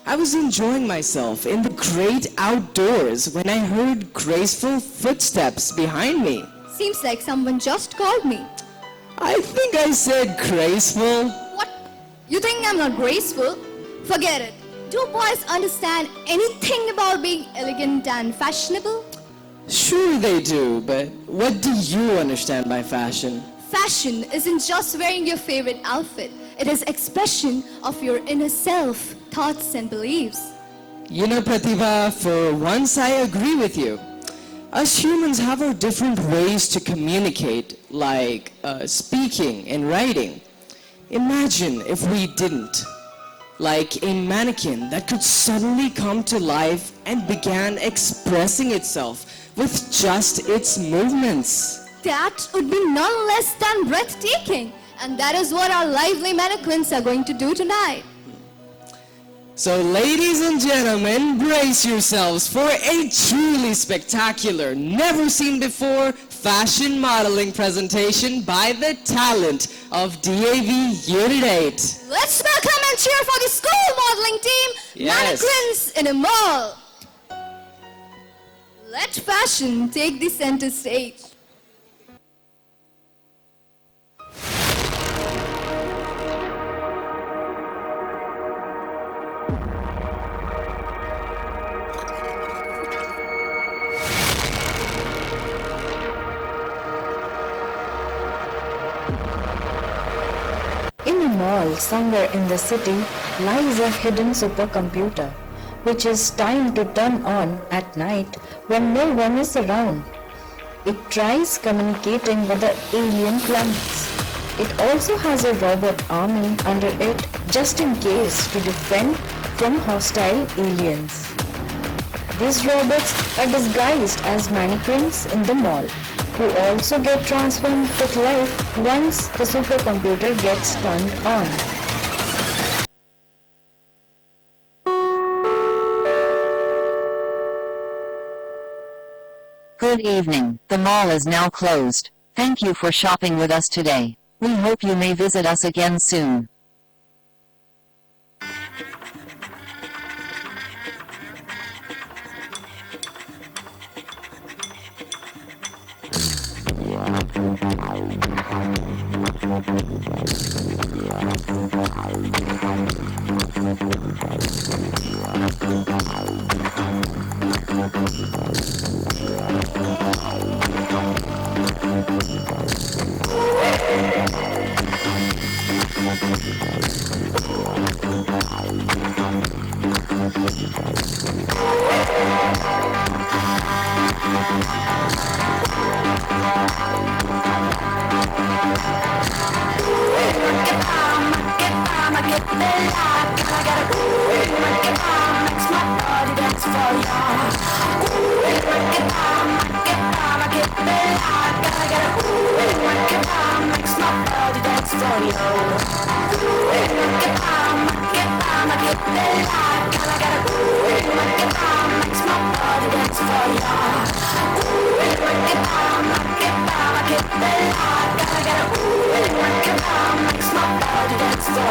I was enjoying myself in the great outdoors when I heard graceful footsteps behind me.
Seems like someone just called me.
I think I said graceful.
What? You think I'm not graceful? Forget it. Do boys understand anything about being elegant and fashionable?
Sure they do, but what do you understand by fashion?
Fashion isn't just wearing your favorite outfit. It is expression of your inner self, thoughts and beliefs.
You know, Pratibha, for once I agree with you. Us humans have our different ways to communicate, like speaking and writing. Imagine if we didn't. Like a mannequin that could suddenly come to life and began expressing itself with just its movements.
That would be none less than breathtaking. And that is what our lively mannequins are going to do tonight.
So ladies and gentlemen, brace yourselves for a truly spectacular, never seen before fashion modeling presentation by the talent of DAV Unit 8.
Let's welcome and cheer for the school modeling team,
Yes.
Mannequins in a Mall. Let fashion take the center stage.
In a mall somewhere in the city lies a hidden supercomputer, which is timed to turn on at night when no one is around. It tries communicating with the alien planets. It also has a robot army under it just in case to defend from hostile aliens. These robots are disguised as mannequins in the mall, who also get transformed with life once the supercomputer gets turned on.
Good evening. The mall is now closed. Thank you for shopping with us today. We hope you may visit us again soon.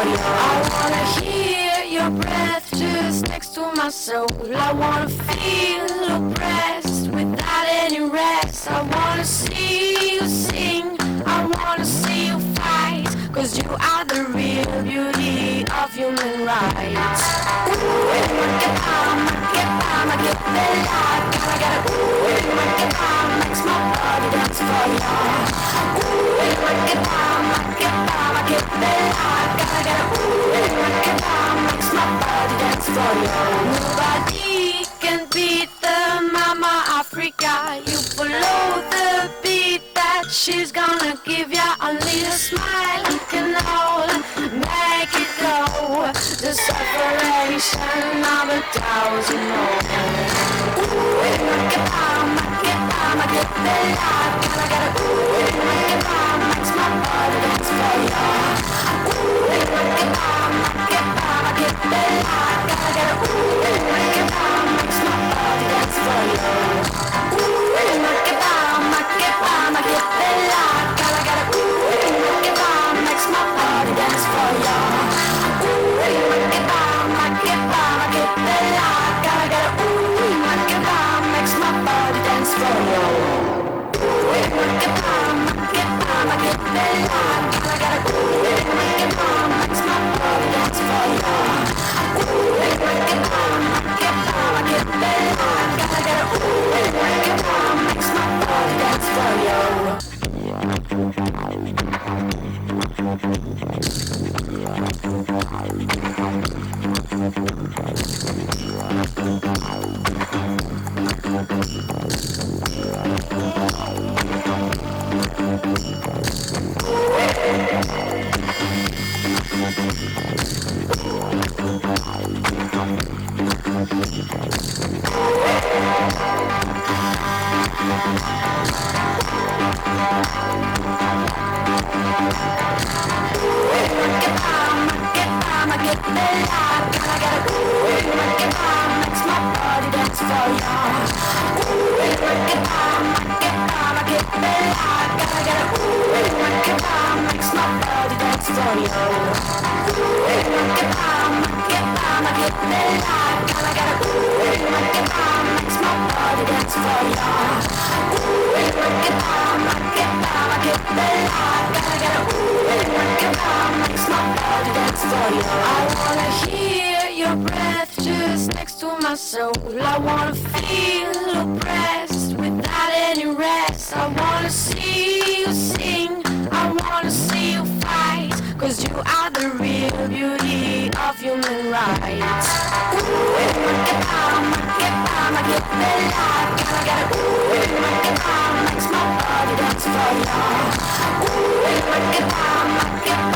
I wanna hear your breath just next to my soul. I wanna feel oppressed without any rest. I wanna see you sing, I wanna see you fight, 'cause you are the real beauty of human rights. Makes my body dance for Nobody can beat the Mama Africa. You the separation of 1,000 moments. Ooh, make it bomb, get the light. Gotta get it, ooh, make it bomb, makes my body dance for you. Ooh, make it bomb, get the light. Gotta get it, ooh, make it bomb, makes my body dance for you. Ooh, make it bomb, get the light. Gotta get it, ooh, make it bomb, makes my body dance for you. Ooh, make it bomb, get the light. Gotta get it, ooh, make it bomb, makes my body dance for you. Ooh, make it bomb, get the light. Gotta get it, ooh, make it bomb, makes my body dance for you. Ooh, make it bomb, get the light. Gotta get it, ooh, make it bomb, makes my body dance for you. I wanna hear your breath just next to my soul. I wanna feel oppressed without any rest. I wanna see you sing, I wanna see you fight, 'cause you are the real beauty of human rights. Ooh, make it bomb, get the light. Gotta get it, ooh, make it bomb, makes my body dance for you. Ooh, make it bomb, get the light.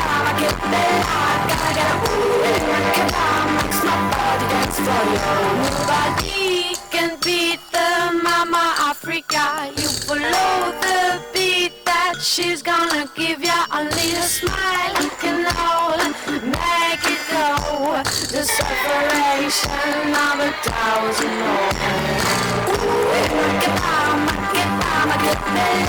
Gotta get it, ooh, make it bomb, makes my body dance for you. Nobody can beat the Mama Africa. You follow the beat that she's gonna give ya. Only a smile you can hold, make it go. The separation of 1,000 moments. Ooh, make it bomb, get the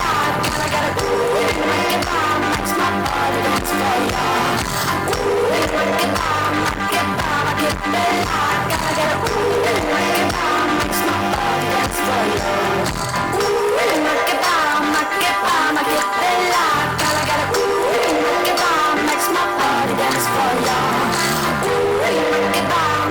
light. Gotta get it, ooh, make it bomb, makes my body dance for you. Ooh, make it bomb, get the light. Gotta get it, ooh, make it bomb, makes my body dance for you. Ooh, make it bomb, get the light. Gotta get it, ooh, make it bomb, makes my body dance for you. Ooh, make it bomb, get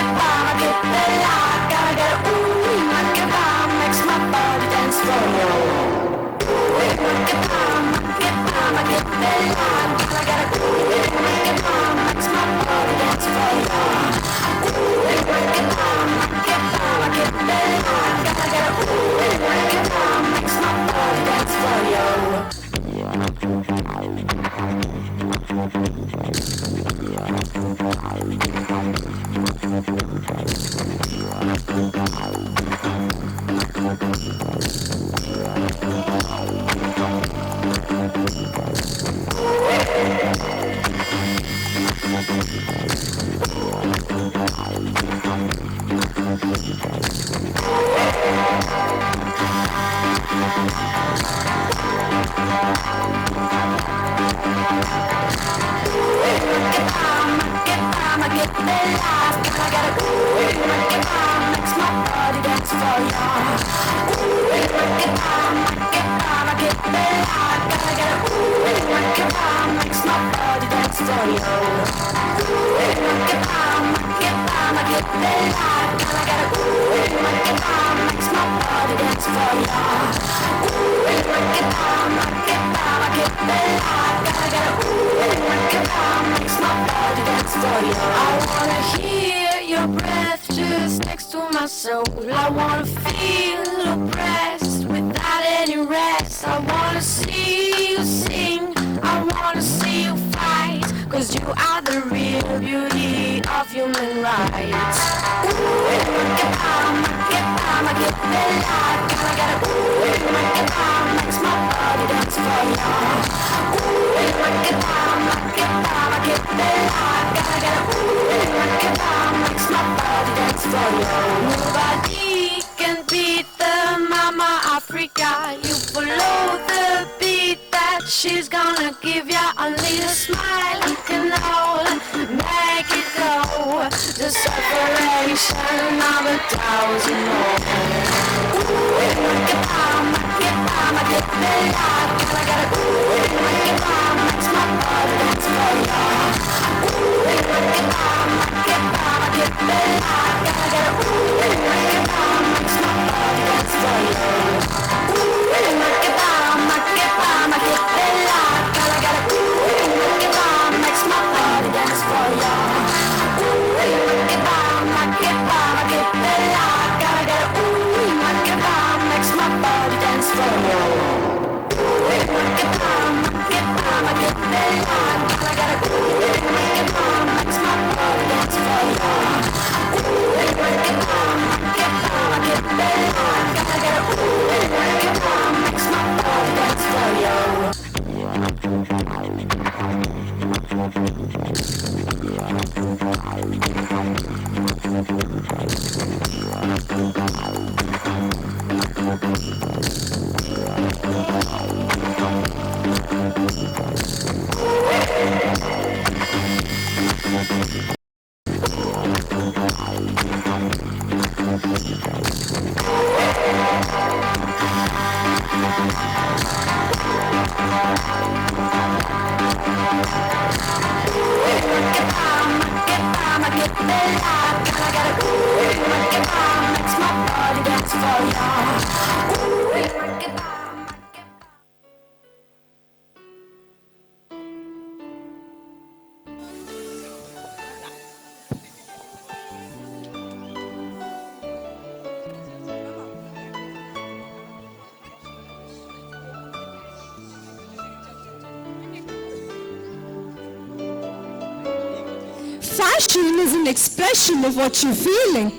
the light. Gotta get it, ooh, make it bomb, makes my body dance for you. Ooh, make it bomb, get the light. Gotta get it, ooh, make it bomb, makes my body dance for you. Ooh, make it bomb, get the light. Gotta get it, ooh, make it bomb, makes my body dance for you. I wanna hear your breath just next to my soul. I wanna feel oppressed without any rest. I wanna see you sing, I wanna see you fight, 'cause you are the real beauty of human rights. Ooh, makes my body dance for ya. Ooh, makes my body dance for ya. Nobody can beat the Mama Africa. You follow the beat that she's gonna give ya. Only a smile you can hold, make it go. The separation of 1,000 more. Ooh, makes my body dance for ya. Ooh, makes my body dance for ya.
Fashion is an expression of what you're feeling.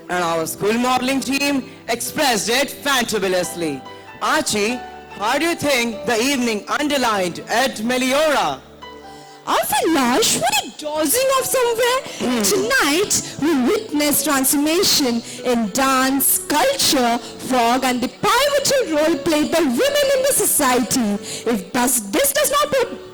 And our school modeling team expressed it fantabulously. Archie, how do you think the evening underlined AD-MELIORA?
Avinash, what a dozing of somewhere. Tonight, we witness transformation in dance, culture, folk, and the pivotal role played by women in the society. If this does not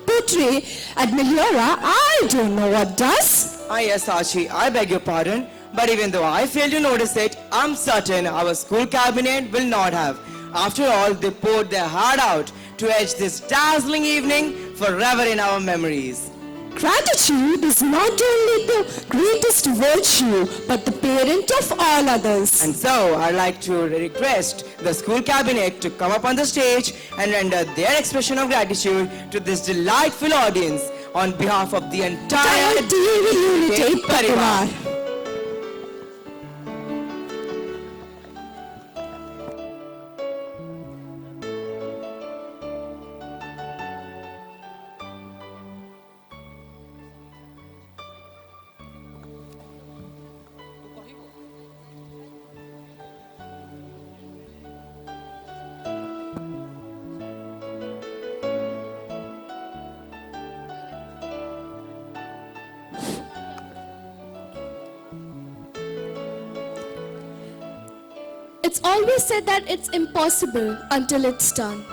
portray AD-MELIORA, I don't know what does.
Yes, Archie, I beg your pardon. But even though I failed to notice it, I'm certain our school cabinet will not have. After all, they poured their heart out to edge this dazzling evening forever in our memories.
Gratitude is not only the greatest virtue, but the parent of all others.
And so, I'd like to request the school cabinet to come up on the stage and render their expression of gratitude to this delightful audience on behalf of the entire
Day1 Parivar.
It's always said that it's impossible until it's done.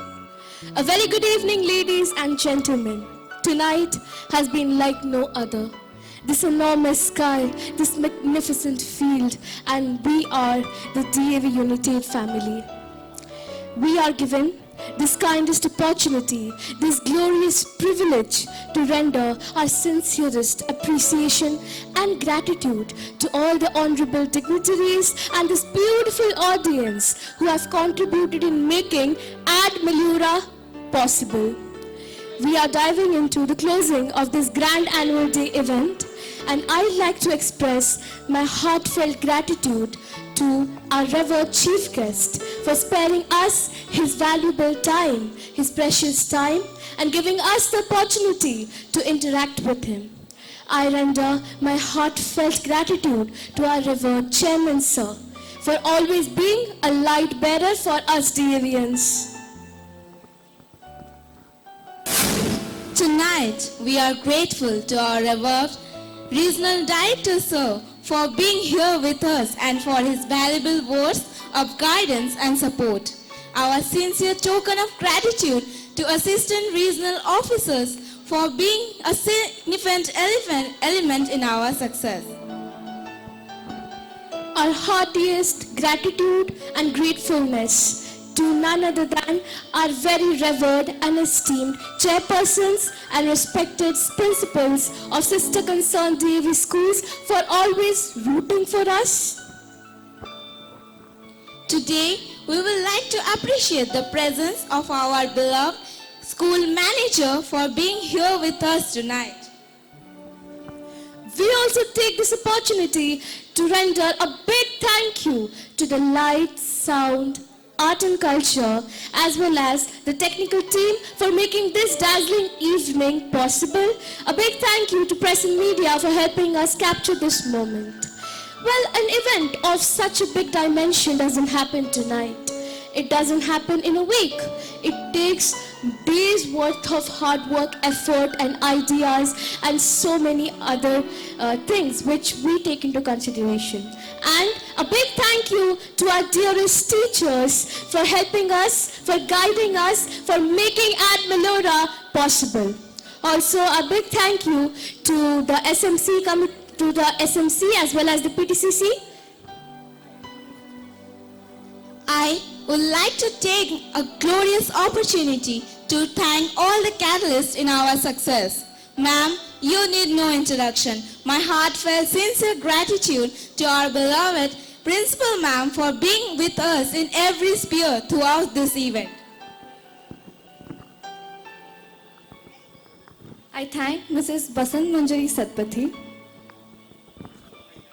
A very good evening, ladies and gentlemen. Tonight has been like no other. This enormous sky, this magnificent field, and we are the DAV United family. We are given this kindest opportunity, this glorious privilege to render our sincerest appreciation and gratitude to all the honorable dignitaries and this beautiful audience who have contributed in making AD-MELIORA possible. We are diving into the closing of this grand annual day event, and I'd like to express my heartfelt gratitude
to our revered chief guest for sparing us his valuable time, his precious time, and giving us the opportunity to interact with him. I render my heartfelt gratitude to our revered chairman, sir, for always being a light bearer for us Devians.
Tonight, we are grateful to our revered regional director, sir, for being here with us and for his valuable words of guidance and support. Our sincere token of gratitude to assistant regional officers for being a significant element in our success.
Our heartiest gratitude and gratefulness to none other than our very revered and esteemed chairpersons and respected principals of Sister Concerned DAV schools for always rooting for us.
Today, we would like to appreciate the presence of our beloved school manager for being here with us tonight.
We also take this opportunity to render a big thank you to the light, sound, art and culture, as well as the technical team for making this dazzling evening possible. A big thank you to press and media for helping us capture this moment. Well, an event of such a big dimension doesn't happen tonight. It doesn't happen in a week. It takes days worth of hard work, effort and ideas and so many other things which we take into consideration. And a big thank you to our dearest teachers for helping us, for guiding us, for making AD-MELIORA possible. Also a big thank you to the SMC as well as the PTCC.
I would like to take a glorious opportunity to thank all the catalysts in our success. Ma'am, you need no introduction. My heartfelt sincere gratitude to our beloved Principal Ma'am for being with us in every sphere throughout this event.
I thank Mrs. Basant Manjari Satpathy.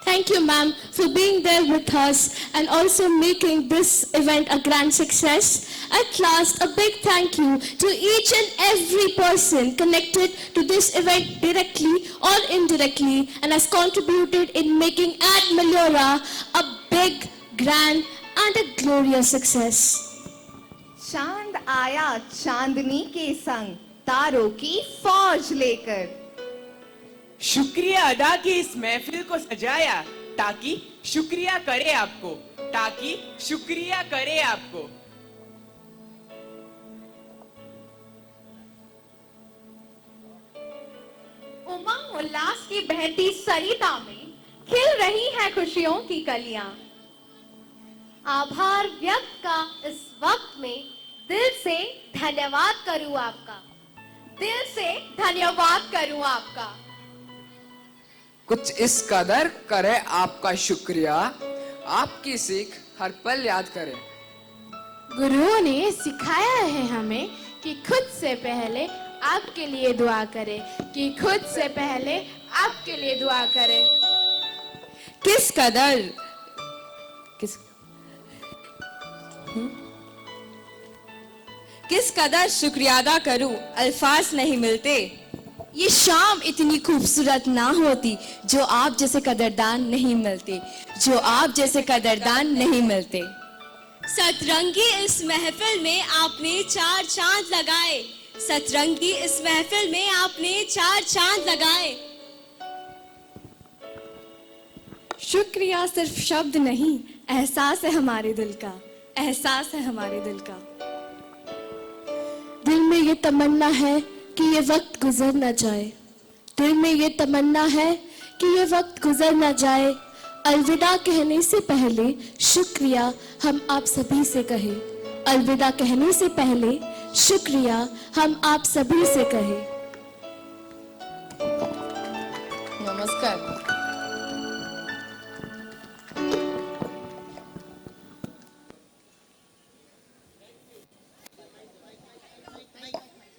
Thank you, ma'am, for being there with us and also making this event a grand success. At last, a big thank you to each and every person connected to this event directly or indirectly and has contributed in making AD-MELIORA a big, grand and a glorious success.
चांद आया चांदनी के संग तारों की फौज लेकर
शुक्रिया अदा की इस महफिल को सजाया ताकि शुक्रिया करे आपको
उमंग उल्लास की बहती सरिता में खिल रही हैं खुशियों की कलियां। आभार व्यक्त का इस वक्त में दिल से धन्यवाद करूं आपका।
कुछ इस कदर करे आपका शुक्रिया, आपकी सीख हर पल याद करें।
गुरुओं ने सिखाया है हमें कि खुद से पहले आपके लिए दुआ करें,
किस कदर शुक्रिया अदा करूं, अल्फाज नहीं मिलते।
ये शाम इतनी खूबसूरत ना होती जो आप जैसे कदरदान नहीं मिलते।
सतरंगी इस महफिल में आपने चार चांद लगाए।
शुक्रिया सिर्फ शब्द नहीं, एहसास है हमारे दिल का। दिल में ये तमन्ना है कि ये वक्त गुजर न जाए। अलविदा कहने से पहले शुक्रिया हम आप सभी से कहें।
नमस्कार।